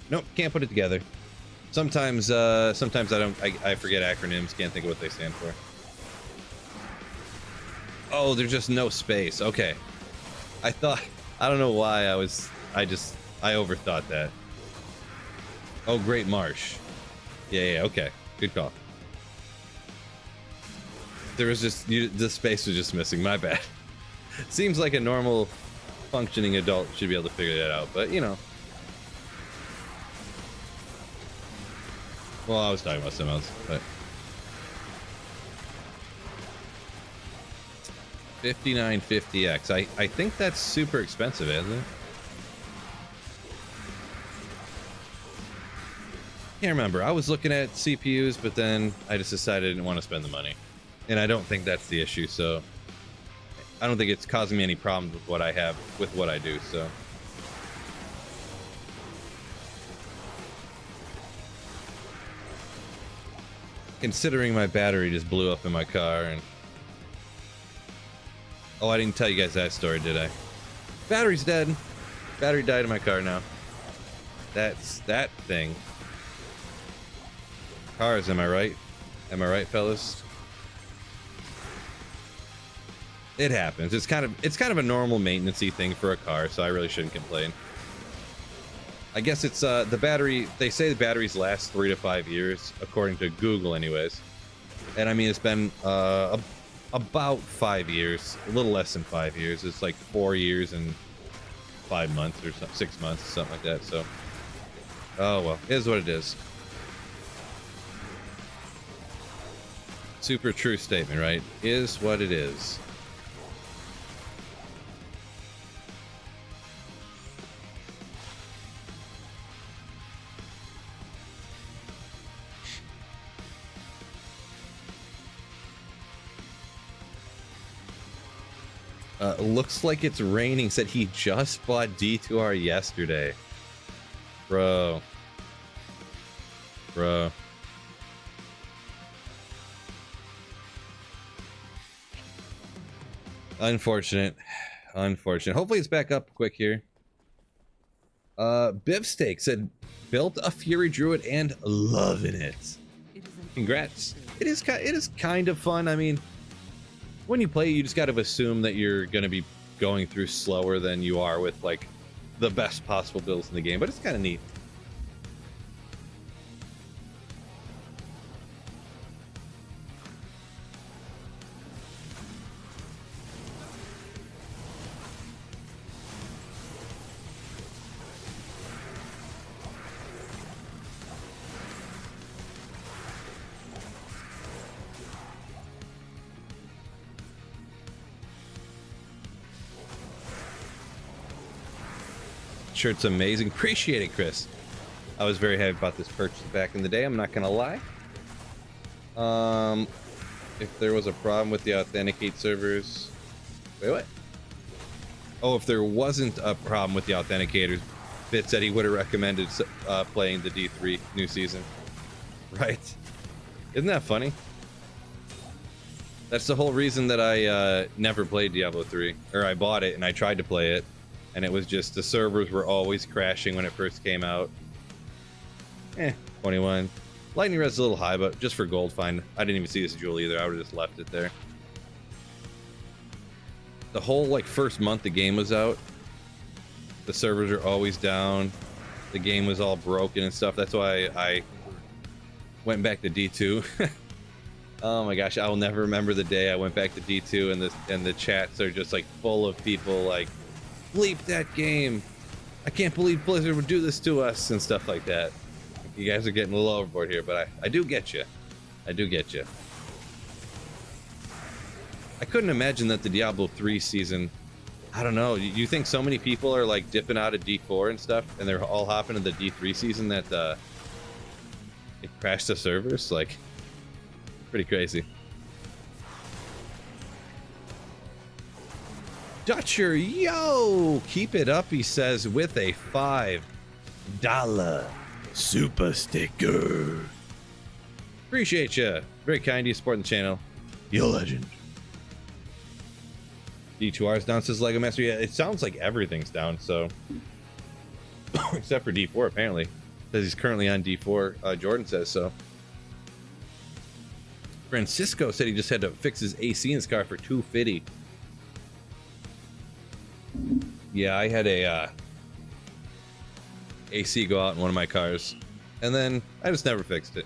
Nope, can't put it together. Sometimes I forget acronyms, can't think of what they stand for. Oh, there's just no space. Okay. I don't know why I overthought that. Oh, Great Marsh. Yeah, okay. Good call. There was just, the space was just missing, my bad. Seems like a normal functioning adult should be able to figure that out, but you know. Well, I was talking about something else, but 5950X. I think that's super expensive, isn't it? Can't remember. I was looking at CPUs, but then I just decided I didn't want to spend the money. And I don't think that's the issue, so I don't think it's causing me any problems with what I have, with what I do, so. Considering my battery just blew up in my car and... Oh, I didn't tell you guys that story, did I? Battery's dead. Battery died in my car now. That's that thing. Cars, am I right? Am I right, fellas? It happens. It's kind of a normal maintenance-y thing for a car, so I really shouldn't complain. I guess it's the battery. They say the batteries last 3 to 5 years, according to Google, anyways. And I mean, it's been about 5 years, a little less than 5 years. It's like 4 years and 5 months or 6 months, something like that. So, oh well, it is what it is. Super true statement, right? Is what it is. Looks like it's raining. Said he just bought D2R yesterday. Bro. Unfortunate. Hopefully it's back up quick here. Bivsteak said, built a Fury Druid and loving it. Congrats. It is kind of fun. I mean, when you play, you just got to assume that you're going to be going through slower than you are with like the best possible builds in the game, but it's kind of neat. Shirt's amazing. Appreciate it, Chris. I was very happy about this purchase back in the day, I'm not gonna lie. If there was a problem with the authenticate servers... Wait, what? Oh, if there wasn't a problem with the authenticators, Bit said he would have recommended playing the D3 new season. Right? Isn't that funny? That's the whole reason that I never played Diablo 3. Or I bought it and I tried to play it. And it was just the servers were always crashing when it first came out. 21. Lightning res is a little high, but just for gold, fine. I didn't even see this jewel either. I would have just left it there. The whole like first month the game was out, the servers are always down. The game was all broken and stuff. That's why I went back to D2. Oh my gosh, I will never remember the day I went back to D2 and the chats are just like full of people like, bleep that game. I can't believe Blizzard would do this to us and stuff like that. You guys are getting a little overboard here, but I do get you. I do get you. I couldn't imagine that the Diablo 3 season, I don't know, you think so many people are like dipping out of D4 and stuff and they're all hopping to the D3 season that it crashed the servers? Like, pretty crazy. Dutcher, yo! Keep it up, he says, with a $5 super sticker. Appreciate you. Very kind of you supporting the channel. You legend. D2R's down, says Lego Master. Yeah, it sounds like everything's down, so. Except for D4, apparently. Says he's currently on D4. Jordan says so. Francisco said he just had to fix his AC in his car for $250. Yeah, I had a AC go out in one of my cars, and then I just never fixed it.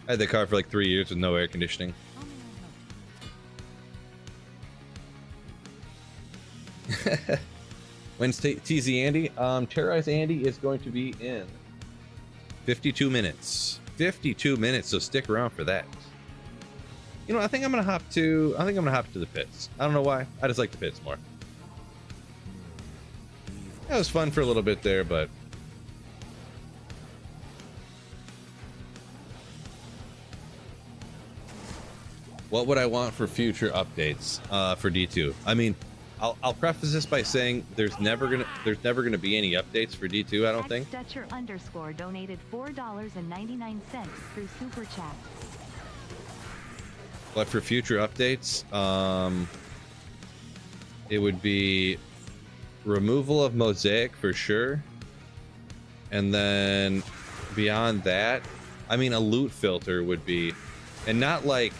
I had the car for like 3 years with no air conditioning. When's TZ Andy? Terrorize Andy is going to be in 52 minutes. 52 minutes, so stick around for that. You know, I think I'm gonna hop to the pits. I don't know why. I just like the pits more. That was fun for a little bit there, but what would I want for future updates for D2? I mean, I'll preface this by saying there's never gonna be any updates for D2. I don't think. Dutcher _ donated $4.99 through Super Chat. But for future updates, it would be removal of mosaic for sure, and then beyond that, I mean, a loot filter would be, and not like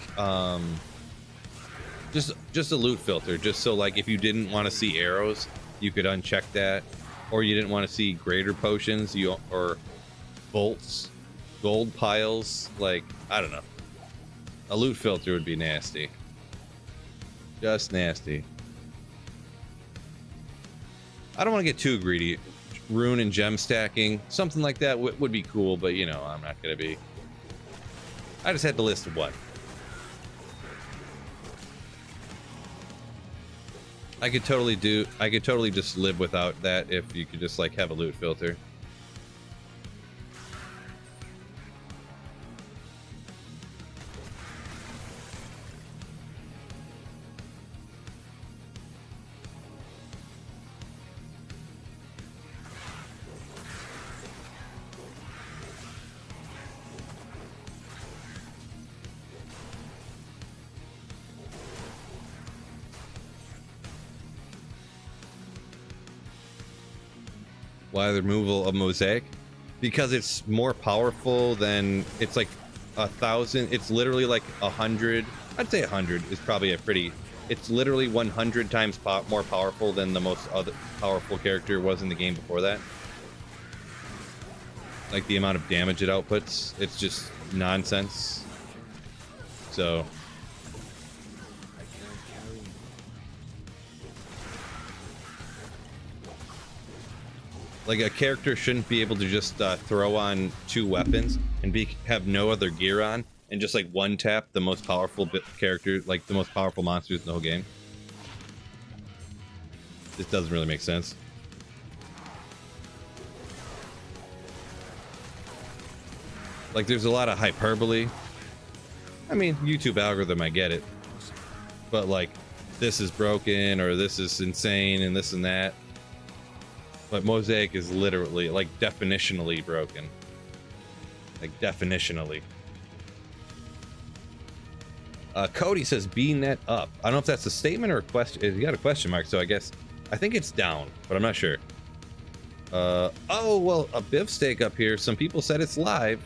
just a loot filter, just so like if you didn't want to see arrows, you could uncheck that, or you didn't want to see greater potions, or bolts, gold piles, like I don't know. A loot filter would be nasty. Just nasty. I don't want to get too greedy. Rune and gem stacking, something like that would be cool, but you know, I'm not gonna be. I just had to list one. I could totally just live without that if you could just like have a loot filter. Why the removal of mosaic? Because it's more powerful than, it's like 1,000. It's literally like 100. I'd say 100 is probably a pretty. It's literally 100 times more powerful than the most other powerful character was in the game before that. Like the amount of damage it outputs, it's just nonsense. So. Like a character shouldn't be able to just throw on 2 weapons and have no other gear on and just like one tap the most powerful character, like the most powerful monsters in the whole game. This doesn't really make sense. Like there's a lot of hyperbole. I mean, YouTube algorithm, I get it. But like, this is broken or this is insane and this and that. But mosaic is literally, like, definitionally broken. Like, definitionally. Cody says, B-net up. I don't know if that's a statement or a question. You got a question mark, so I think it's down, but I'm not sure. Oh, well, a beefsteak up here. Some people said it's live.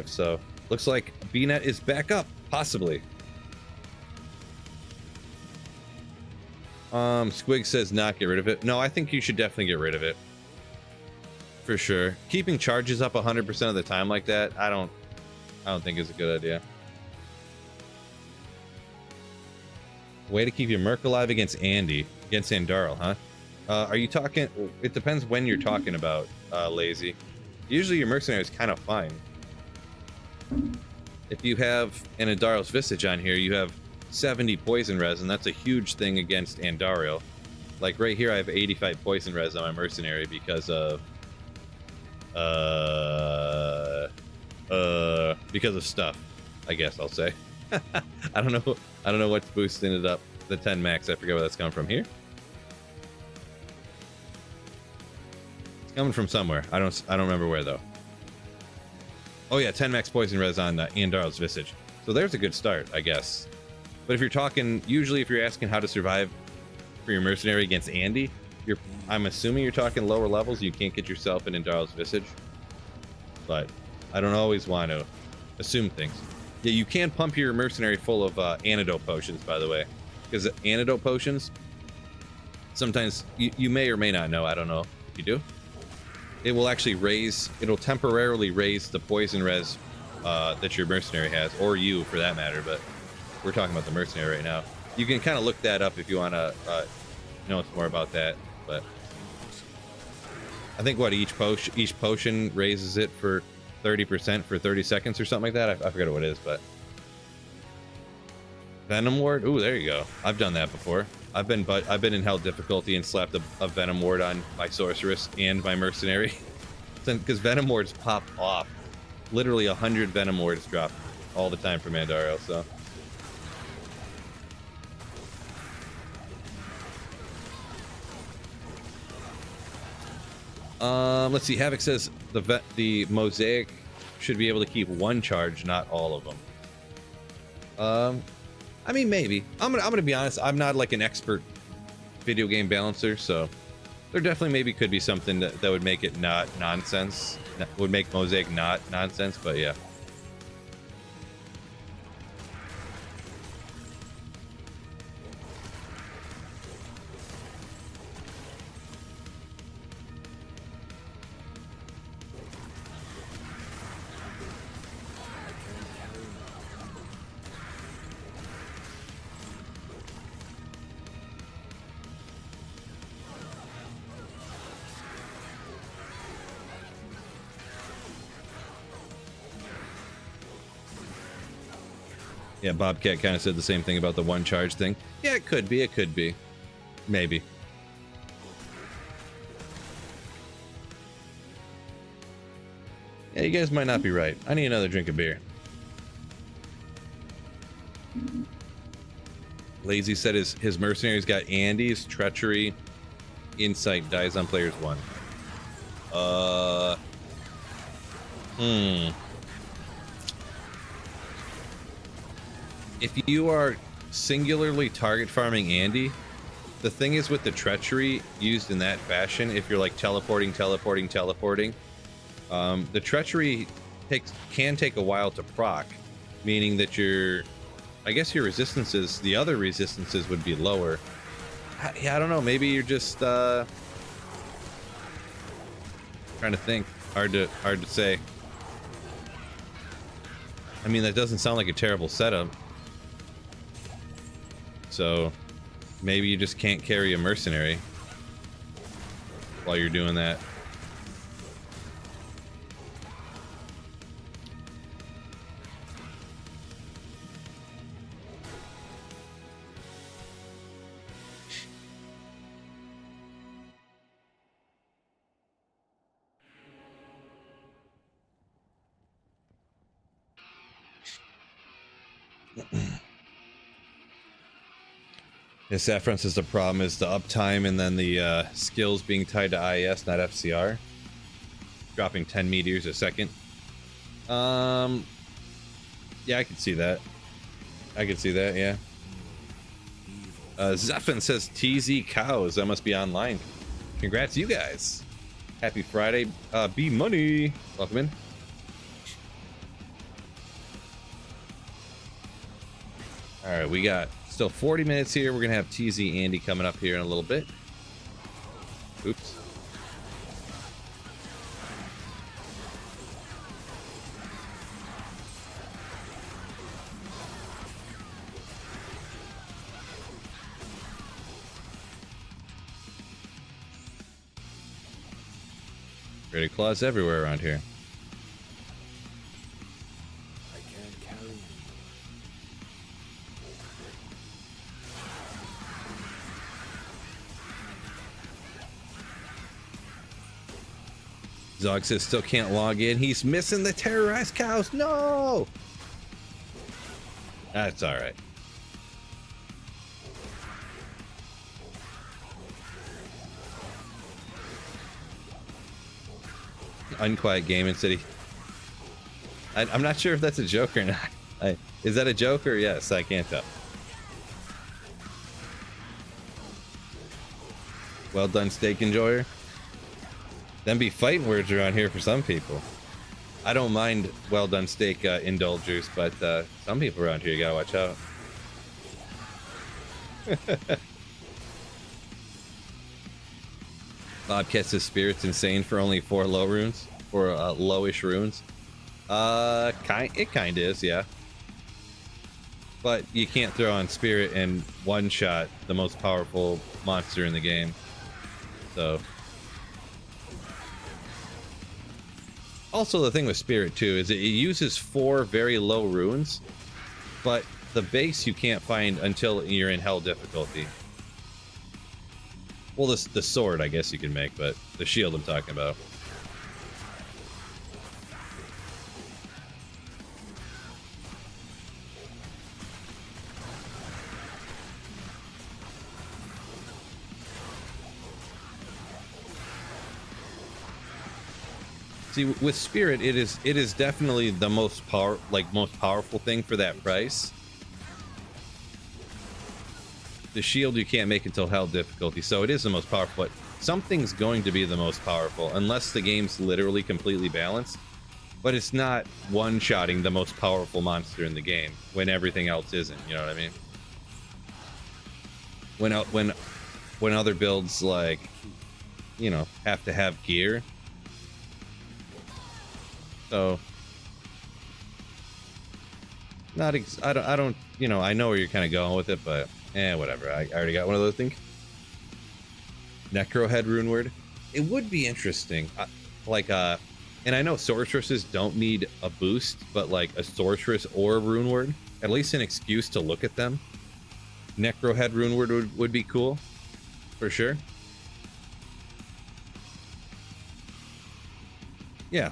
So looks like B-net is back up, possibly. Squig says not get rid of it. No, I think you should definitely get rid of it. For sure. Keeping charges up 100% of the time like that, I don't think is a good idea. Way to keep your Merc alive against Andariel, huh? Are you talking, it depends when you're talking about, Lazy. Usually your mercenary is kind of fine. If you have an Andariel's Visage on here, you have 70 poison res, and that's a huge thing against Andariel. Like right here, I have 85 poison res on my mercenary because of stuff, I guess I'll say. I don't know what's boosting it up. The 10 max, I forget where that's coming from here. It's coming from somewhere. I don't remember where though. Oh yeah, 10 max poison res on Andariel's Visage. So there's a good start, I guess. But if you're talking, usually if you're asking how to survive for your mercenary against Andy, I'm assuming you're talking lower levels. You can't get yourself an Andariel's Visage. but I don't always want to assume things. Yeah, you can pump your mercenary full of antidote potions, by the way, because antidote potions, sometimes you may or may not know, I don't know if you do, it will actually raise, it'll temporarily raise the poison res that your mercenary has, or you for that matter, but we're talking about the mercenary right now. You can kind of look that up if you want to know more about that, but I think what each potion raises it for 30% for 30 seconds or something like that. I forget what it is, but Venom Ward. Ooh, there you go. I've done that before. I've been in hell difficulty and slapped a Venom Ward on my sorceress and my mercenary, because Venom Wards pop off. Literally 100 Venom Wards drop all the time for Mandaro. So. Let's see. Havoc says the mosaic should be able to keep one charge, not all of them. I mean, maybe. I'm gonna be honest. I'm not like an expert video game balancer, so there definitely maybe could be something that would make it not nonsense. That would make mosaic not nonsense. But yeah. Yeah, Bobcat kind of said the same thing about the one charge thing. Yeah, it could be. It could be. Maybe. Yeah, you guys might not be right. I need another drink of beer. Lazy said his mercenaries got Andy's, Treachery, Insight, dies on players 1. If you are singularly target farming Andy, the thing is with the Treachery used in that fashion, if you're like teleporting, the Treachery can take a while to proc, meaning that I guess your resistances, the other resistances would be lower. I don't know, maybe you're just trying to think. Hard to say. I mean, that doesn't sound like a terrible setup. So maybe you just can't carry a mercenary while you're doing that. Yeah, Saffron says the problem is the uptime and then the skills being tied to IES, not FCR. Dropping 10 meteors a second. Yeah, I can see that. Yeah. Zephin says TZ Cows. That must be online. Congrats, you guys. Happy Friday. B Money. Welcome in. All right, we got still 40 minutes here. We're gonna have TZ Andy coming up here in a little bit. Oops. Pretty claws everywhere around here. I can't carry you. Zog says still can't log in. He's missing the terrorized cows. No! That's all right. Unquiet Gaming City. I'm not sure if that's a joke or not. Is that a joke or yes? I can't tell. Well done, steak enjoyer. Them be fighting words around here for some people. I don't mind well done steak indulgers, but some people around here you gotta watch out. Bobcat says spirit's insane for only 4 low runes, for lowish runes. It kind of is, yeah. But you can't throw on spirit and one shot the most powerful monster in the game. So. Also, the thing with spirit too is it uses 4 very low runes, but the base you can't find until you're in hell difficulty. Well, the sword, I guess you can make, but the shield I'm talking about. See, with spirit, it is definitely the most powerful thing for that price. The shield you can't make until hell difficulty, so it is the most powerful, but something's going to be the most powerful unless the game's literally completely balanced. But it's not one-shotting the most powerful monster in the game when everything else isn't, you know what I mean? When other builds, like, you know, have to have gear. So I don't, you know, I know where you're kind of going with it, but whatever. I already got one of those things. Necro head rune word. It would be interesting, and I know sorceresses don't need a boost, but like a sorceress or a rune word, at least an excuse to look at them. Necro head rune word would be cool, for sure. Yeah.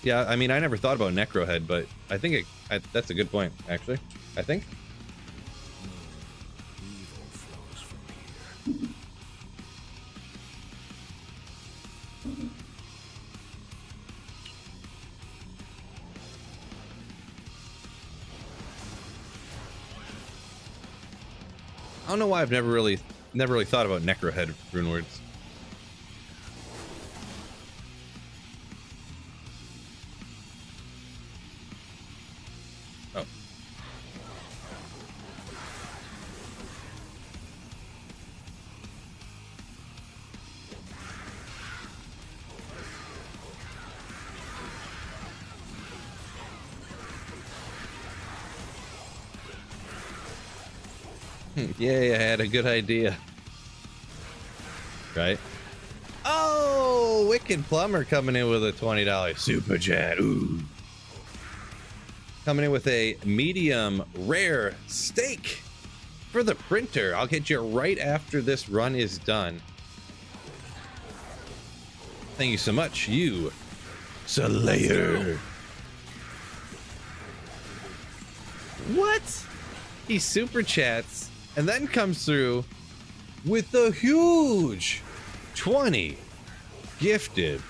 Yeah, I mean, I never thought about Necro Head, but I think that's a good point, actually. I think. Evil flows from here. I don't know why I've never really thought about Necro Head rune words. Oh. Yay, I had a good idea. Right? Oh, Wicked Plumber coming in with a $20 super chat. Ooh. Coming in with a medium rare steak for the printer. I'll get you right after this run is done. Thank you so much, you Slayer. What? He super chats and then comes through with the huge 20 gifted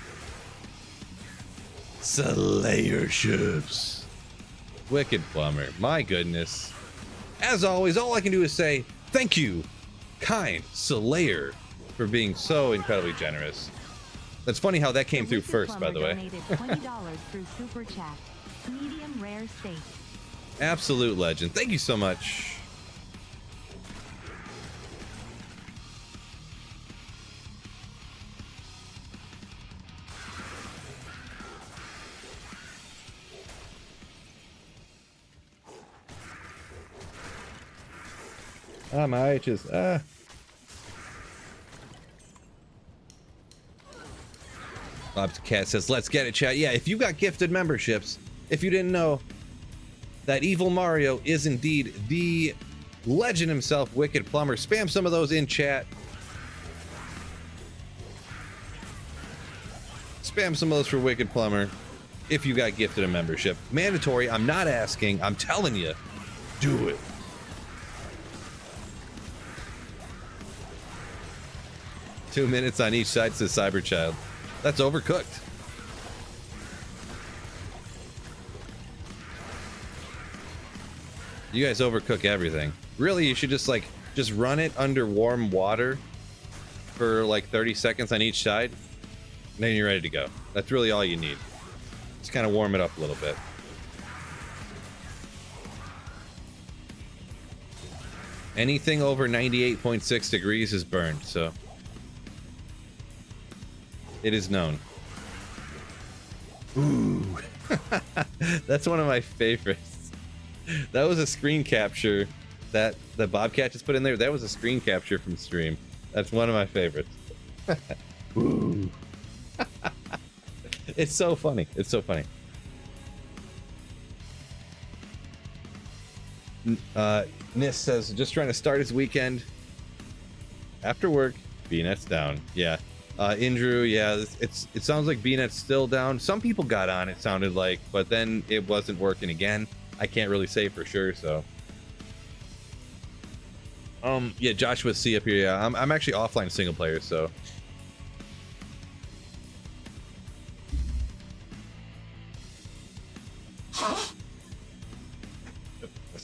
Slayerships. Wicked Plumber, my goodness. As always, all I can do is say thank you, kind Slayer, for being so incredibly generous. That's funny how that came through first, by the way. Donated $20 through super chat. Medium rare steak. Absolute legend. Thank you so much. Ah, my itches. Ah. Bob's Cat says, let's get it, chat. Yeah, if you got gifted memberships, if you didn't know, that evil Mario is indeed the legend himself, Wicked Plumber. Spam some of those in chat. Spam some of those for Wicked Plumber if you got gifted a membership. Mandatory. I'm not asking. I'm telling you. Do it. Two minutes on each side, says Cyberchild. That's overcooked. You guys overcook everything. Really, you should just run it under warm water for like 30 seconds on each side. And then you're ready to go. That's really all you need. Just kind of warm it up a little bit. Anything over 98.6 degrees is burned, so it is known. Ooh. That's one of my favorites. That was a screen capture that the Bobcat just put in there. That was a screen capture from stream. That's one of my favorites. Ooh. It's so funny. It's so funny. Nis says, just trying to start his weekend. After work, BNet's down. Yeah. Indrew, yeah, it sounds like BNet's still down. Some people got on, it sounded like, but then it wasn't working again. I can't really say for sure, so. Yeah, Joshua C up here, yeah. I'm actually offline single player, so.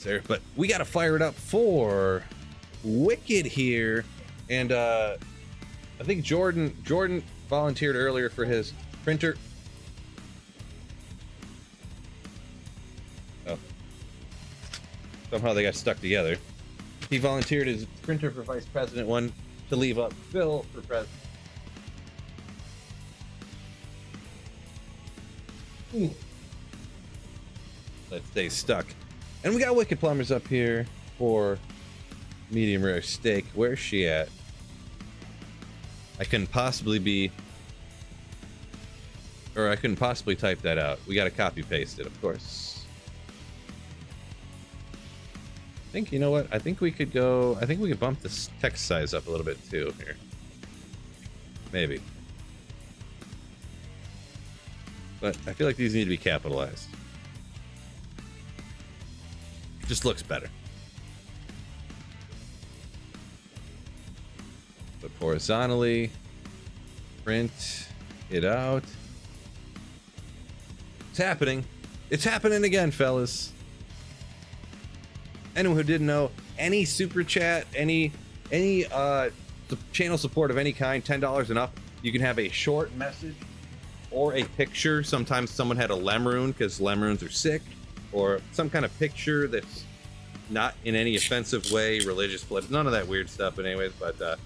There, but we gotta fire it up for Wicked here, and I think Jordan volunteered earlier for his printer. Oh, somehow they got stuck together. He volunteered his printer for vice president, one to leave up Phil for president. Let's stay stuck. And we got Wicked Plumbers up here for medium rare steak. Where's she at? I couldn't possibly type that out. We got to copy paste it, of course. I think, you know what? I think we could bump this text size up a little bit too here. Maybe. But I feel like these need to be capitalized. Just looks better. But horizontally, print it out. It's happening. It's happening again, fellas. Anyone who didn't know, any super chat, any channel support of any kind, $10 and up, you can have a short message or a picture. Sometimes someone had a lemroon because lemroons are sick, or some kind of picture that's not in any offensive way, religious flips, none of that weird stuff. But anyways, but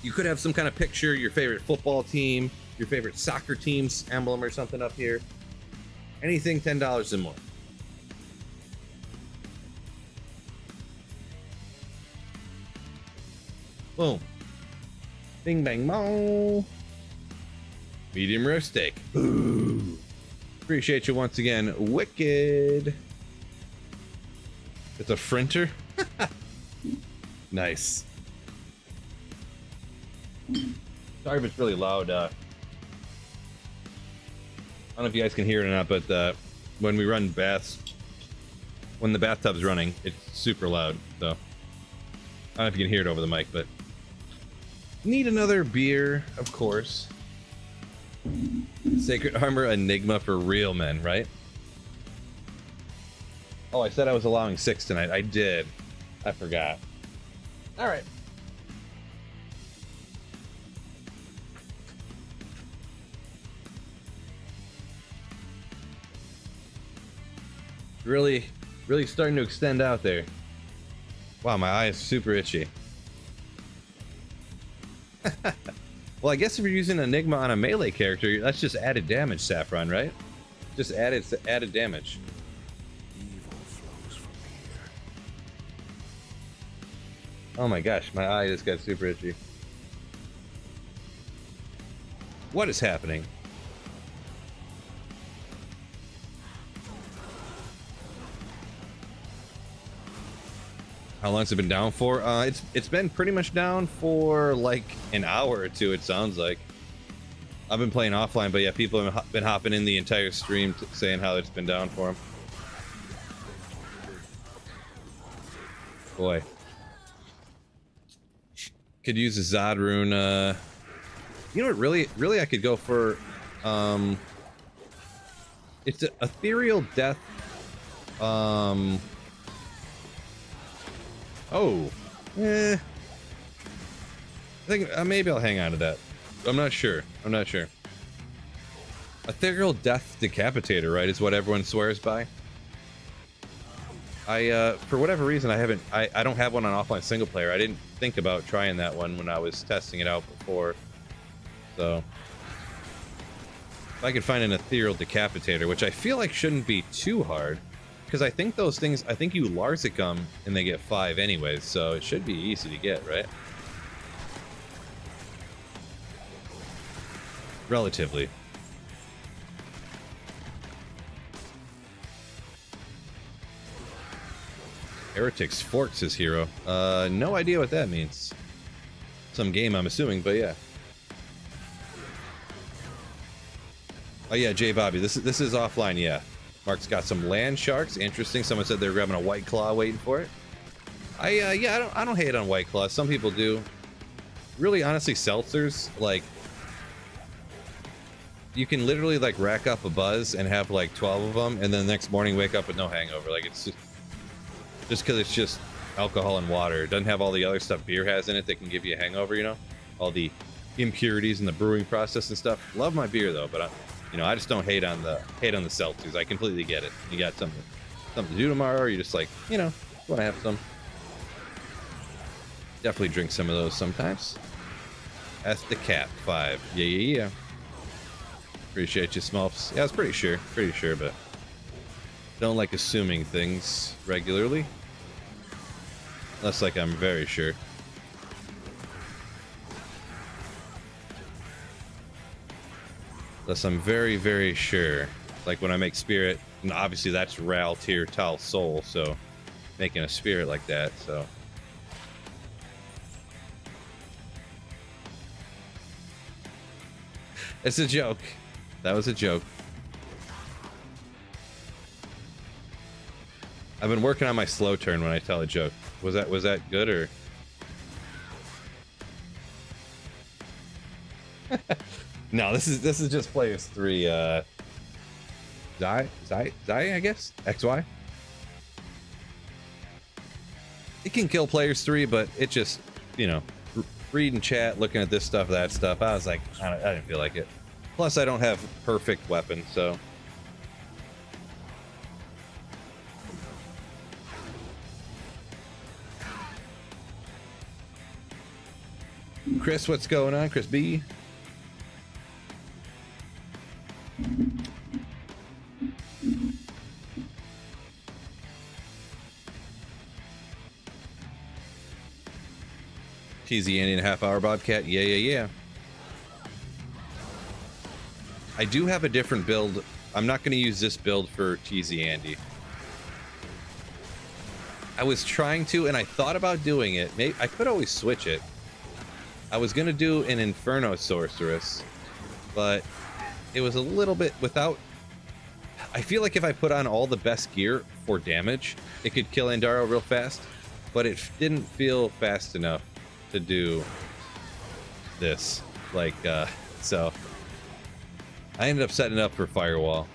you could have some kind of picture, your favorite football team, your favorite soccer team's emblem or something up here. Anything $10 and more. Boom. Bing bang bong. Medium rare steak. Ooh. Appreciate you once again, Wicked. It's a frinter. Nice. Sorry if it's really loud. I don't know if you guys can hear it or not, but when we run baths, when the bathtub's running, it's super loud. So I don't know if you can hear it over the mic, but need another beer, of course. Sacred Armor Enigma for real men, right? Oh, I said I was allowing 6 tonight. I did. I forgot. All right. Really starting to extend out there. Wow, my eye is super itchy. Well, I guess if you're using Enigma on a melee character, that's just added damage, Saffron, right? Just added damage. Evil flows from here. Oh my gosh, my eye just got super itchy. What is happening? How long's it been down for? It's been pretty much down for like an hour or two, it sounds like. I've been playing offline, but yeah, people have been hopping in the entire stream saying how it's been down for them. Boy. Could use a Zod rune. You know what, really I could go for... it's an Ethereal Death... Oh, I think maybe I'll hang on to that. I'm not sure. Ethereal Death Decapitator, right, is what everyone swears by. For whatever reason, I don't have one on offline single player. I didn't think about trying that one when I was testing it out before. So, if I could find an Ethereal Decapitator, which I feel like shouldn't be too hard, because I think those things, I think you Larsic them and they get 5 anyways, so it should be easy to get, right? Relatively. Heretic's Forks his hero. No idea what that means. Some game, I'm assuming, but yeah. Oh yeah, J Bobby, this is offline, yeah. Mark's got some land sharks. Interesting. Someone said they were grabbing a White Claw waiting for it. Yeah, I don't hate on White Claw. Some people do. Really, honestly, seltzers, like, you can literally like rack up a buzz and have like 12 of them, and then the next morning wake up with no hangover. Like, it's just because it's just alcohol and water. It doesn't have all the other stuff beer has in it that can give you a hangover, you know? All the impurities in the brewing process and stuff. Love my beer though, but I just don't hate on the seltzers. I completely get it. You got something to do tomorrow, or you just like, want to have some. Definitely drink some of those sometimes. That's the cap 5. Yeah. Appreciate you, Smurfs. Yeah, I was pretty sure, but don't like assuming things regularly. Unless, like, I'm very sure. Unless I'm very, very sure. Like when I make Spirit, and obviously that's Ral, Tier, Tal, Soul, so making a Spirit like that, so. It's a joke. That was a joke. I've been working on my slow turn when I tell a joke. Was that good or? No, this is just players 3. Zai, I guess. XY. It can kill players 3, but it just, reading chat, looking at this stuff, that stuff. I was like, I didn't feel like it. Plus, I don't have perfect weapon, so. Chris, what's going on? Chris B. TZ Andy and a half hour Bobcat. Yeah. I do have a different build. I'm not going to use this build for TZ Andy. I was trying to, and I thought about doing it. Maybe I could always switch it. I was going to do an Inferno Sorceress, but it was a little bit without. I feel like if I put on all the best gear for damage, it could kill Andaro real fast, but it didn't feel fast enough to do this. Like, so I ended up setting it up for Firewall.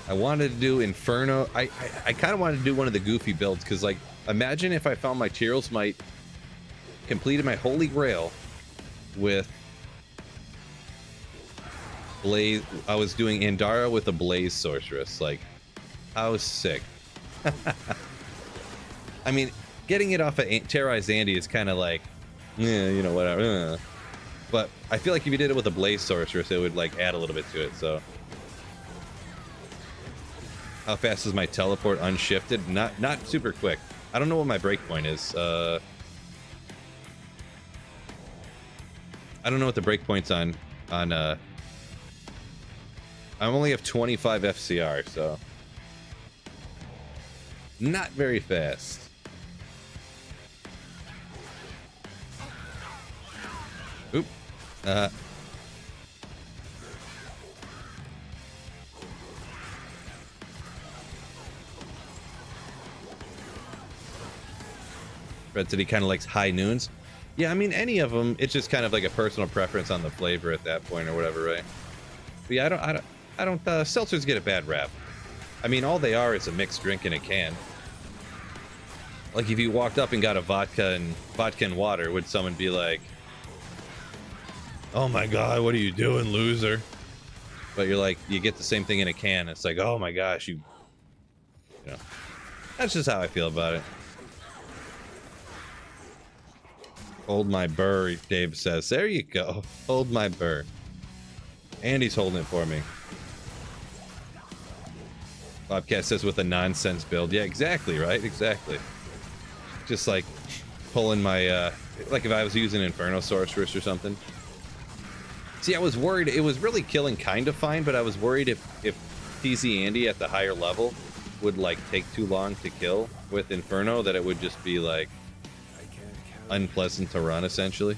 I wanted to do Inferno. I kind of wanted to do one of the goofy builds, because, like, imagine if I found my Tyrell's Might, completed my Holy Grail with Blaze. I was doing Andara with a Blaze Sorceress. Like, I was sick. I mean, getting it off of Terrorized Andy is kind of like, yeah, whatever. But I feel like if you did it with a Blaze Sorceress, it would, like, add a little bit to it, so. How fast is my teleport unshifted? Not super quick. I don't know what my breakpoint is. I don't know what the breakpoint's on. I only have 25 FCR, so not very fast. Oop. Red said he kind of likes high noons. Yeah, I mean, any of them. It's just kind of like a personal preference on the flavor at that point or whatever, right? But yeah, I don't. Seltzers get a bad rap. I mean, all they are is a mixed drink in a can. Like, if you walked up and got a vodka and water, would someone be like, oh my god, what are you doing, loser? But you're like, you get the same thing in a can. It's like, oh my gosh, you know. That's just how I feel about it. Hold my burr, Dave says. There you go. Hold my burr. Andy's holding it for me. Bobcat says with a nonsense build. Yeah, exactly, right? Exactly. Just like pulling my, like if I was using Inferno Sorceress or something. See, I was worried. It was really killing kind of fine, but I was worried if TZ Andy at the higher level would like take too long to kill with Inferno, that it would just be like unpleasant to run, essentially.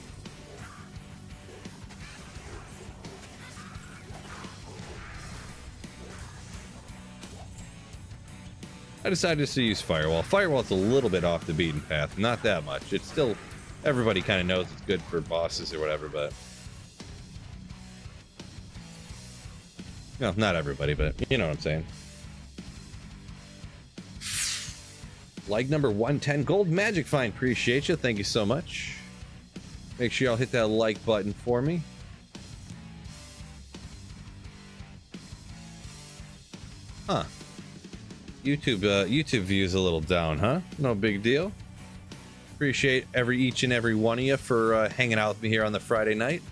I decided just to use Firewall. Firewall's a little bit off the beaten path, not that much. It's still, everybody kind of knows it's good for bosses or whatever, but no, not everybody, but you know what I'm saying. Like number 110, Gold Magic Find, appreciate you. Thank you so much. Make sure y'all hit that like button for me. Huh. YouTube views a little down, huh? No big deal. Appreciate each and every one of you for hanging out with me here on the Friday night.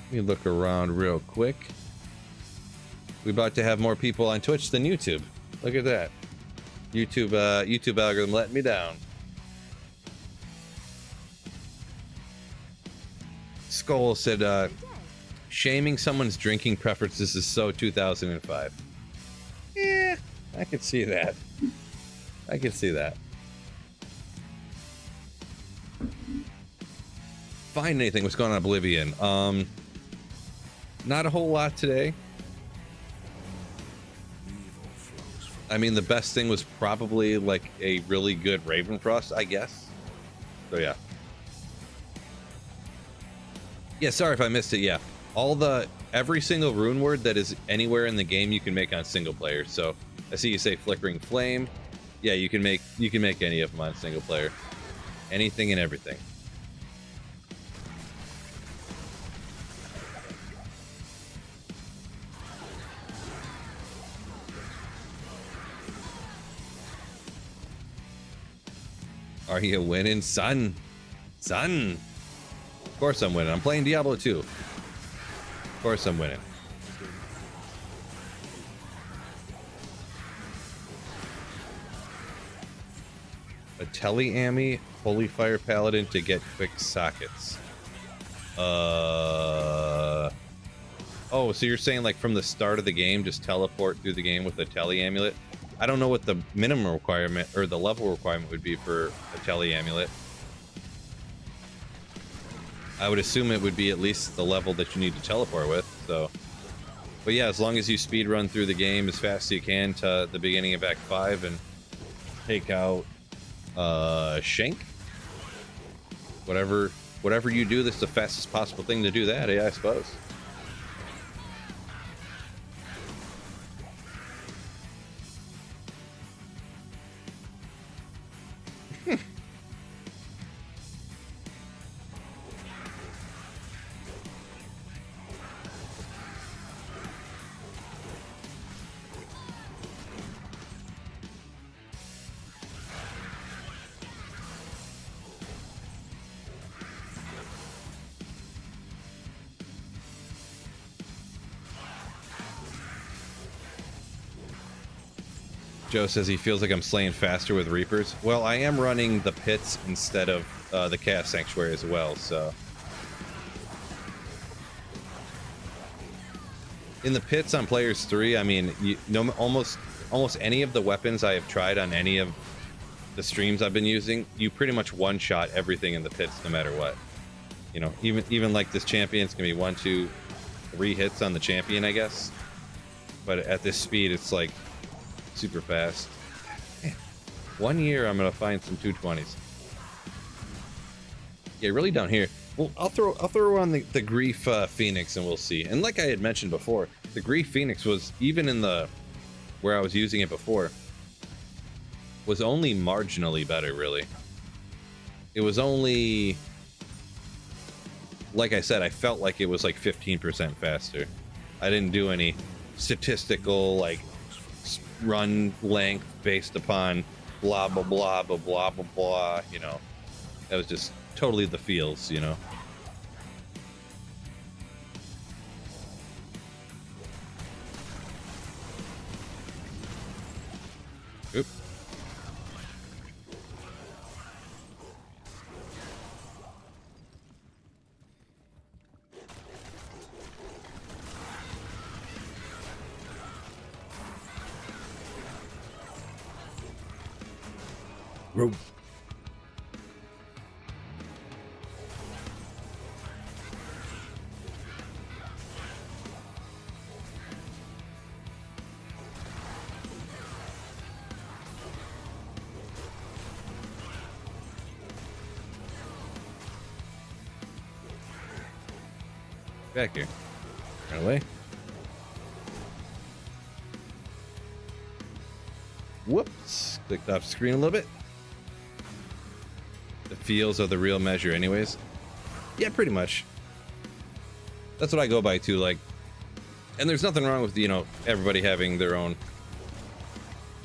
Let me look around real quick. We're about to have more people on Twitch than YouTube. Look at that. YouTube algorithm letting me down. Skull said, shaming someone's drinking preferences is so 2005. Yeah, I could see that. I could see that. Find anything? What's going on, Oblivion? Not a whole lot today. I mean, the best thing was probably like a really good Ravenfrost, I guess. So yeah. Yeah, sorry if I missed it. Yeah, every single rune word that is anywhere in the game you can make on single player. So I see you say Flickering Flame. Yeah, you can make any of them on single player. Anything and everything. Are you winning, son? Son! Of course I'm winning. I'm playing Diablo 2. Of course I'm winning. A Tele-Ami Holy Fire Paladin to get quick sockets. Oh, so you're saying like from the start of the game, just teleport through the game with a Tele-Amulet? I don't know what the minimum requirement or the level requirement would be for a Tele-Amulet. I would assume it would be at least the level that you need to teleport with, so. But yeah, as long as you speed run through the game as fast as you can to the beginning of Act 5 and take out Shank. Whatever you do, that's the fastest possible thing to do that, yeah, I suppose. Joe says he feels like I'm slaying faster with Reapers. Well, I am running the pits instead of the Chaos Sanctuary as well, so. In the pits on Players 3, I mean, almost any of the weapons I have tried on any of the streams I've been using, you pretty much one-shot everything in the pits no matter what. You know, even like this champion, it's gonna be 1, 2, 3 hits on the champion, I guess. But at this speed, it's like super fast. Man, 1 year I'm gonna find some 220s. Yeah, really down here. Well, I'll throw on the Grief Phoenix and we'll see. And like I had mentioned before, the Grief Phoenix was even in the where I was using it before. was only marginally better, really. It was only, like I said, I felt like it was like 15% faster. I didn't do any statistical like run length based upon blah blah blah blah blah blah blah, you know. That was just totally the feels, you know. Oop. Rope. Back here. Run away. Whoops. Clicked off screen a little bit. The feels of the real measure anyways. Yeah, pretty much. That's what I go by too, like, and there's nothing wrong with, you know, everybody having their own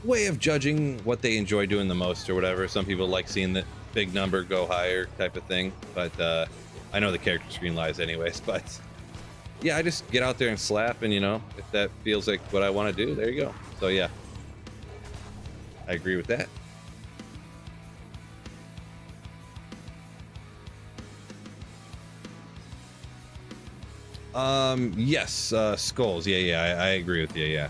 way of judging what they enjoy doing the most or whatever. Some people like seeing the big number go higher type of thing, but I know the character screen lies anyways. But yeah, I just get out there and slap, and you know, if that feels like what I want to do, there you go. So yeah, I agree with that. Yes, skulls. Yeah, I agree with you. Yeah.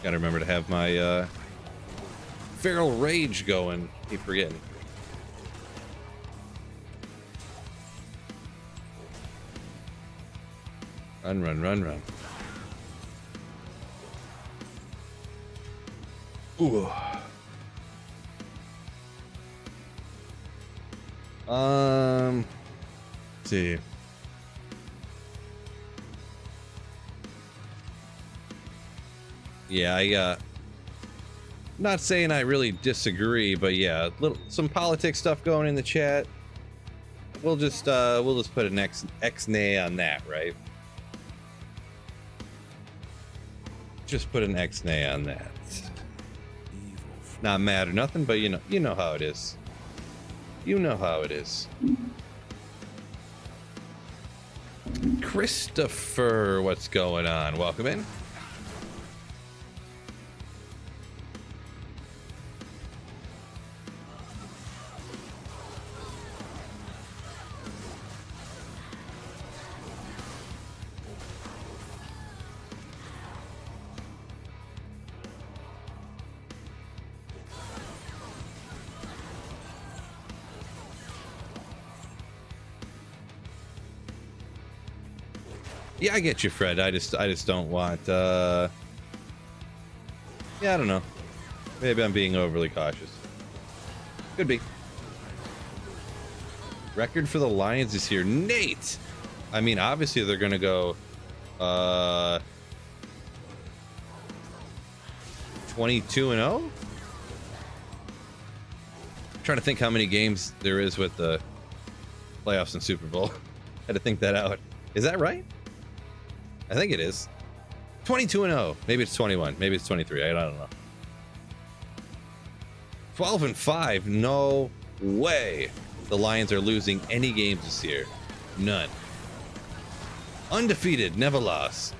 Gotta remember to have my feral rage going. Keep forgetting. Run, run, run, run. Ooh. Let's see. Yeah, not saying I really disagree, but yeah, some politics stuff going in the chat. We'll just put an X-nay on that, right? Just put an X-nay on that. Not mad or nothing, but you know how it is. You know how it is. Christopher, what's going on? Welcome in. Yeah, I get you, Fred. I just don't want. Yeah, I don't know. Maybe I'm being overly cautious. Could be. Record for the Lions is here, Nate. I mean, obviously they're gonna go 22-0. Trying to think how many games there is with the playoffs and Super Bowl. Had to think that out. Is that right? I think it is 22-0. Maybe it's 21. Maybe it's 23. I don't know. 12-5. No way. The Lions are losing any games this year. None. Undefeated. Never lost.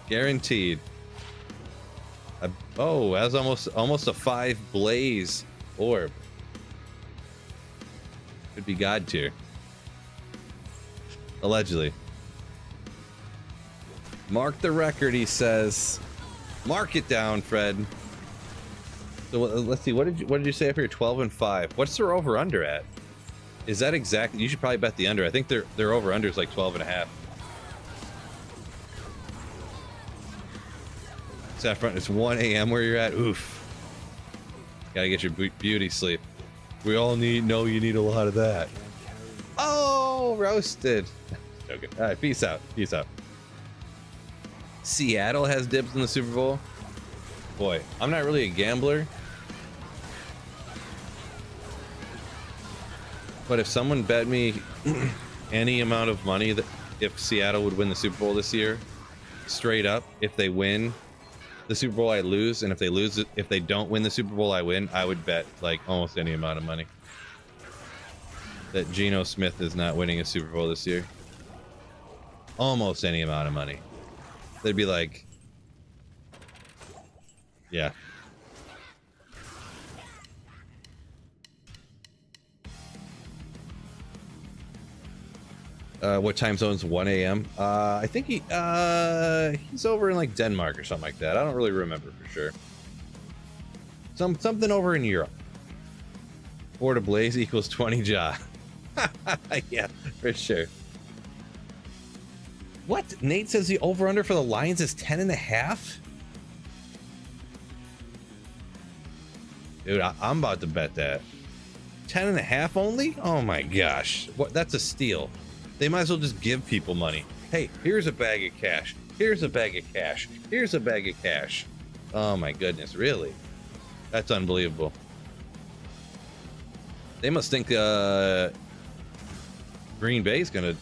Guaranteed. Oh, that's almost a 5 blaze orb. Could be God tier. Allegedly. Mark the record, he says. Mark it down, Fred. So let's see. What did you say up here? 12-5. What's their over under at? Is that exactly? You should probably bet the under. I think their over under is like 12.5. Saffron, it's 1 a.m. where you're at. Oof. Gotta get your beauty sleep. We all know you need a lot of that. Oh, roasted. Okay. All right, peace out. Peace out. Seattle has dibs in the Super Bowl. Boy, I'm not really a gambler. But if someone bet me any amount of money that if Seattle would win the Super Bowl this year, straight up, if they win the Super Bowl, I lose, and if they don't win the Super Bowl, I win, I would bet like almost any amount of money that Geno Smith is not winning a Super Bowl this year. Almost any amount of money. They'd be like, yeah. What time zone's 1 a.m.? I think he's over in like Denmark or something like that. I don't really remember for sure. Something over in Europe. 4 to Blaze equals 20 Ja. Yeah, for sure. What? Nate says the over-under for the Lions is 10.5? Dude, I'm about to bet that. 10.5 only? Oh my gosh. What? That's a steal. They might as well just give people money. Hey, here's a bag of cash. Here's a bag of cash. Here's a bag of cash. Oh my goodness, really? That's unbelievable. They must think Green Bay's gonna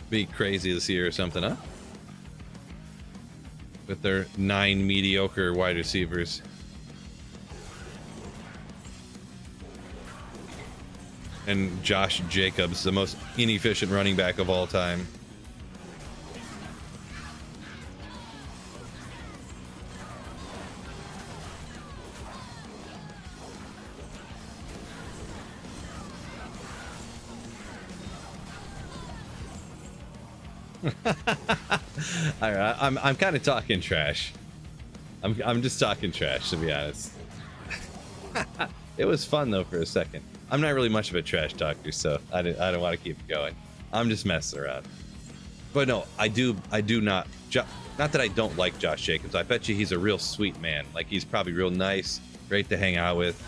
be crazy this year or something, huh? With their 9 mediocre wide receivers. And Josh Jacobs, the most inefficient running back of all time. All right, I'm kind of talking trash. I'm just talking trash, to be honest. It was fun though for a second. I'm not really much of a trash talker, so I don't want to keep it going. I'm just messing around. But no, I do not. Not that I don't like Josh Jacobs. I bet you he's a real sweet man. Like, he's probably real nice, great to hang out with.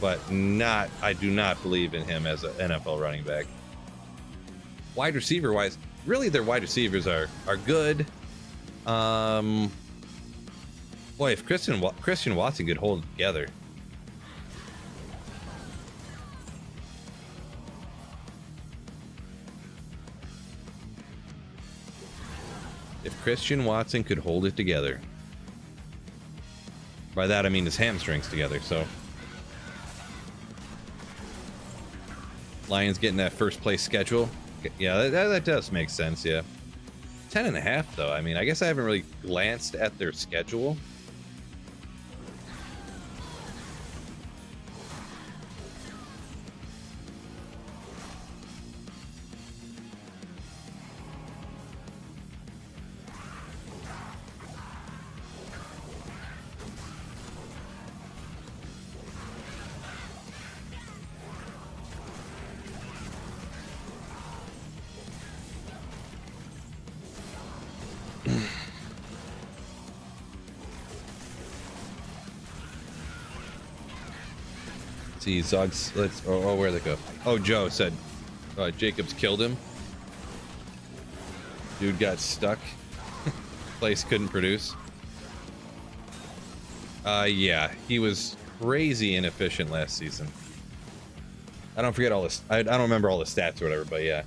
But I do not believe in him as an NFL running back. Wide receiver wise, really their wide receivers are good. Boy, if Christian Watson could hold it together. If Christian Watson could hold it together. By that I mean his hamstrings together, so. Lions getting that first place schedule. Yeah, that does make sense, yeah. 10.5 though. I mean, I guess I haven't really glanced at their schedule. See, Zogs, where'd they go? Oh, Joe said Jacobs killed him. Dude got stuck. Place couldn't produce. Yeah, he was crazy inefficient last season. I don't forget all this. I don't remember all the stats or whatever, but yeah.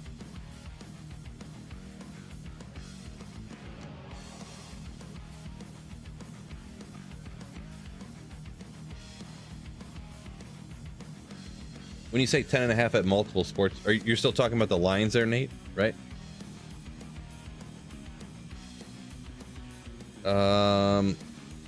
When you say 10.5 at multiple sports, you're still talking about the Lions there, Nate, right?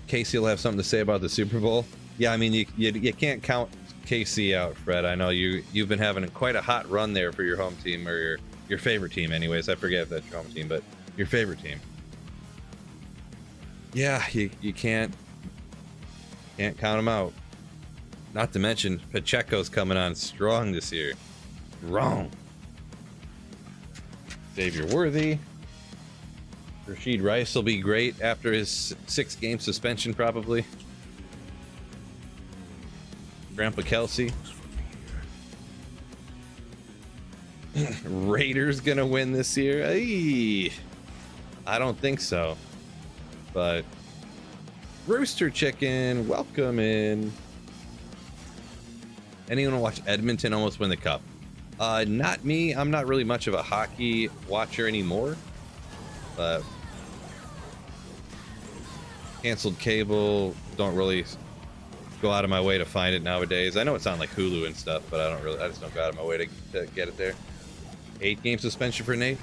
Casey will have something to say about the Super Bowl. Yeah, I mean, you can't count Casey out, Fred. I know you've been having quite a hot run there for your home team, or your favorite team anyways. I forget if that's your home team, but your favorite team. Yeah, you can't count them out. Not to mention, Pacheco's coming on strong this year. Wrong. Xavier Worthy. Rashid Rice will be great after his 6-game suspension, probably. Grandpa Kelsey. Raiders gonna win this year? Ay, I don't think so. But Rooster Chicken, welcome in. Anyone watch Edmonton almost win the cup? Not me. I'm not really much of a hockey watcher anymore. But canceled cable. Don't really go out of my way to find it nowadays. I know it's on like Hulu and stuff, but I just don't go out of my way to get it there. 8-game suspension for Nate?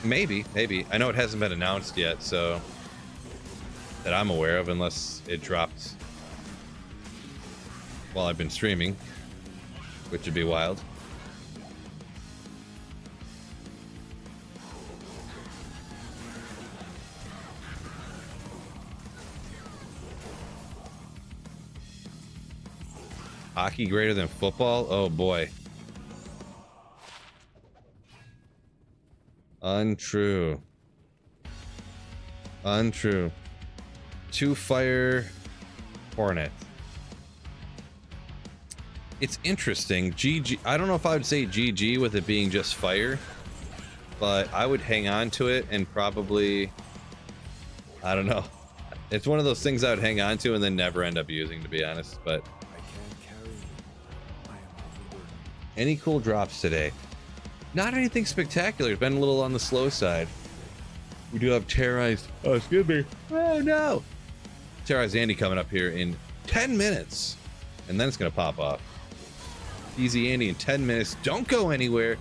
Maybe. I know it hasn't been announced yet, so that I'm aware of, unless it dropped while I've been streaming, which would be wild. Hockey greater than football? Oh boy. Untrue. 2 fire Hornet. It's interesting. GG. I don't know if I would say GG with it being just fire, but I would hang on to it and probably, I don't know. It's one of those things I would hang on to and then never end up using, to be honest. But any cool drops today? Not anything spectacular. It's been a little on the slow side. We do have Terrorized. Oh, excuse me. Oh no. Terrorized Andy coming up here in 10 minutes, and then it's gonna pop off. Easy Andy in 10 minutes. Don't go anywhere.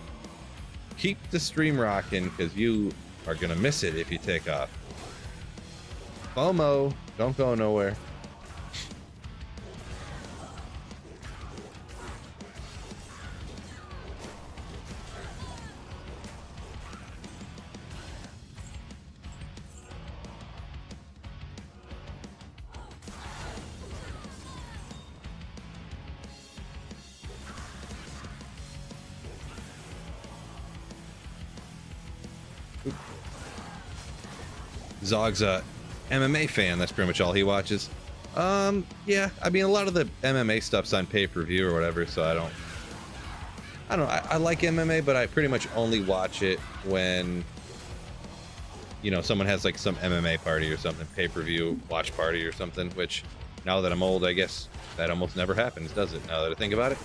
Keep the stream rocking, because you are gonna miss it if you take off. FOMO. Don't go nowhere. Zog's a MMA fan. That's pretty much all he watches. Yeah, I mean, a lot of the MMA stuff's on pay-per-view or whatever, so I don't know. I like MMA, but I pretty much only watch it when, you know, someone has like some MMA party or something, pay-per-view watch party or something, which now that I'm old, I guess that almost never happens, does it? Now that I think about it.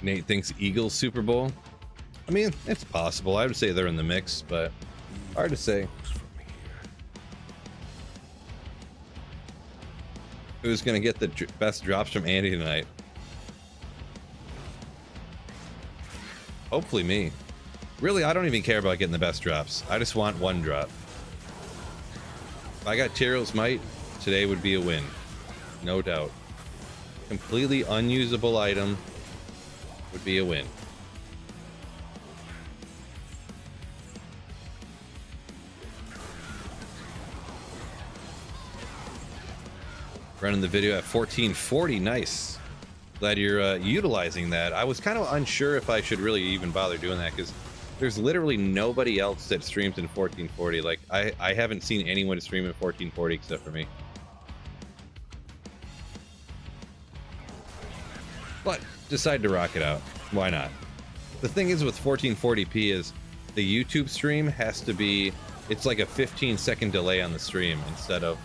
Nate thinks Eagles Super Bowl. I mean, it's possible. I would say they're in the mix, but hard to say. Who's going to get the best drops from Andy tonight? Hopefully me. Really, I don't even care about getting the best drops. I just want one drop. If I got Tyrell's Might, today would be a win. No doubt. Completely unusable item would be a win. Running the video at 1440. Nice. Glad you're utilizing that. I was kind of unsure if I should really even bother doing that, because there's literally nobody else that streams in 1440. Like, I haven't seen anyone stream in 1440 except for me. But decided to rock it out. Why not? The thing is with 1440p is the YouTube stream has to be, it's like a 15-second delay on the stream instead of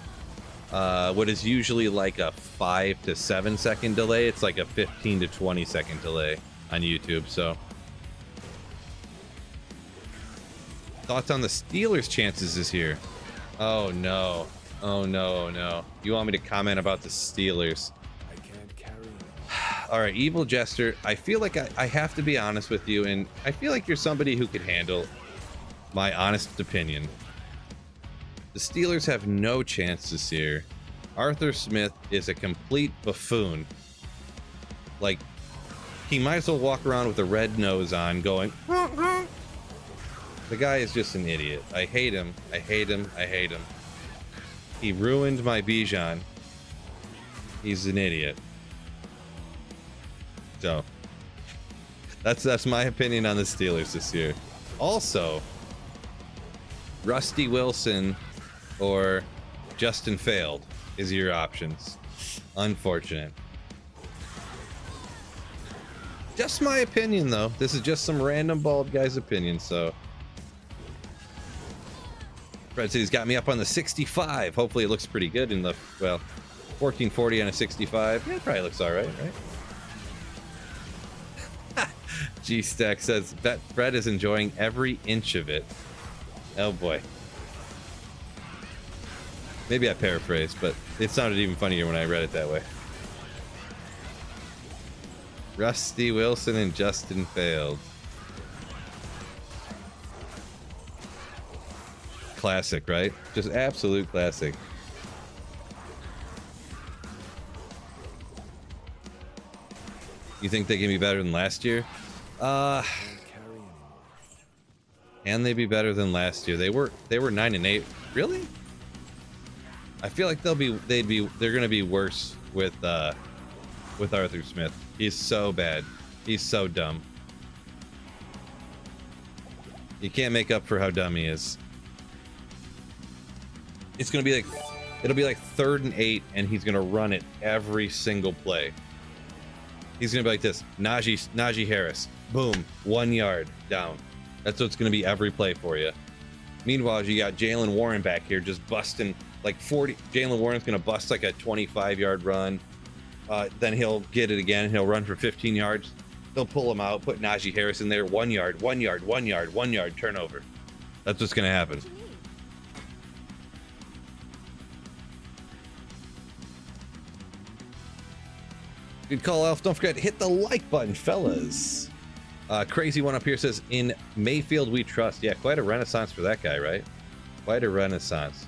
what is usually like a 5 to 7 second delay. It's like a 15 to 20 second delay on YouTube. So thoughts on the Steelers' chances this year? Oh no. Oh no, no. You want me to comment about the Steelers? I can't carry it. All right, Evil Jester. I feel like I have to be honest with you, and I feel like you're somebody who could handle my honest opinion. The Steelers have no chance this year. Arthur Smith is a complete buffoon. Like, he might as well walk around with a red nose on going, the guy is just an idiot. I hate him. I hate him. I hate him. He ruined my Bijan. He's an idiot. So, that's my opinion on the Steelers this year. Also, Rusty Wilson or Justin Failed is your options. Unfortunate. Just my opinion, though. This is just some random bald guy's opinion, so. Fred said he's got me up on the 65. Hopefully it looks pretty good in the, well, 1440 on a 65. Yeah, it probably looks all right, right? G-Stack says, bet Fred is enjoying every inch of it. Oh, boy. Maybe I paraphrased, but it sounded even funnier when I read it that way. Rusty Wilson and Justin Failed. Classic, right? Just absolute classic. You think they can be better than last year? Can they be better than last year? They were 9-8. Really? I feel like they're gonna be worse with Arthur Smith. He's so bad. He's so dumb. You can't make up for how dumb he is. It's gonna be like, it'll be like 3rd and 8, and he's gonna run it every single play. He's gonna be like this: Najee Harris, boom, 1 yard down. That's what it's gonna be every play for you. Meanwhile, you got Jalen Warren back here just busting like 40. Jalen Warren's gonna bust like a 25-yard run. Then he'll get it again. He'll run for 15 yards. They'll pull him out, put Najee Harris in there. 1 yard, 1 yard, 1 yard, 1 yard turnover. That's what's gonna happen. Good call, Elf. Don't forget to hit the like button, fellas. Crazy one up here says, in Mayfield we trust. Yeah, quite a renaissance for that guy, right? Quite a renaissance.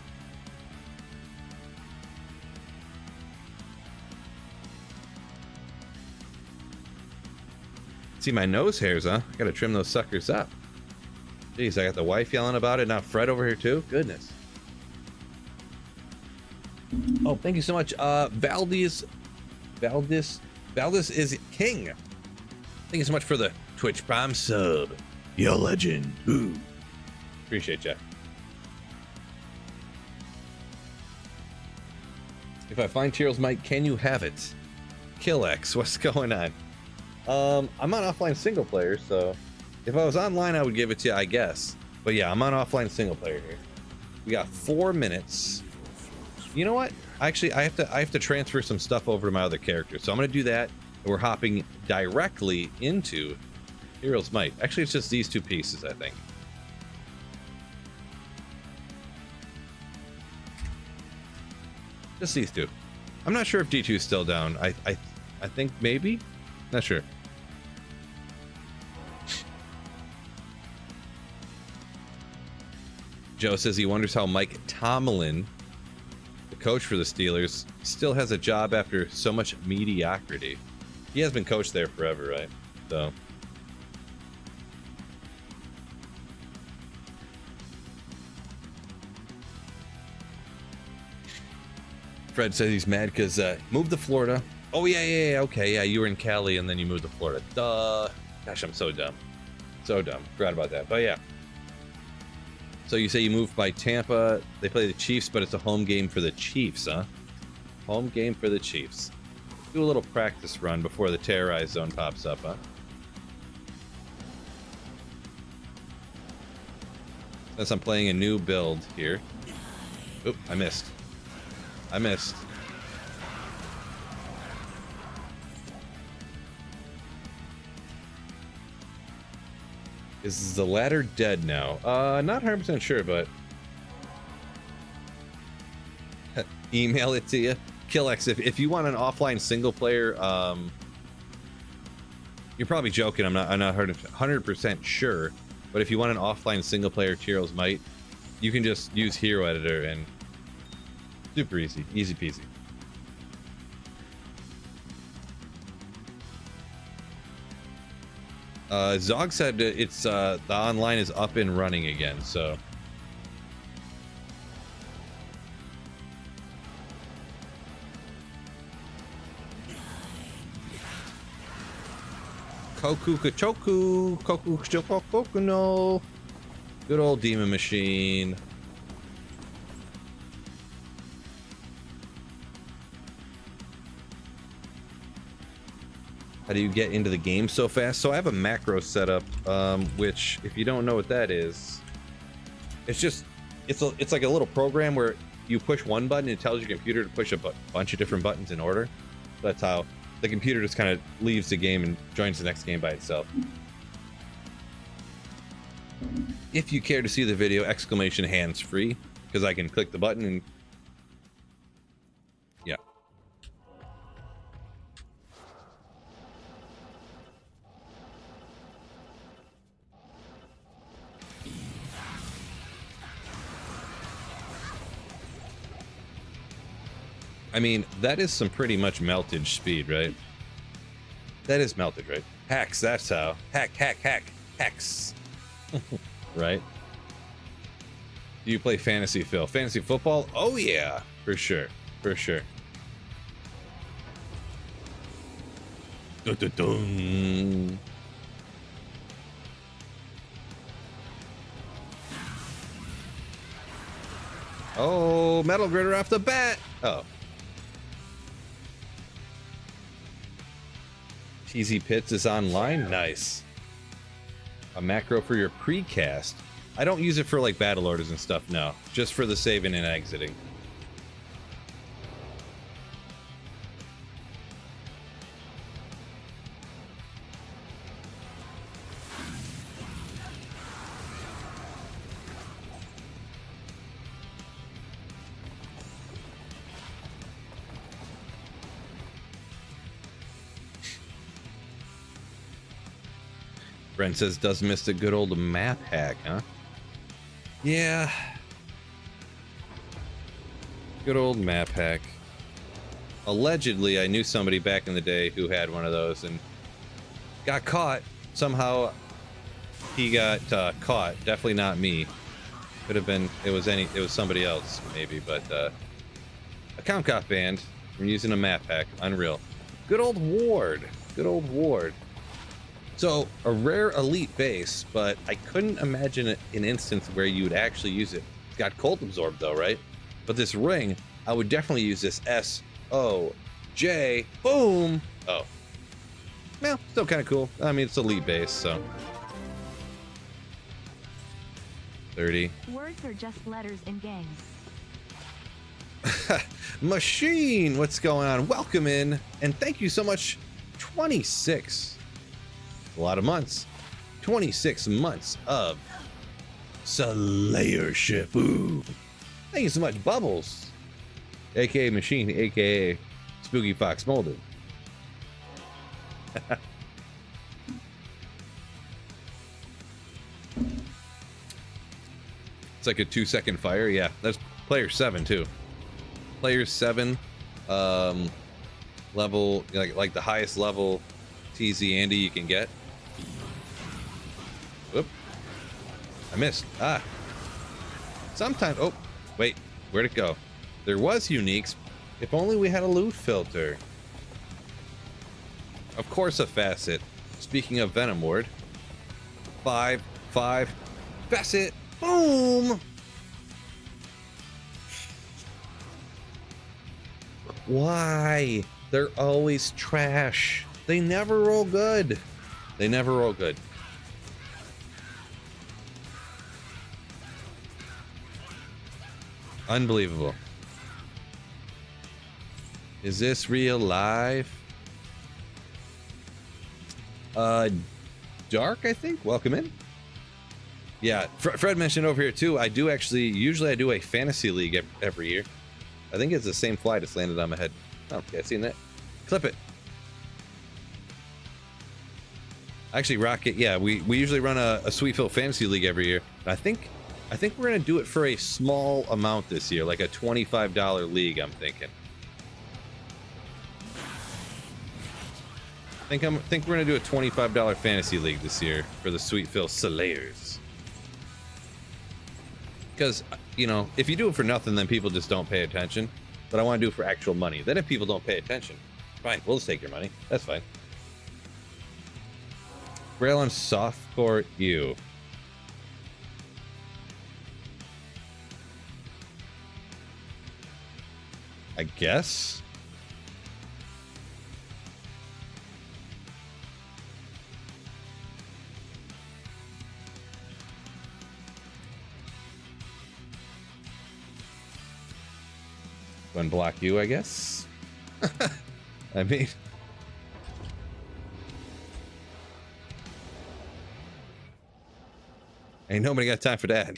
See my nose hairs, huh? I gotta trim those suckers up. Jeez, I got the wife yelling about it. Now Fred over here too. Goodness. Oh, thank you so much. Valdez is king. Thank you so much for the Twitch Prime sub. You're a legend. Ooh. Appreciate ya. If I find Tyrell's mic, can you have it? Kill X, what's going on? I'm on offline single player, so if I was online, I would give it to you, I guess. But yeah, I'm on offline single player here. We got 4 minutes. You know what? Actually, I have to transfer some stuff over to my other character, so I'm gonna do that. And we're hopping directly into Hero's Might. Actually, it's just these two pieces, I think. Just these two. I'm not sure if D2 is still down. I think maybe. Not sure. Joe says he wonders how Mike Tomlin, the coach for the Steelers, still has a job after so much mediocrity. He has been coached there forever, right? So. Fred says he's mad because moved to Florida. Oh, yeah, okay, yeah, you were in Cali and then you moved to Florida. Duh. Gosh, I'm so dumb. So dumb. Forgot about that. But yeah. So you say you moved by Tampa. They play the Chiefs, but it's a home game for the Chiefs, huh? Home game for the Chiefs. Do a little practice run before the terrorized zone pops up, huh? Since I'm playing a new build here. Oop, I missed. Is the ladder dead now? Not 100% sure, but Email it to you. Killex, if you want an offline single player, you're probably joking. I'm not 100% sure, but if you want an offline single player Heroes Might, you can just use Hero Editor and super easy peasy. Zog said it's the online is up and running again, so Koku Kachoku, Koku Kachoku no. Good old demon machine. How do you get into the game so fast? So I have a macro setup, which, if you don't know what that is, it's like a little program where you push one button, it tells your computer to push a bunch of different buttons in order. That's how the computer just kind of leaves the game and joins the next game by itself. If you care to see the video, exclamation hands free, because I can click the button and yeah. I mean, that is some pretty much meltage speed, right? That is meltage, right? Hacks, that's how. Hacks. Right? Do you play fantasy, Phil? Fantasy football? Oh yeah, for sure. Dun-dun-dun. Oh, Metal Gritter off the bat. Oh. TZ Pits is online. Nice. A macro for your precast. I don't use it for like battle orders and stuff, no. Just for the saving and exiting. Brent says, does miss a good old map hack, huh? Yeah. Good old map hack. Allegedly, I knew somebody back in the day who had one of those and got caught. Somehow he got caught. Definitely not me. Could have been, it was somebody else, maybe, but account got banned from using a map hack. Unreal. Good old Ward. Good old Ward. So, a rare elite base, but I couldn't imagine an instance where you would actually use it. It's got Cold Absorb though, right? But this ring, I would definitely use this S-O-J, boom! Oh. Well, still kind of cool. I mean, it's elite base, so. 30. Words are just letters in games. Machine, what's going on? Welcome in, and thank you so much. 26. A lot of months. 26 months of Slayership. Ooh. Thank you so much, Bubbles. AKA Machine, AKA Spooky Fox Molded. It's like a 2-second fire. Yeah, that's player 7 too. Player 7, level like the highest level TZ Andy you can get. Whoop! I missed. Ah. Sometimes. Oh, wait. Where'd it go? There was uniques. If only we had a loot filter. Of course, a facet. Speaking of Venom Ward. 5, facet. Boom! Why? They're always trash. They never roll good. They never roll good. Unbelievable. Is this real life? Dark, I think. Welcome in. Yeah, Fred mentioned over here too. I do actually, usually I do a fantasy league every year. I think it's the same fly just landed on my head. Oh, okay, I seen that. Clip it. Actually, Rocket, yeah, we usually run a Sweetfield Fantasy League every year. I think we're gonna do it for a small amount this year, like a $25 league, I'm thinking. I think we're gonna do a $25 fantasy league this year for the Sweetfield Slayers. Because, you know, if you do it for nothing, then people just don't pay attention. But I want to do it for actual money. Then if people don't pay attention, fine, we'll just take your money. That's fine. Rail and softcore you. I guess. Unblock you, I guess. I mean, ain't nobody got time for that.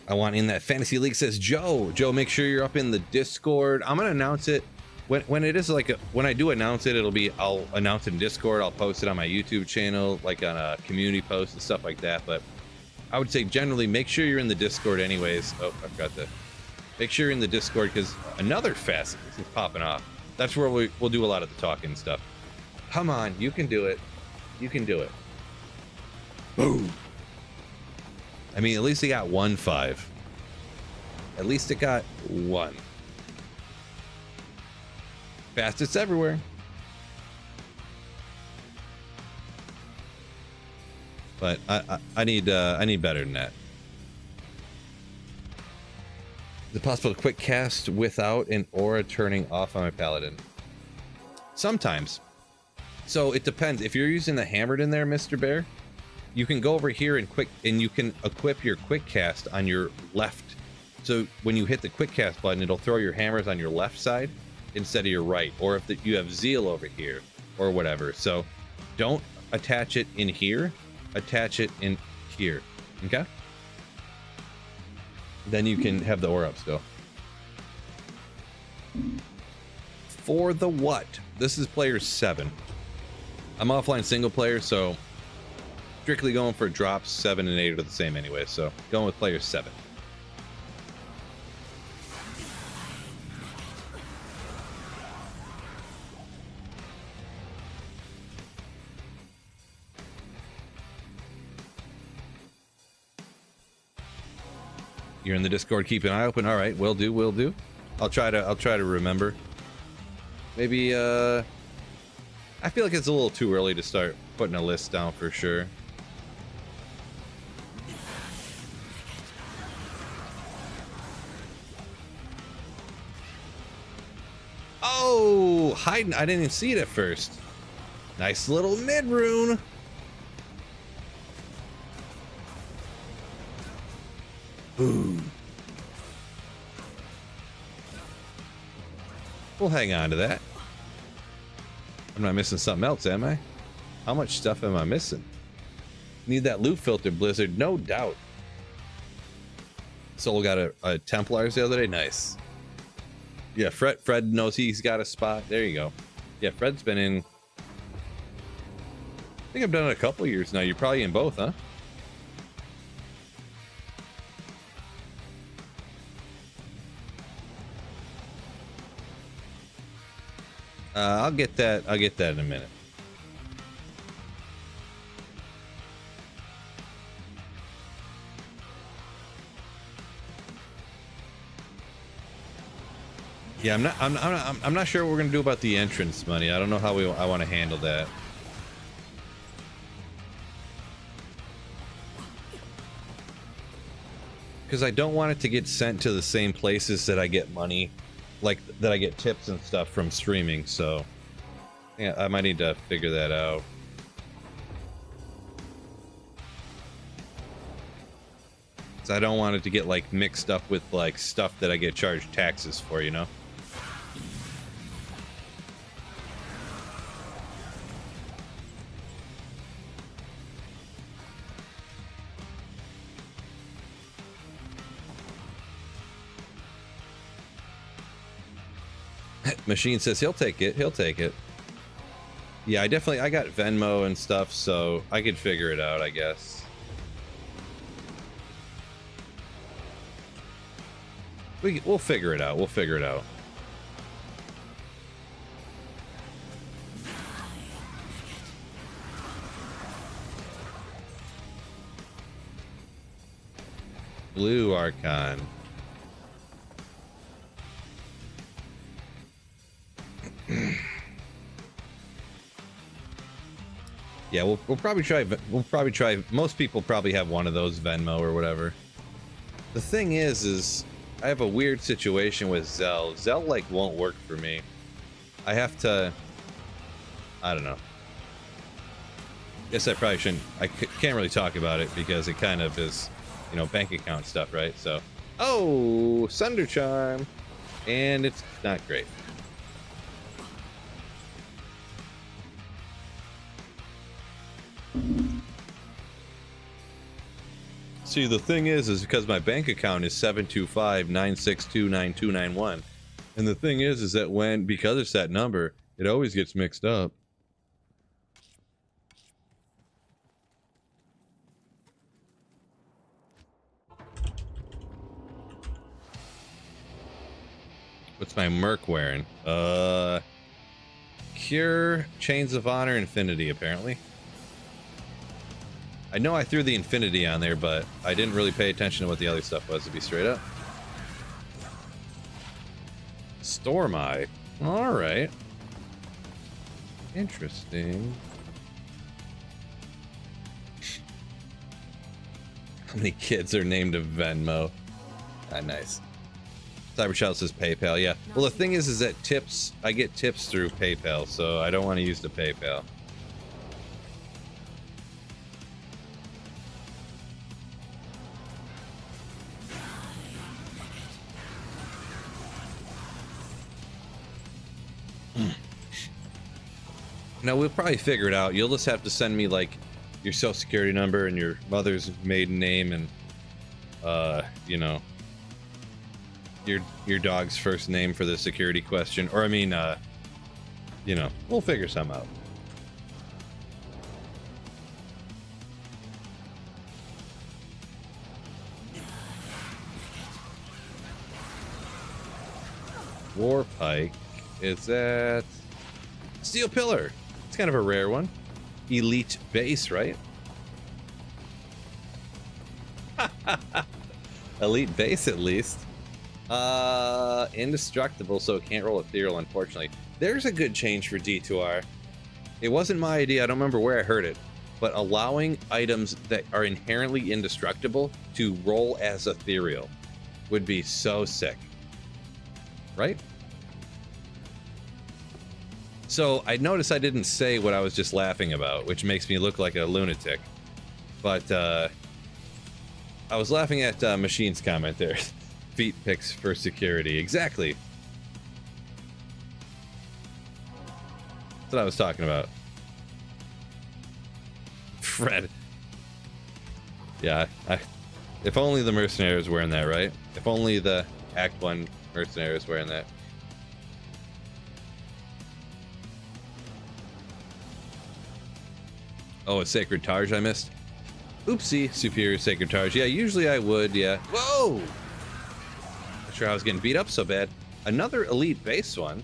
I want in that fantasy league, says Joe. Joe, make sure you're up in the Discord. I'm gonna announce it when it is like when I do announce it. I'll announce it in Discord. I'll post it on my YouTube channel, like on a community post and stuff like that. But I would say generally make sure you're in the Discord anyways. Oh, I forgot to make sure you're in the Discord, because another facet is popping off. That's where we'll do a lot of the talking and stuff. Come on, you can do it. You can do it. Boom. I mean, at least it got 1-5. At least it got 1. Fastest everywhere. But I need better than that. Is it possible to quick cast without an aura turning off on my paladin? Sometimes. So it depends. If you're using the hammered in there, Mr. Bear, you can go over here and you can equip your quick cast on your left. So when you hit the quick cast button, it'll throw your hammers on your left side instead of your right. Or if you have Zeal over here or whatever. So don't attach it in here. Attach it in here. Okay? Then you can have the aura up still. For the what? This is player 7. I'm offline single player, so strictly going for drops. 7 and 8 are the same anyway, so going with player 7. You're in the Discord, keep an eye open. All right, will do. I'll try to remember. Maybe I feel like it's a little too early to start putting a list down for sure. Oh, hiding. I didn't even see it at first. Nice little mid rune. Ooh. We'll hang on to that. I'm not missing something else, am I? How much stuff am I missing? Need that loot filter, Blizzard, no doubt. Soul got a Templars the other day. Nice. Yeah, Fred knows he's got a spot. There you go. Yeah, Fred's been in. I think I've done it a couple years now. You're probably in both, huh? I'll get that in a minute. Yeah, I'm not sure what we're gonna do about the entrance money. I don't know how I want to handle that. Because I don't want it to get sent to the same places that I get money, like that I get tips and stuff from streaming. So yeah, I might need to figure that out. So I don't want it to get like mixed up with like stuff that I get charged taxes for, you know? Machine says he'll take it. He'll take it. Yeah, I got Venmo and stuff, so I could figure it out, I guess. We'll figure it out. We'll figure it out. Blue Archon. Yeah, we'll probably try. We'll probably try. Most people probably have one of those, Venmo or whatever. The thing is I have a weird situation with Zelle. Zelle like won't work for me. I have to. I don't know. Guess I probably shouldn't. I can't really talk about it because it kind of is, you know, bank account stuff, right? So, oh, Sunder Charm, and it's not great. See, the thing is because my bank account is 725-962-9291, and the thing is that because it's that number, it always gets mixed up. What's my merc wearing? Cure, Chains of Honor, Infinity, apparently. I know I threw the Infinity on there, but I didn't really pay attention to what the other stuff was, to be straight up. Storm Eye. Alright. Interesting. How many kids are named Venmo? Ah, nice. Cyberchild says PayPal, yeah. Well, the thing is that tips, I get tips through PayPal, so I don't want to use the PayPal. Now, we'll probably figure it out. You'll just have to send me, like, your social security number and your mother's maiden name and, you know, your dog's first name for the security question. Or, I mean, you know, we'll figure some out. War Pike. Is that Steel Pillar? It's kind of a rare one. Elite Base, right? Elite Base, at least. Indestructible, so it can't roll Ethereal, unfortunately. There's a good change for D2R. It wasn't my idea, I don't remember where I heard it, but allowing items that are inherently indestructible to roll as Ethereal would be so sick. Right? So I noticed I didn't say what I was just laughing about, which makes me look like a lunatic. But I was laughing at Machine's comment there. Feet picks for security. Exactly. That's what I was talking about. Fred. Yeah, if only the mercenary was wearing that, right? If only the Act 1 mercenary was wearing that. Oh, a Sacred Targe I missed. Oopsie, Superior Sacred Targe. Yeah, usually I would, yeah. Whoa! Not sure how I was getting beat up so bad. Another Elite Base one.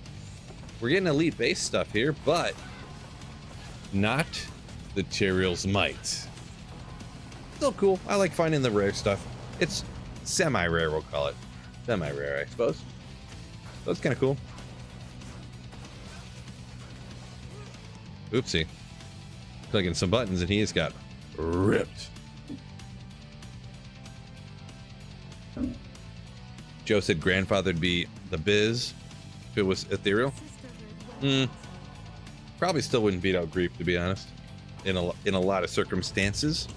We're getting Elite Base stuff here, but not the Tyrael's Might. Still cool. I like finding the rare stuff. It's semi-rare, we'll call it. Semi-rare, I suppose. So it's kind of cool. Oopsie. Clicking some buttons and he has got ripped. Joe said grandfather'd be the Biz if it was ethereal. Probably still wouldn't beat out Grief, to be honest, in a lot of circumstances.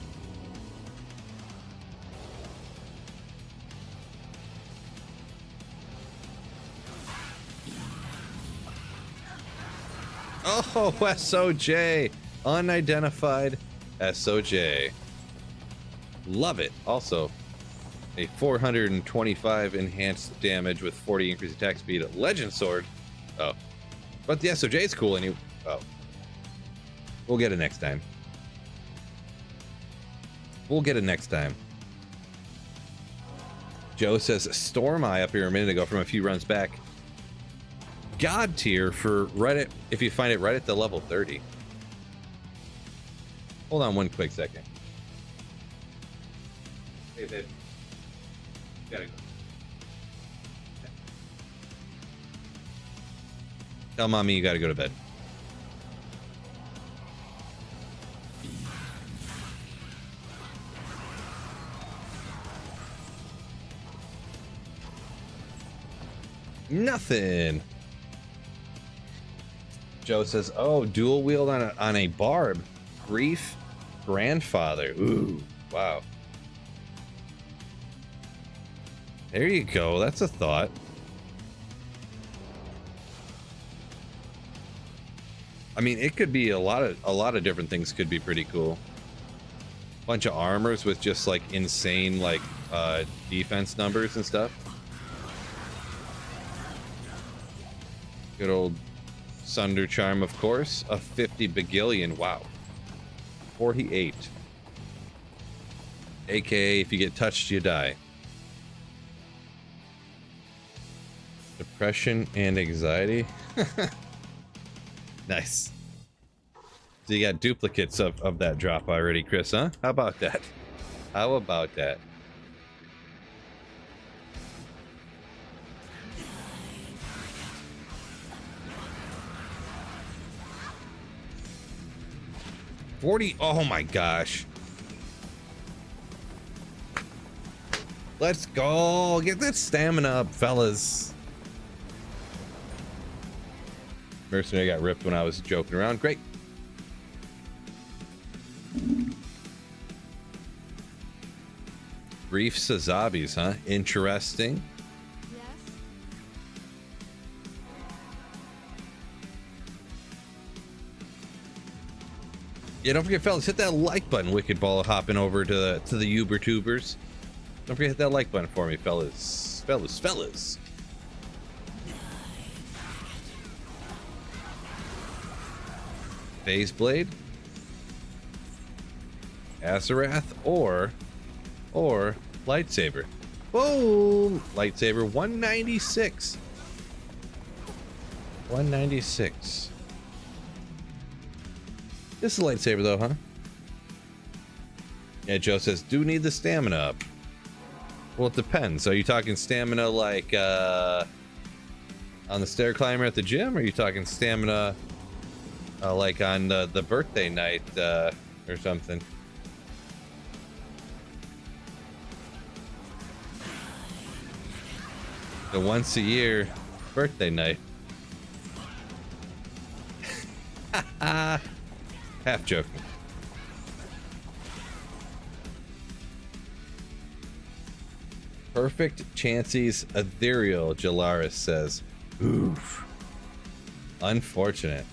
Oh, SOJ. Unidentified SOJ. Love it. Also, a 425 enhanced damage with 40 increased attack speed Legend Sword. Oh. But the SOJ is cool and you... Oh. We'll get it next time. We'll get it next time. Joe says, Storm Eye up here a minute ago from a few runs back. God tier for Reddit if you find it right at the level 30. Hold on one quick second. Hey, babe. Gotta go. Tell mommy you gotta go to bed. Nothing. Joe says, oh, dual wield on a barb. Grief grandfather. Ooh, wow. There you go. That's a thought. I mean, it could be a lot of different things could be pretty cool. Bunch of armors with just like insane like defense numbers and stuff. Good old Sunder Charm, of course. A 50 bagillion. Wow. 48. AKA, if you get touched, you die. Depression and anxiety. Nice. So you got duplicates of that drop already, Chris, huh? How about that? How about that? Oh my gosh. Let's go. Get that stamina up, fellas. Mercenary got ripped when I was joking around. Great. Brief Sazabis, huh? Interesting. Yeah, don't forget, fellas, hit that like button. Wicked Ball hopping over to the Uber tubers. Don't forget to hit that like button for me, fellas. Fellas. Phase Blade, Azarath, or Lightsaber. Boom! Lightsaber 196. 196. This is a lightsaber though, huh? Yeah, Joe says, do need the stamina up. Well, it depends. Are you talking stamina like on the stair climber at the gym? Or are you talking stamina like on the birthday night or something? The once a year birthday night. Half joking. Perfect chances ethereal, Jalaris says. Oof. Unfortunate.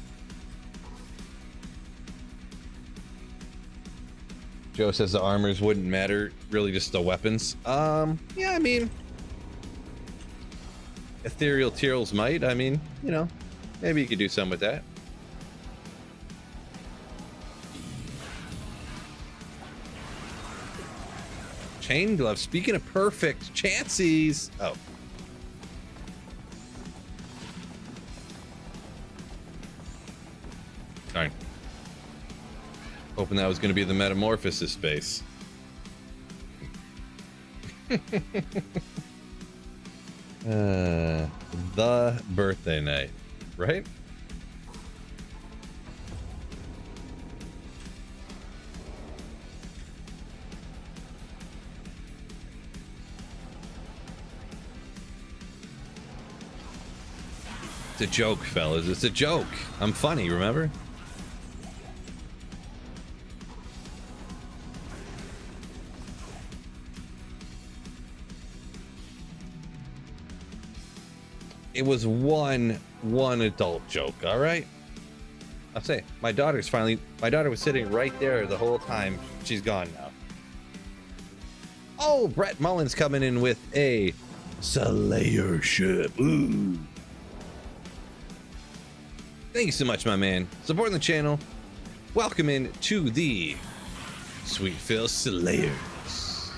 Joe says the armors wouldn't matter, really just the weapons. Yeah, I mean, ethereal teals might. I mean, you know, maybe you could do some with that. Chain glove. Speaking of perfect chances. Oh. Darn. Hoping that was going to be the metamorphosis space. The birthday night, right? It's a joke, fellas. It's a joke. I'm funny, remember? It was one adult joke, all right? I'll say, my daughter was sitting right there the whole time. She's gone now. Oh, Brett Mullins coming in with a Slayership. Ooh. Thank you so much, my man. Supporting the channel. Welcome in to the Sweet Phil Slayers.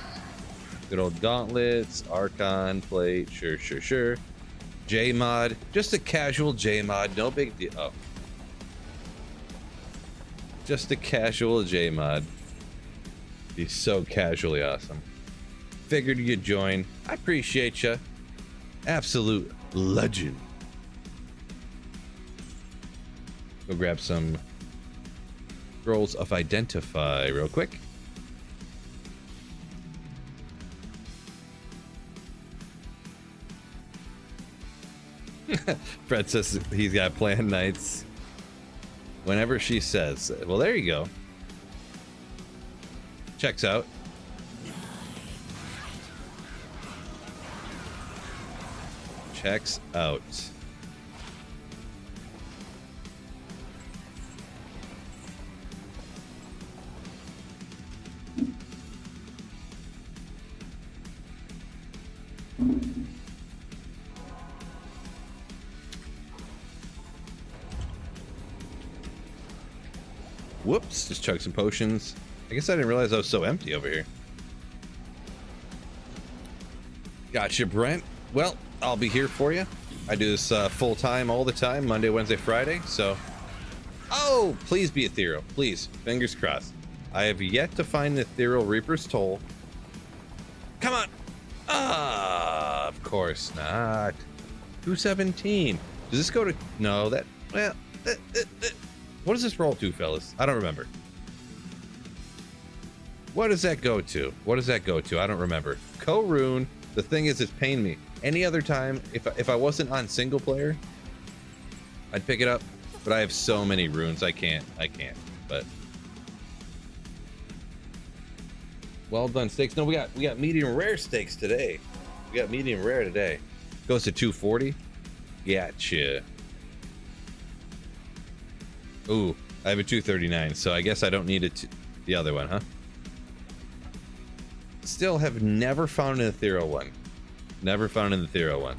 Good old gauntlets, Archon plate, sure. J-mod, just a casual J-mod, no big deal. Oh. Just a casual J-mod. He's so casually awesome. Figured you'd join. I appreciate you. Absolute legend. Go grab some scrolls of identify real quick. Fred says he's got planned nights whenever she says. Well, there you go. Checks out. Checks out. Whoops, just chug some potions. I guess I didn't realize I was so empty over here. Gotcha, Brent. Well, I'll be here for you. I do this full time all the time, Monday, Wednesday, Friday. So, oh, please be ethereal, please. Fingers crossed. I have yet to find the ethereal Reaper's Toll. Come on. Ah, of course not. 217. Does this go to? No, that. Well, what does this roll to, fellas? I don't remember. What does that go to? What does that go to? I don't remember. Co-rune. The thing is, it's paying me. Any other time, if I wasn't on single player, I'd pick it up. But I have so many runes, I can't. But well done, steaks. No, we got medium rare steaks today. We got medium rare today. Goes to 240. Gotcha. Ooh, I have a 239, so I guess I don't need it. The other one, huh? Still have never found an ethereal one. Never found an ethereal one.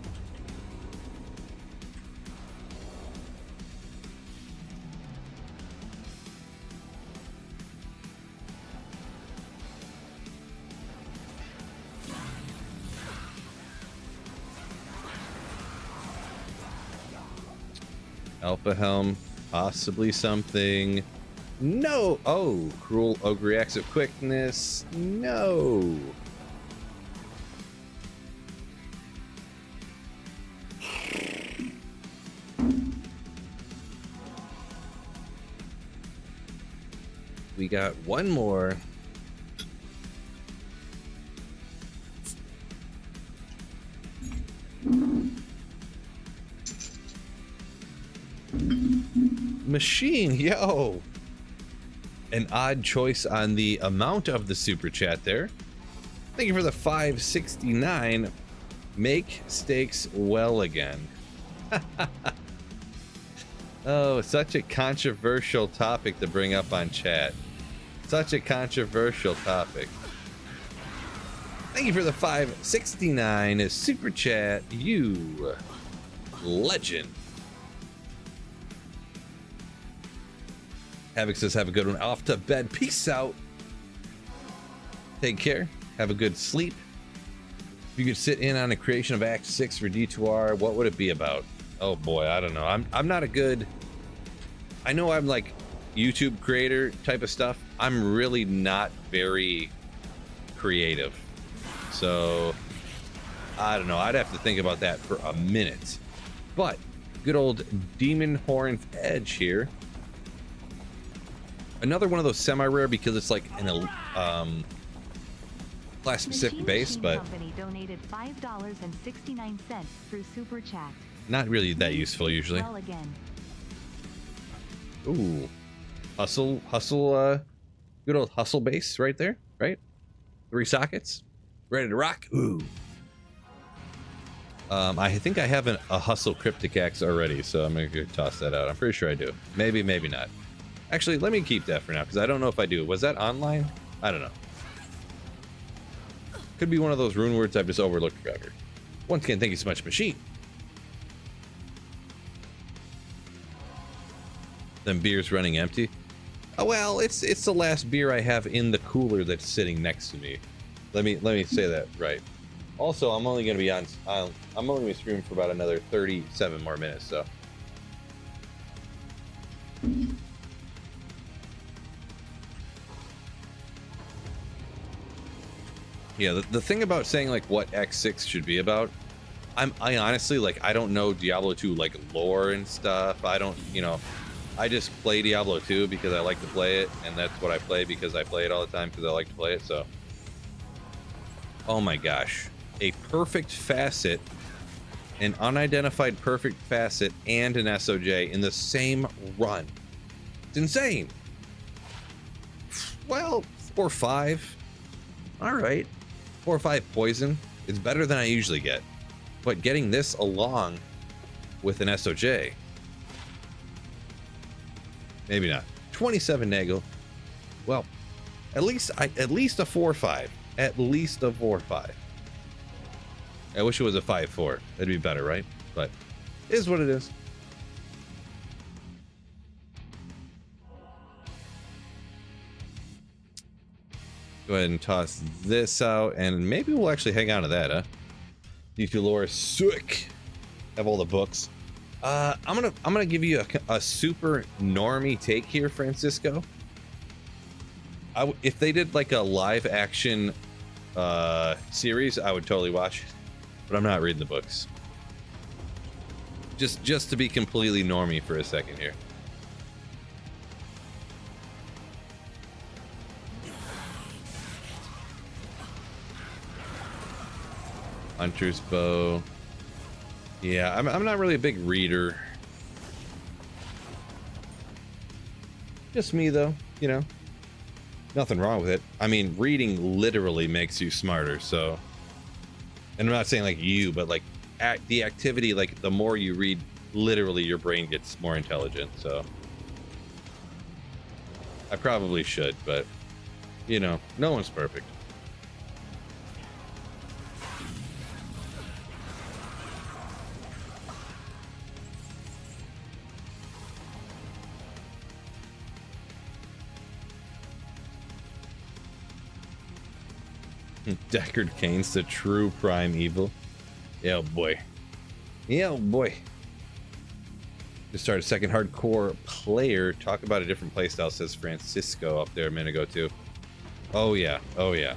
Alpha Helm, possibly something. No! Oh, Cruel Ogre reacts with quickness. No! We got one more. Machine, yo! An odd choice on the amount of the super chat there. Thank you for the 569. Make steaks well again. Oh, such a controversial topic to bring up on chat. Such a controversial topic. Thank you for the 569 super chat, you legend. Havoc says, have a good one. Off to bed. Peace out. Take care. Have a good sleep. If you could sit in on a creation of Act 6 for D2R, what would it be about? Oh boy, I don't know. I'm not a good... I know I'm like YouTube creator type of stuff. I'm really not very creative. So, I don't know. I'd have to think about that for a minute. But, good old Demon Horn's Edge here. Another one of those semi-rare because it's like an class-specific base, but Company donated $5.69 through Super Chat. not really that useful usually. Well again. Ooh, hustle, good old hustle base right there, right? 3 sockets, ready to rock. Ooh. I think I have a hustle cryptic axe already, so I'm gonna go toss that out. I'm pretty sure I do. Maybe not. Actually, let me keep that for now because I don't know if I do. Was that online? I don't know. Could be one of those rune words I've just overlooked forever. Once again, thank you so much, Machine. Then beer's running empty. Oh, well, it's the last beer I have in the cooler that's sitting next to me. Let me say that right. Also, I'm only gonna be I'm only gonna be streaming for about another 37 more minutes, so. Yeah, the thing about saying like what X6 should be about, I honestly like I don't know Diablo 2 like lore and stuff. I don't, you know, I just play Diablo 2 because I like to play it, and that's what I play because I play it all the time because I like to play it. So, oh my gosh, a perfect facet, an unidentified perfect facet, and an SOJ in the same run. It's insane. Well, 4 or 5. All right. 4 or 5 poison. It's better than I usually get. But getting this along with an SOJ, maybe not. 27 Nagel. Well, at least a 4 or 5. At least a 4 or 5. I wish it was a 5-4. That'd be better, right? But it is what it is. Go ahead and toss this out, and maybe we'll actually hang on to that, huh? D2 lore, sick. Have all the books. I'm gonna give you a super normie take here, Francisco. If they did like a live action series, I would totally watch it, but I'm not reading the books. Just to be completely normie for a second here. Hunter's bow. Yeah, I'm not really a big reader. Just me though, you know. Nothing wrong with it. I mean, reading literally makes you smarter, so. And I'm not saying like you, but like the activity, like the more you read, literally your brain gets more intelligent, so. I probably should, but you know, no one's perfect. Deckard Cain's the true prime evil. Yeah, boy. Yeah, boy. Just started second hardcore player. Talk about a different playstyle, says Francisco up there a minute ago, too. Oh, yeah. Oh, yeah.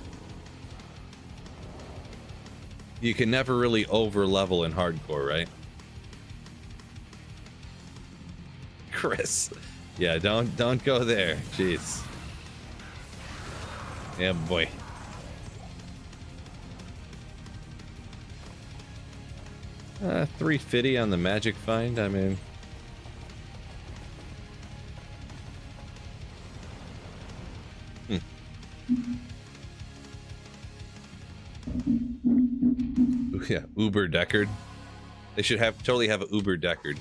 You can never really over level in hardcore, right? Chris. Yeah, don't go there. Jeez. Yeah, boy. 350 on the magic find. I mean, Ooh, yeah, Uber Deckard. They should totally have an Uber Deckard.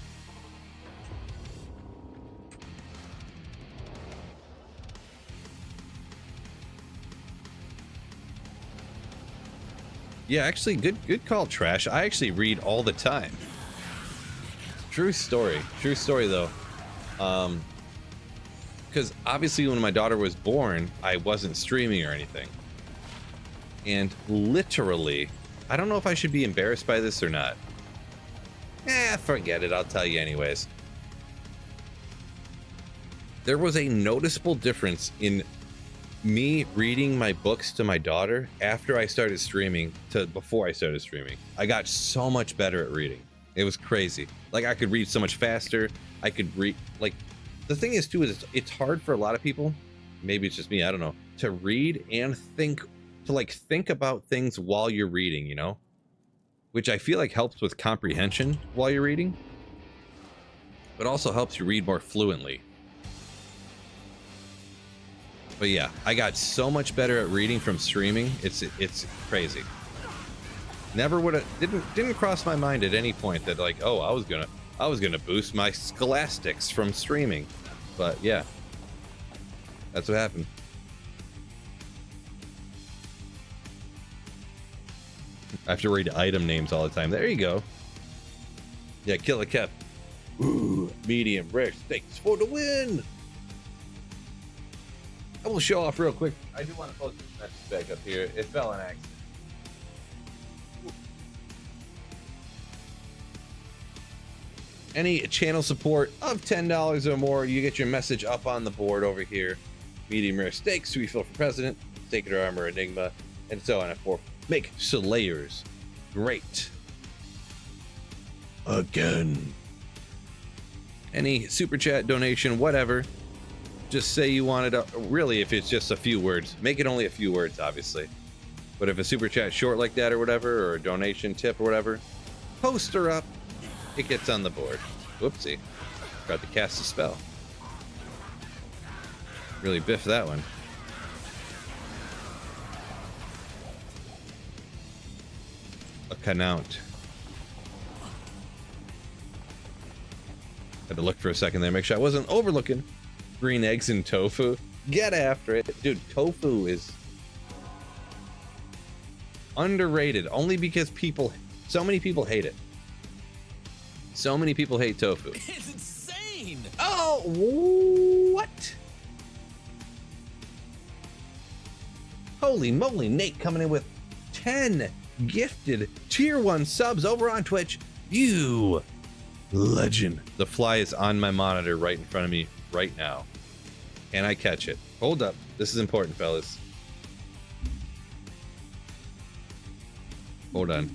Yeah, actually, good call, Trash. I actually read all the time. True story though. Because obviously when my daughter was born, I wasn't streaming or anything. And literally, I don't know if I should be embarrassed by this or not. Forget it, I'll tell you anyways. There was a noticeable difference in me reading my books to my daughter after I started streaming to before I started streaming. I got so much better at reading. It was crazy. Like, I could read so much faster. I could read, like, the thing is too is it's hard for a lot of people, maybe it's just me, I don't know, to read and think about things while you're reading, you know, which I feel like helps with comprehension while you're reading, but also helps you read more fluently. But yeah, I got so much better at reading from streaming. It's crazy. Never would have didn't cross my mind at any point that like, oh, I was gonna boost my scholastics from streaming. But yeah, that's what happened. I have to read item names all the time. There you go. Yeah, Kill a Kev. Ooh, medium rare steaks for the win. I will show off real quick. I do want to post this message back up here. It fell on accident. Any channel support of $10 or more, you get your message up on the board over here. Medium rare steaks, refill for president, sacred armor, enigma, and so on and forth. Make Slayers great again. Any super chat, donation, whatever. Just say you wanted to, really, if it's just a few words, make it only a few words, obviously. But if a super chat short like that or whatever, or a donation tip or whatever, poster up, it gets on the board. Whoopsie. Forgot to cast a spell. Really biff that one. A canount. Had to look for a second there, make sure I wasn't overlooking. Green eggs and tofu. Get after it. Dude, tofu is underrated only because so many people hate it. So many people hate tofu. It's insane. Oh, what? Holy moly, Nate coming in with 10 gifted tier 1 subs over on Twitch. You legend. The fly is on my monitor right in front of me right now. Can I catch it? Hold up. This is important, fellas. Hold on.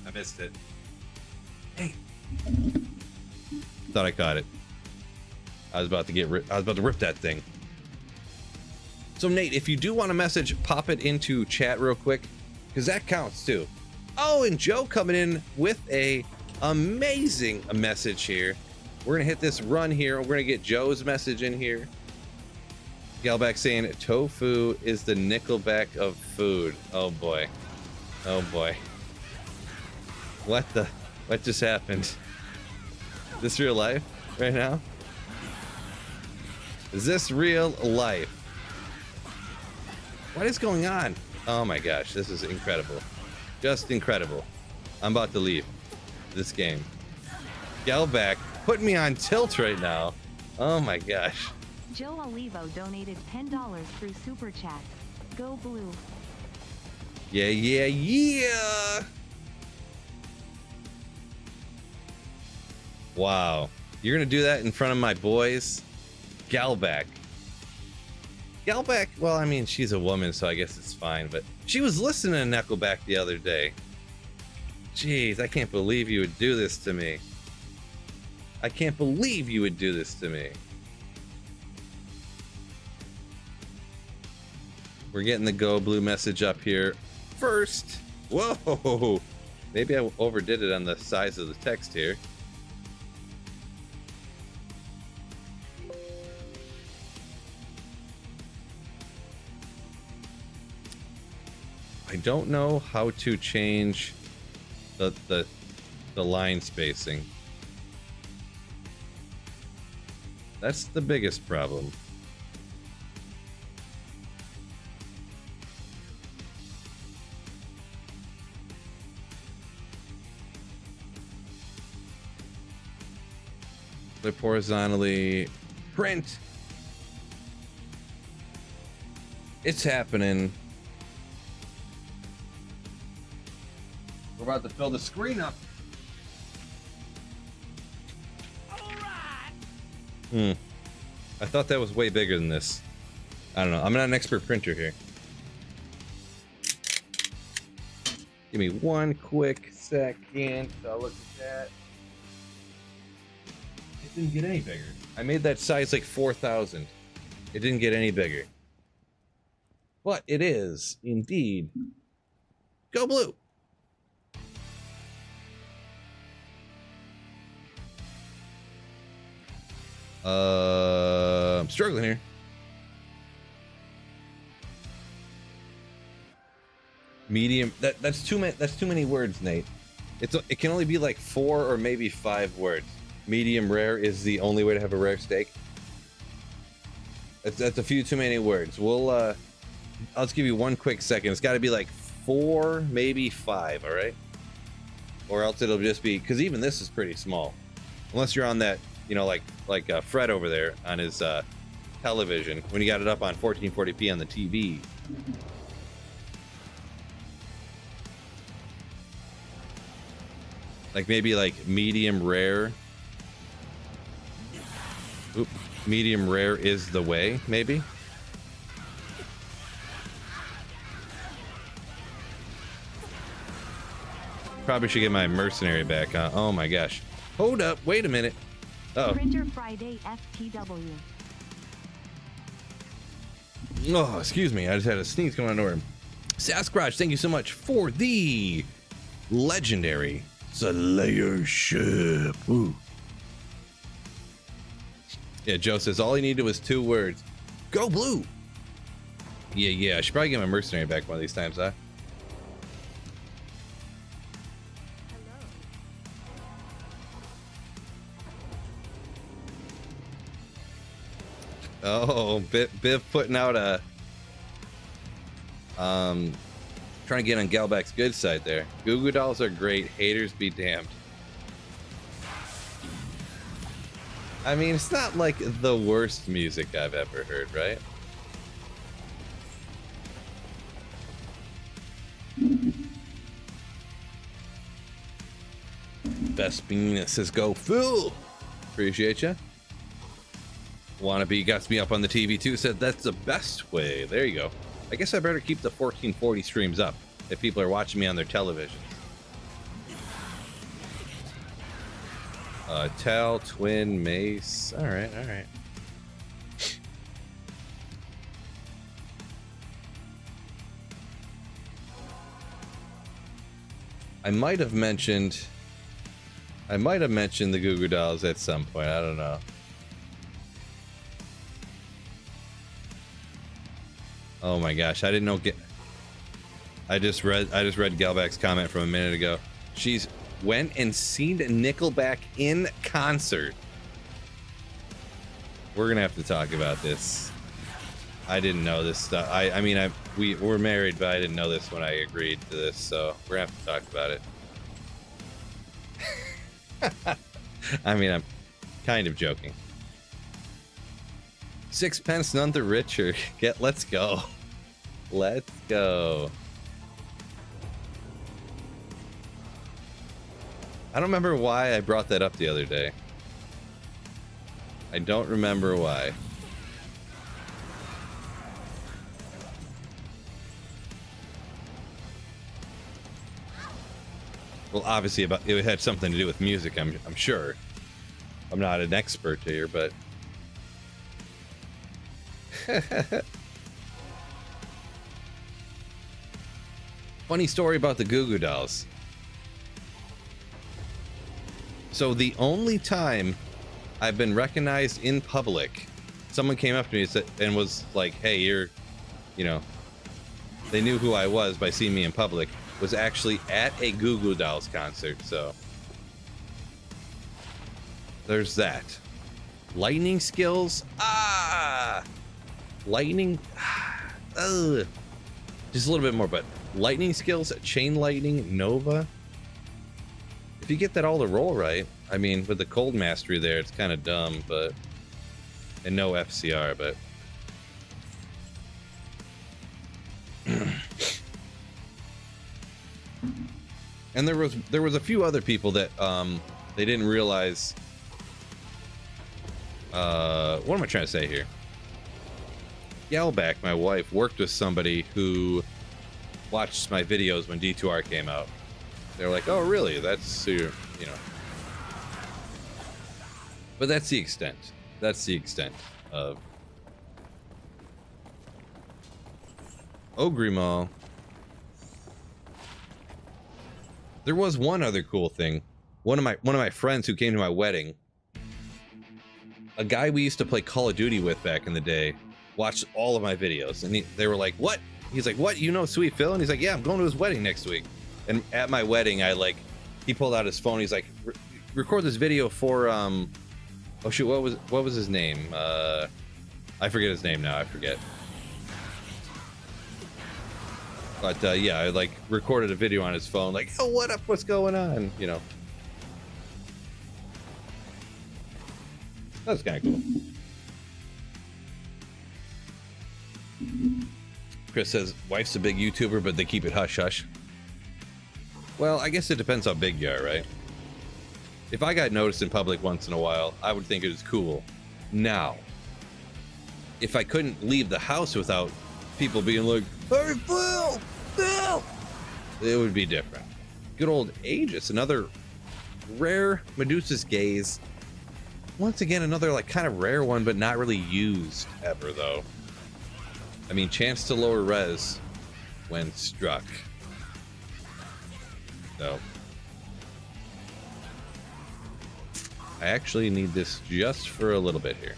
I missed it. Hey. Thought I caught it. I was about to rip that thing. So Nate, if you do want a message, pop it into chat real quick, because that counts too. Oh, and Joe coming in with a amazing message here. We're gonna hit this run here. We're gonna get Joe's message in here. Galback saying tofu is the Nickelback of food. Oh boy. Oh boy. What just happened? Is this real life right now? Is this real life? What is going on? Oh my gosh, this is incredible. Just incredible. I'm about to leave this game. Galback put me on tilt right now. Oh my gosh. Joe Olivo donated $10 through Super Chat. Go Blue. Yeah, yeah, yeah. Wow. You're gonna do that in front of my boys? Galback. Galback, well, I mean, she's a woman, so I guess it's fine, but she was listening to Nickelback the other day. Jeez, I can't believe you would do this to me. I can't believe you would do this to me. We're getting the Go Blue message up here first. Whoa! Maybe I overdid it on the size of the text here. I don't know how to change the line spacing. That's the biggest problem. Flip horizontally. Print. It's happening. We're about to fill the screen up. I thought that was way bigger than this. I don't know. I'm not an expert printer here. Give me one quick second. I'll look at that. It didn't get any bigger. I made that size like 4,000. It didn't get any bigger. But it is indeed. Go Blue. I'm struggling here. Medium. That's too many words, Nate. It can only be like 4 or maybe 5 words. Medium rare is the only way to have a rare steak. That's a few too many words. I'll just give you one quick second. It's got to be like 4, maybe 5. All right, or else it'll just be, because even this is pretty small, unless you're on that, you know, like Fred over there on his television when you got it up on 1440p on the TV. Like maybe like medium rare. Oop, medium rare is the way, maybe. Probably should get my mercenary back on. Oh my gosh. Hold up, wait a minute. Uh oh. Printer Friday FTW. Oh, excuse me. I just had a sneeze coming on over. Sasquatch, thank you so much for the legendary Slayer ship. Ooh. Yeah, Joe says all he needed was 2 words. Go blue. Yeah, I should probably get my mercenary back one of these times, huh? Oh, Biv putting out a trying to get on Galback's good side there. Goo Goo Dolls are great. Haters be damned. I mean, it's not like the worst music I've ever heard, right? Vespina says go Phil. Appreciate you. Wannabe got me up on the TV too, said that's the best way. There you go. I guess I better keep the 1440 streams up if people are watching me on their televisions. Tal, Twin, Mace. All right. I might have mentioned the Goo Goo Dolls at some point. I don't know. Oh my gosh, I didn't know. I just read Galback's comment from a minute ago. She's went and seen Nickelback in concert. We're gonna have to talk about this. I didn't know this stuff. I mean, we're married, but I didn't know this when I agreed to this, so we're gonna have to talk about it. I mean, I'm kind of joking. 6 pence, none the richer. Let's go. Let's go. I don't remember why I brought that up the other day. I don't remember why. Well, obviously it had something to do with music, I'm sure. I'm not an expert here, but funny story about the Goo Goo Dolls. So the only time I've been recognized in public, someone came up to me and was like, hey, you're, you know, they knew who I was by seeing me in public, was actually at a Goo Goo Dolls concert. So there's that. Lightning skills. Lightning. Just a little bit more, but lightning skills, chain lightning, Nova. If you get that all to roll right, I mean, with the cold mastery there, it's kind of dumb, but, and no FCR, but. And there was a few other people that they didn't realize. What am I trying to say here? Galback, my wife, worked with somebody who watched my videos when D2R came out. They were like, "Oh, really? That's you know." But that's the extent. That's the extent of Ogrimal. There was one other cool thing. One of my friends who came to my wedding, a guy we used to play Call of Duty with back in the day, watched all of my videos, and they were like, "What?" He's like, "What? You know Sweet Phil?" And he's like, "Yeah, I'm going to his wedding next week." And at my wedding, he pulled out his phone. He's like, "Record this video for oh shoot, what was his name? I forget his name now. I forget. But yeah, I like recorded a video on his phone, like, oh, what up? What's going on? You know, that's kind of cool. Chris says, wife's a big YouTuber, but they keep it hush hush. Well, I guess it depends how big you are, right? If I got noticed in public once in a while, I would think it was cool. Now, if I couldn't leave the house without people being like, hey, Phil! Phil! It would be different. Good old Aegis, another rare Medusa's Gaze. Once again, another like kind of rare one, but not really used ever, though. I mean, chance to lower res when struck. So, I actually need this just for a little bit here.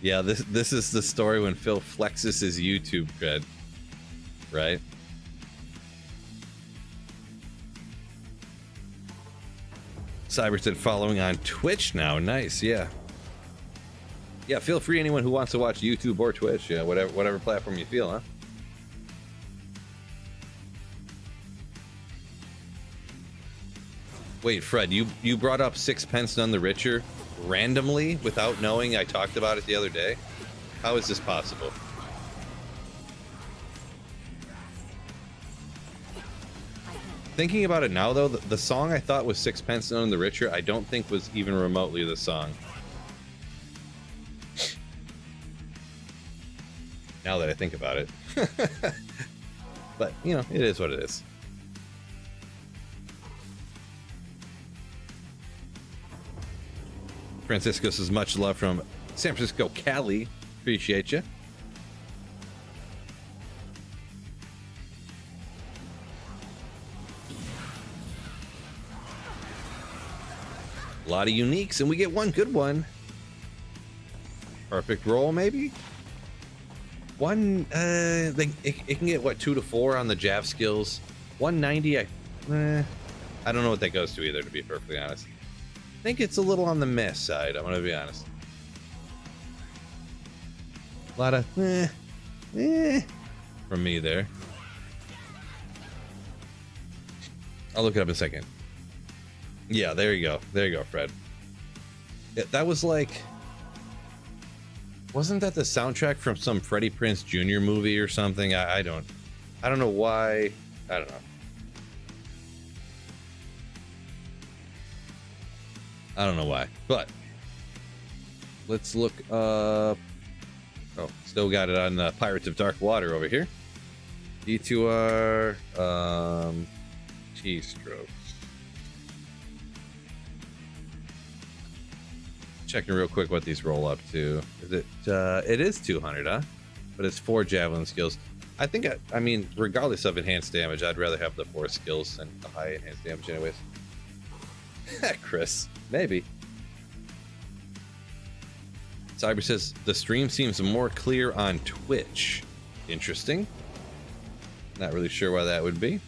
Yeah, this is the story when Phil flexes his YouTube cred, right? Cyber said following on Twitch now. Nice, yeah. Yeah, feel free, anyone who wants to watch YouTube or Twitch, yeah, whatever platform you feel, huh? Wait, Fred, you brought up Sixpence None the Richer randomly without knowing I talked about it the other day? How is this possible? Thinking about it now, though, the song I thought was Sixpence None the Richer, I don't think was even remotely the song. Now that I think about it. But, you know, it is what it is. Francisco says much love from San Francisco, Cali. Appreciate you. A lot of uniques, and we get one good one. Perfect roll, maybe? One, it can get, what, 2 to 4 on the Jav skills. 190, I don't know what that goes to either, to be perfectly honest. I think it's a little on the mess side, I'm gonna be honest. A lot of from me there. I'll look it up in a second. Yeah, there you go. There you go, Fred. Yeah, that was like... Wasn't that the soundtrack from some Freddie Prinze Jr. movie or something? I don't know why. I don't know. I don't know why, but let's look up. Oh, still got it on Pirates of Dark Water over here. D2R, T-stroke. Checking real quick what these roll up to. Is it? It is 200, huh? But it's 4 javelin skills. I think. I mean, regardless of enhanced damage, I'd rather have the 4 skills than the high enhanced damage, anyways. Chris, maybe. Cyber says the stream seems more clear on Twitch. Interesting. Not really sure why that would be.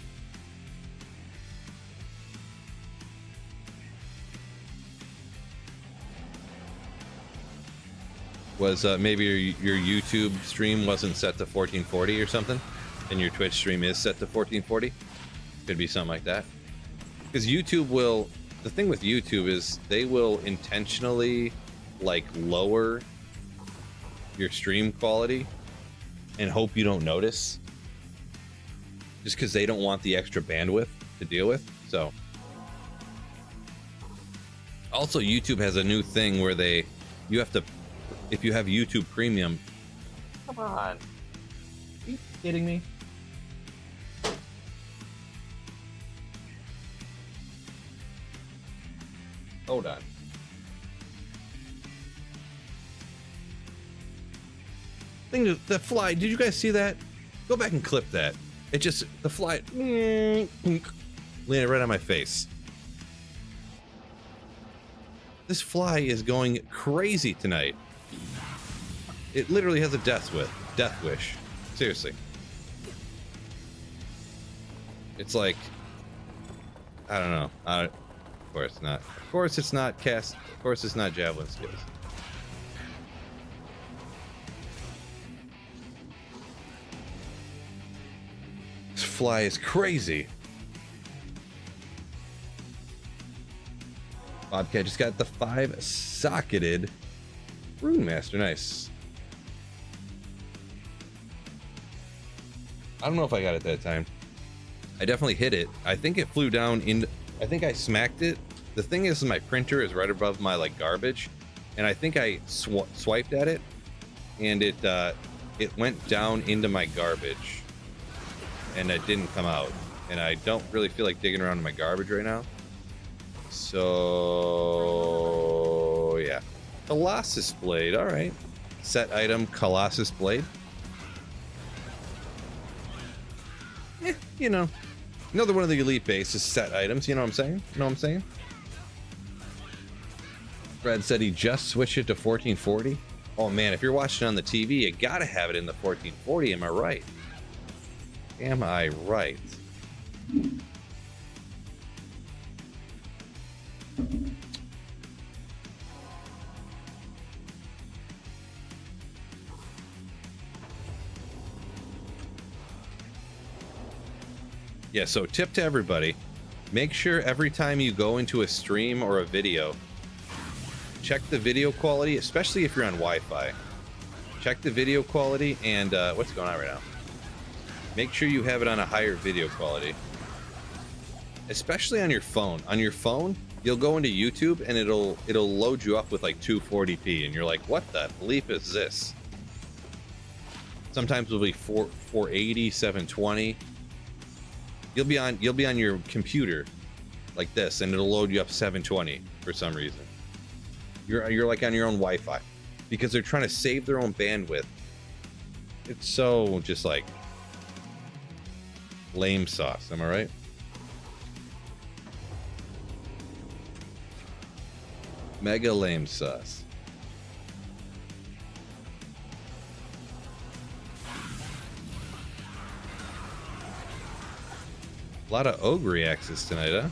Was maybe your YouTube stream wasn't set to 1440 or something, and your Twitch stream is set to 1440? Could be something like that. Because YouTube will... The thing with YouTube is they will intentionally like lower your stream quality and hope you don't notice, just because they don't want the extra bandwidth to deal with. So also YouTube has a new thing where you have to, if you have YouTube Premium. Come on, are you kidding me? Hold on. The fly, did you guys see that? Go back and clip that. It just, the fly, landed right on my face. This fly is going crazy tonight. It literally has a death wish. Seriously. It's like, I don't know. Of course not. Of course it's not cast. Of course it's not javelin skills. This fly is crazy. Bobcat just got the 5-socketed Rune Master. Nice. I don't know if I got it that time. I definitely hit it. I think it flew down in. I think I smacked it. The thing is, my printer is right above my like garbage, and I think I swiped at it, and it went down into my garbage, and it didn't come out. And I don't really feel like digging around in my garbage right now. So yeah, Colossus Blade. All right, set item Colossus Blade. You know, another one of the elite bases set items. You know what I'm saying? You know what I'm saying? Fred said he just switched it to 1440. Oh man, if you're watching on the TV, you gotta have it in the 1440. Am I right? Am I right? Yeah, so tip to everybody, make sure every time you go into a stream or a video, check the video quality, especially if you're on Wi-Fi. Check the video quality and what's going on right now? Make sure you have it on a higher video quality. Especially on your phone. On your phone, you'll go into YouTube and it'll load you up with like 240p and you're like, what the bleep is this? Sometimes it'll be 480, 720. You'll be on your computer like this and it'll load you up 720 for some reason. You're like on your own Wi-Fi because they're trying to save their own bandwidth. It's so just like lame sauce, am I right? Mega lame sauce. A lot of ogre axes tonight, huh?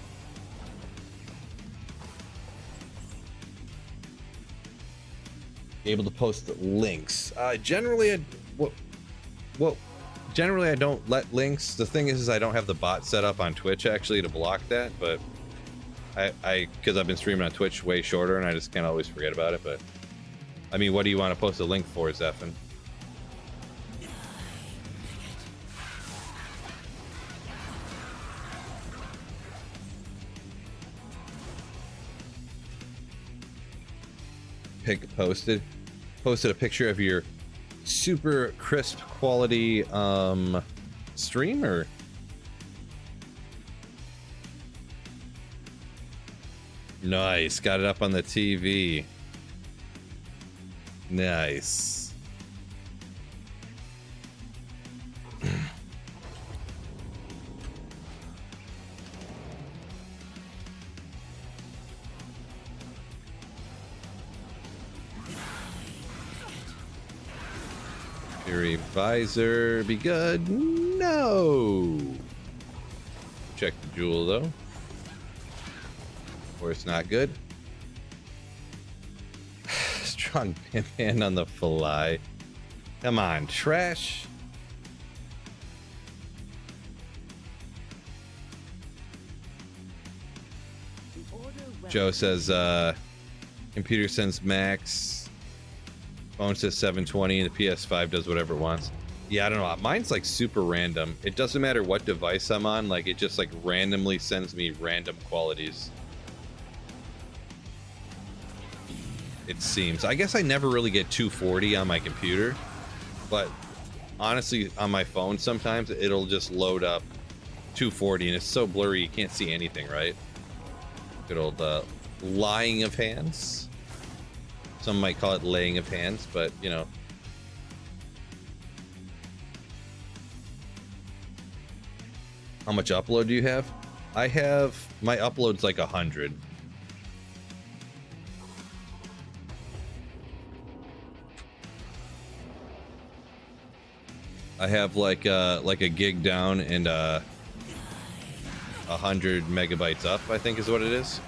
Able to post links. Generally, generally I don't let links. The thing is I don't have the bot set up on Twitch actually to block that, but because I've been streaming on Twitch way shorter and I just can't always forget about it. But I mean, what do you want to post a link for, Zephin? Posted a picture of your super crisp quality stream, or nice, got it up on the TV. Nice. Fury visor, be good. No. Check the jewel though. Or it's not good. Strong Pimpan on the fly. Come on, trash. Joe says computer sends max. Phone says 720 and the PS5 does whatever it wants. Yeah, I don't know. Mine's like super random. It doesn't matter what device I'm on. Like it just like randomly sends me random qualities. It seems. I guess I never really get 240 on my computer, but honestly on my phone sometimes it'll just load up 240 and it's so blurry you can't see anything, right? Good old lying of hands. Some might call it laying of hands, but you know. How much upload do you have? I have, my upload's like 100. I have like a gig down and 100 megabytes up, I think is what it is.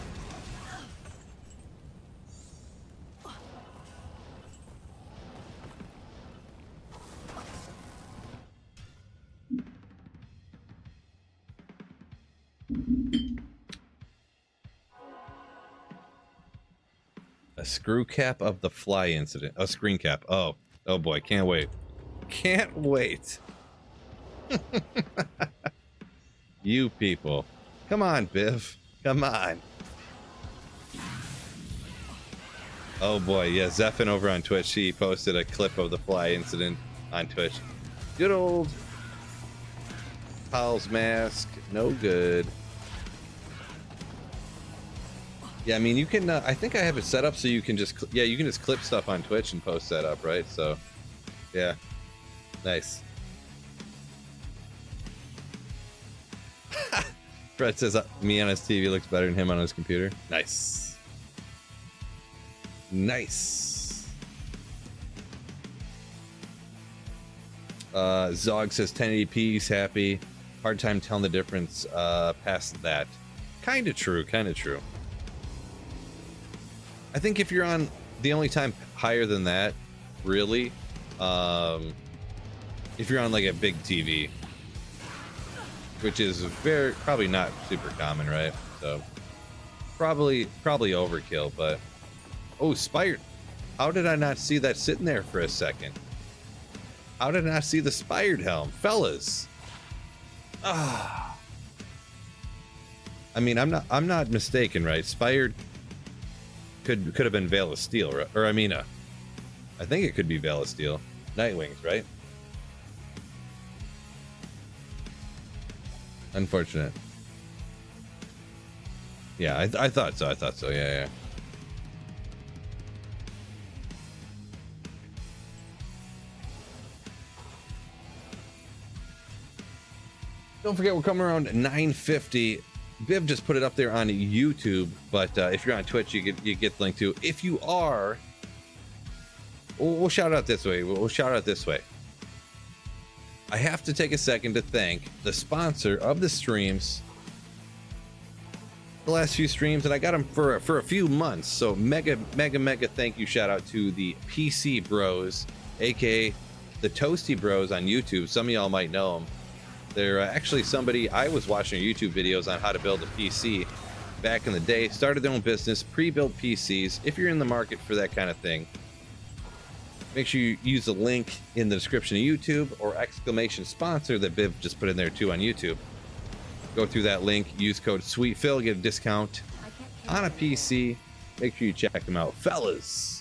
A screw cap of the fly incident. A screen cap. Oh boy, can't wait. Can't wait. You people. Come on, Biv. Come on. Oh boy, yeah, Zephin over on Twitch, he posted a clip of the fly incident on Twitch. Good old Powell's mask. No good. Yeah, I mean, you can, I think I have it set up so you can just, yeah, you can just clip stuff on Twitch and post that up, right? So, yeah. Nice. Fred says me on his TV looks better than him on his computer. Nice. Nice. Zog says 1080p, he's happy. Hard time telling the difference past that. Kind of true, kind of true. I think if you're on the only time higher than that, really, if you're on like a big TV, which is probably not super common, right? So probably overkill, but oh, Spired. How did I not see that sitting there for a second? How did I not see the Spired helm? Fellas. Ah. I mean, I'm not mistaken, right? Spired could have been Veil of Steel, right? Or I mean, I think it could be Veil of Steel. Nightwings, right? Unfortunate. Yeah, I thought so. I thought so. Yeah. Don't forget, we're coming around 9:50. Viv just put it up there on YouTube, but if you're on Twitch, you get the link too. If you are, we'll shout out this way. We'll shout out this way. I have to take a second to thank the sponsor of the streams. The last few streams, and I got them for a few months. So mega thank you, shout out to the PC Bros, aka the Toasty Bros on YouTube. Some of y'all might know them. They're actually somebody I was watching YouTube videos on how to build a PC back in the day. Started their own business, pre-built PCs. If you're in the market for that kind of thing, make sure you use the link in the description of YouTube or exclamation sponsor that Biv just put in there too on YouTube. Go through that link, use code SweetPhil, get a discount on a PC. Make sure you check them out, fellas.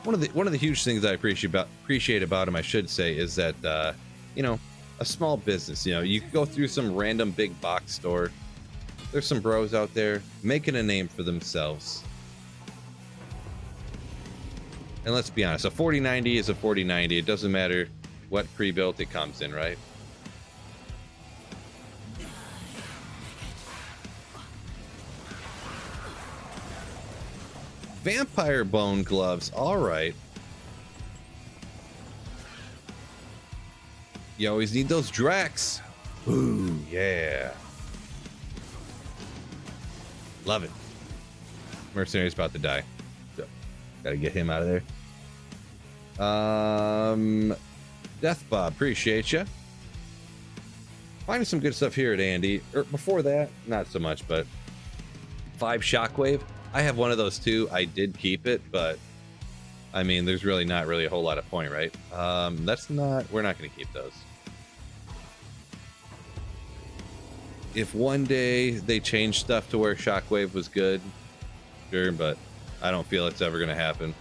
One of the huge things I appreciate about him, I should say, is that you know, a small business. You know, you could go through some random big box store. There's some bros out there making a name for themselves. And let's be honest, a 4090 is a 4090. It doesn't matter what pre-built it comes in, right? Vampire bone gloves, all right. You always need those Drax. Ooh, yeah. Love it. Mercenary's about to die. So, gotta get him out of there. Death Bob, appreciate you. Finding some good stuff here at Andy. Before that, not so much, but 5 Shockwave. I have one of those too. I did keep it, but I mean, there's really not a whole lot of point, right? We're not going to keep those. If one day they change stuff to where Shockwave was good, sure, but I don't feel it's ever going to happen.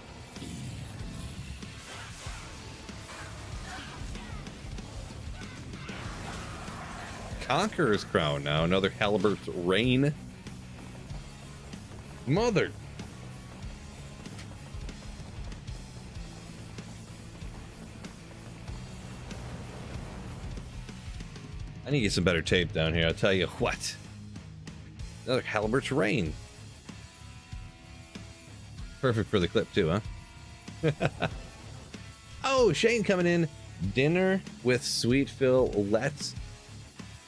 Conqueror's Crown now, another Haliburt's Reign. Mother. I need to get some better tape down here, I'll tell you what. Another Haliburt's Reign. Perfect for the clip too, huh? Oh, Shane coming in. Dinner with Sweet Phil. Let's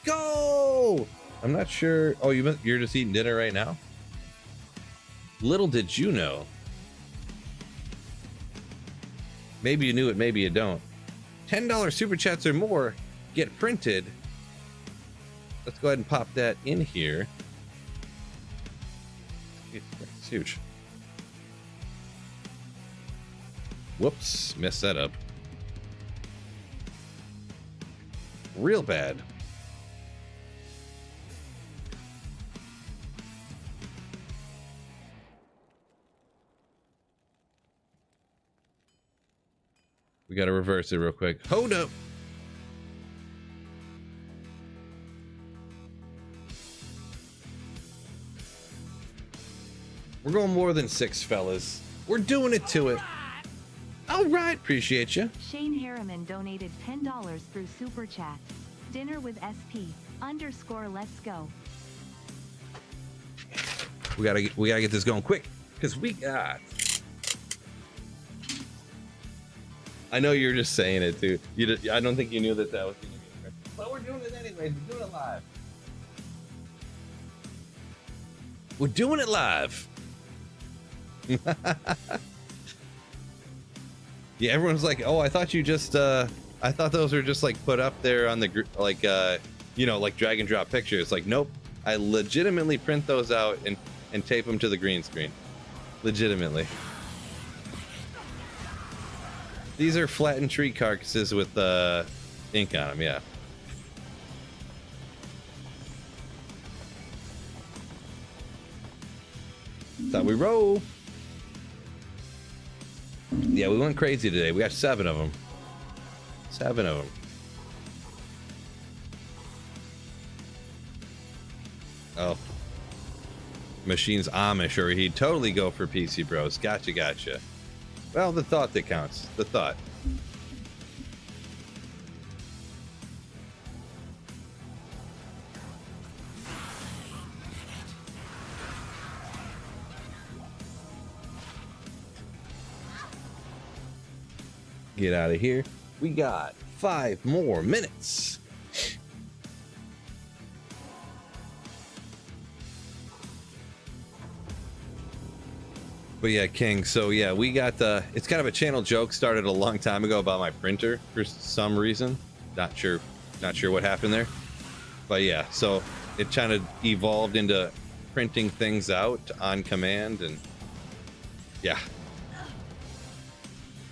go. I'm not sure. Oh, you're just eating dinner right now? Little did you know. Maybe you knew it, maybe you don't. $10 super chats or more get printed. Let's go ahead and pop that in here. It's huge. Whoops, messed that up. Real bad. We got to reverse it real quick. Hold up. We're going more than 6, fellas. We're doing it to it. All right, appreciate you. Shane Harriman donated $10 through Super Chat. Dinner with SP_, let's go. We gotta get this going quick, because we got. I know you're just saying it too. I don't think you knew that was gonna be a trick. But we're doing it anyways. We're doing it live. We're doing it live. Yeah, everyone's like, "Oh, I thought you just I thought those were just like put up there on the like you know, like drag and drop pictures." Like, nope. I legitimately print those out and tape them to the green screen. Legitimately. These are flattened tree carcasses with ink on them, yeah. That's how we roll. Yeah, we went crazy today. We got 7 of them. 7 of them. Oh. Machine's Amish, or he'd totally go for PC Bros. Gotcha, gotcha. Well, the thought that counts. The thought. Get out of here. We got 5 more minutes. But yeah, King, so yeah, we got it's kind of a channel joke started a long time ago about my printer for some reason. Not sure what happened there. But yeah, so it kind of evolved into printing things out on command, and yeah.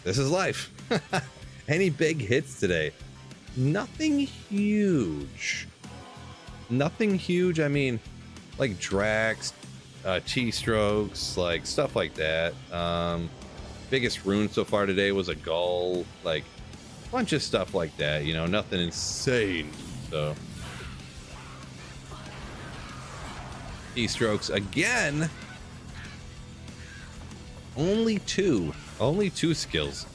This is life. Any big hits today? Nothing huge. Nothing huge. I mean, like Drax, T-strokes, like stuff like that. Biggest rune so far today was a gull, like a bunch of stuff like that, you know, nothing insane. So T-strokes again. Only 2 skills.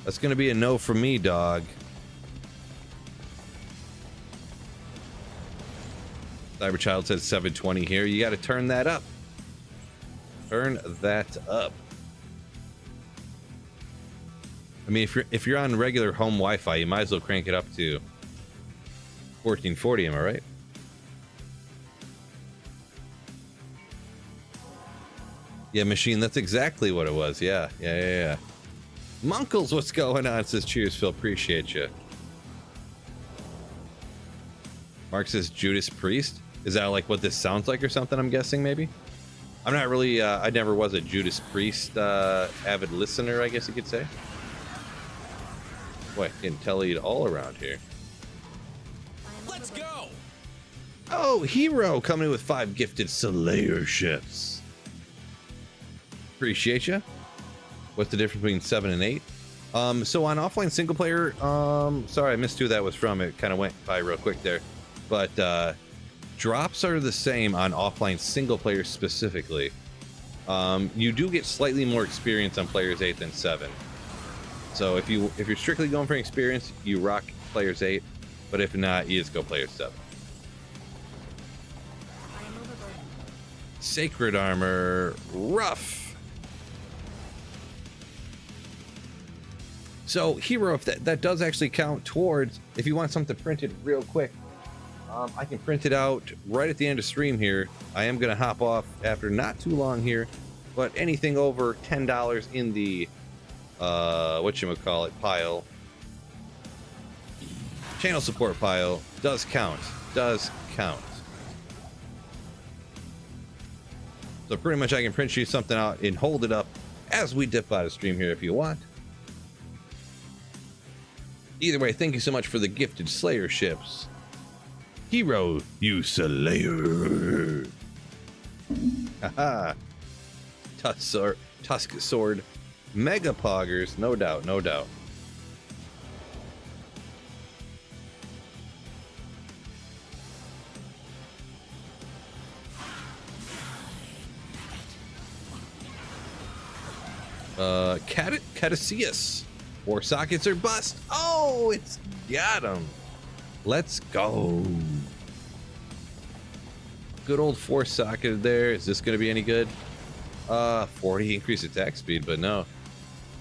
That's gonna be a no from me, dog. Cyberchild said 720 here. You got to turn that up. Turn that up. I mean, if you're on regular home Wi-Fi, you might as well crank it up to 1440. Am I right? Yeah, machine. That's exactly what it was. Yeah. Munkles, what's going on? Says cheers, Phil. Appreciate you. Mark says Judas Priest. Is that like what this sounds like or something? I'm guessing maybe. I'm not really. I never was a Judas Priest avid listener, I guess you could say. Boy, getting tellied all around here. Let's go. Oh, Hero coming in with 5 gifted Slayer ships. Appreciate you. What's the difference between 7 and 8? So on offline single player, sorry I missed who that was from. It kind of went by real quick there. But drops are the same on offline single player specifically. You do get slightly more experience on players 8 than 7. So if you're strictly going for experience, you rock players 8. But if not, you just go players 7. Sacred armor, rough. So hero, if that does actually count towards, if you want something printed real quick, I can print it out right at the end of stream here. I am gonna hop off after not too long here, but anything over $10 in the whatchamacallit pile, channel support pile, does count. So pretty much I can print you something out and hold it up as we dip out of stream here if you want. Either way, thank you so much for the gifted Slayer ships. Hero, you Slayer. Haha. Tusk sword. Mega poggers. No doubt, no doubt. Caduceus. 4 sockets are bust. Oh, it's got him. Let's go. Good old 4 socket there. Is this going to be any good? 40 increased attack speed, but no.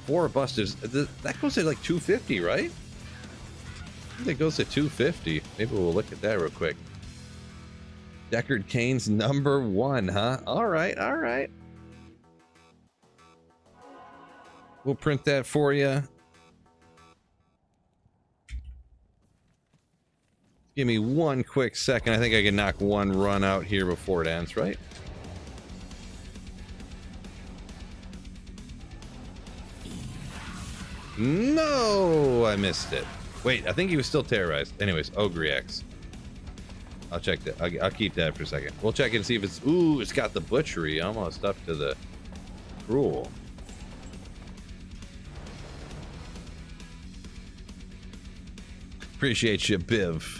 4 busters. That goes to like 250, right? I think it goes to 250. Maybe we'll look at that real quick. Deckard Cain's #1, huh? All right, all right. We'll print that for you. Give me one quick second. I think I can knock one run out here before it ends, right? No, I missed it. Wait, I think he was still terrorized. Anyways, Ogre X. I'll check that. I'll keep that for a second. We'll check and see if it's... Ooh, it's got the butchery almost up to the cruel. Appreciate you, Biv.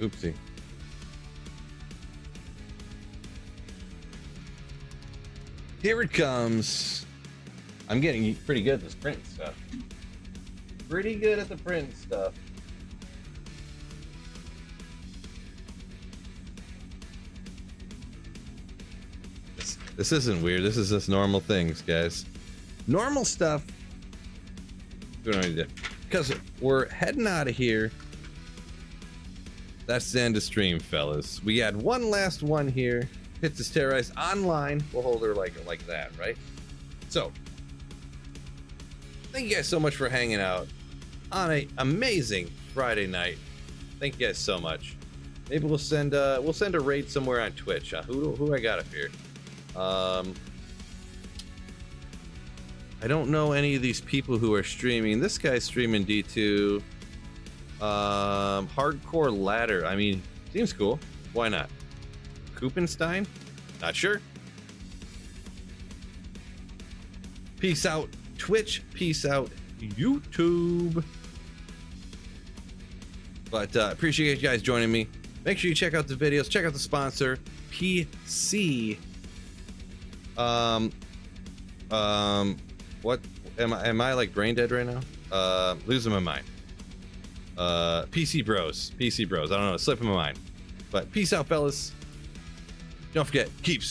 Oopsie. Here it comes. I'm getting pretty good at this print stuff. Pretty good at the print stuff. This isn't weird. This is just normal things, guys. Normal stuff. We don't need to, because we're heading out of here. That's the end of stream, fellas. We had one last one here. Hits is terrorized online. We'll hold her like that, right? So, thank you guys so much for hanging out on an amazing Friday night. Thank you guys so much. Maybe we'll send a raid somewhere on Twitch. Who I got up here? I don't know any of these people who are streaming. This guy's streaming D2. Hardcore ladder. I mean, seems cool. Why not? Kupenstein? Not sure. Peace out, Twitch. Peace out, YouTube. But appreciate you guys joining me. Make sure you check out the videos. Check out the sponsor, PC. What am I like brain dead right now? Losing my mind. PC Bros. I don't know, slipping my mind. But peace out, fellas. Don't forget, keep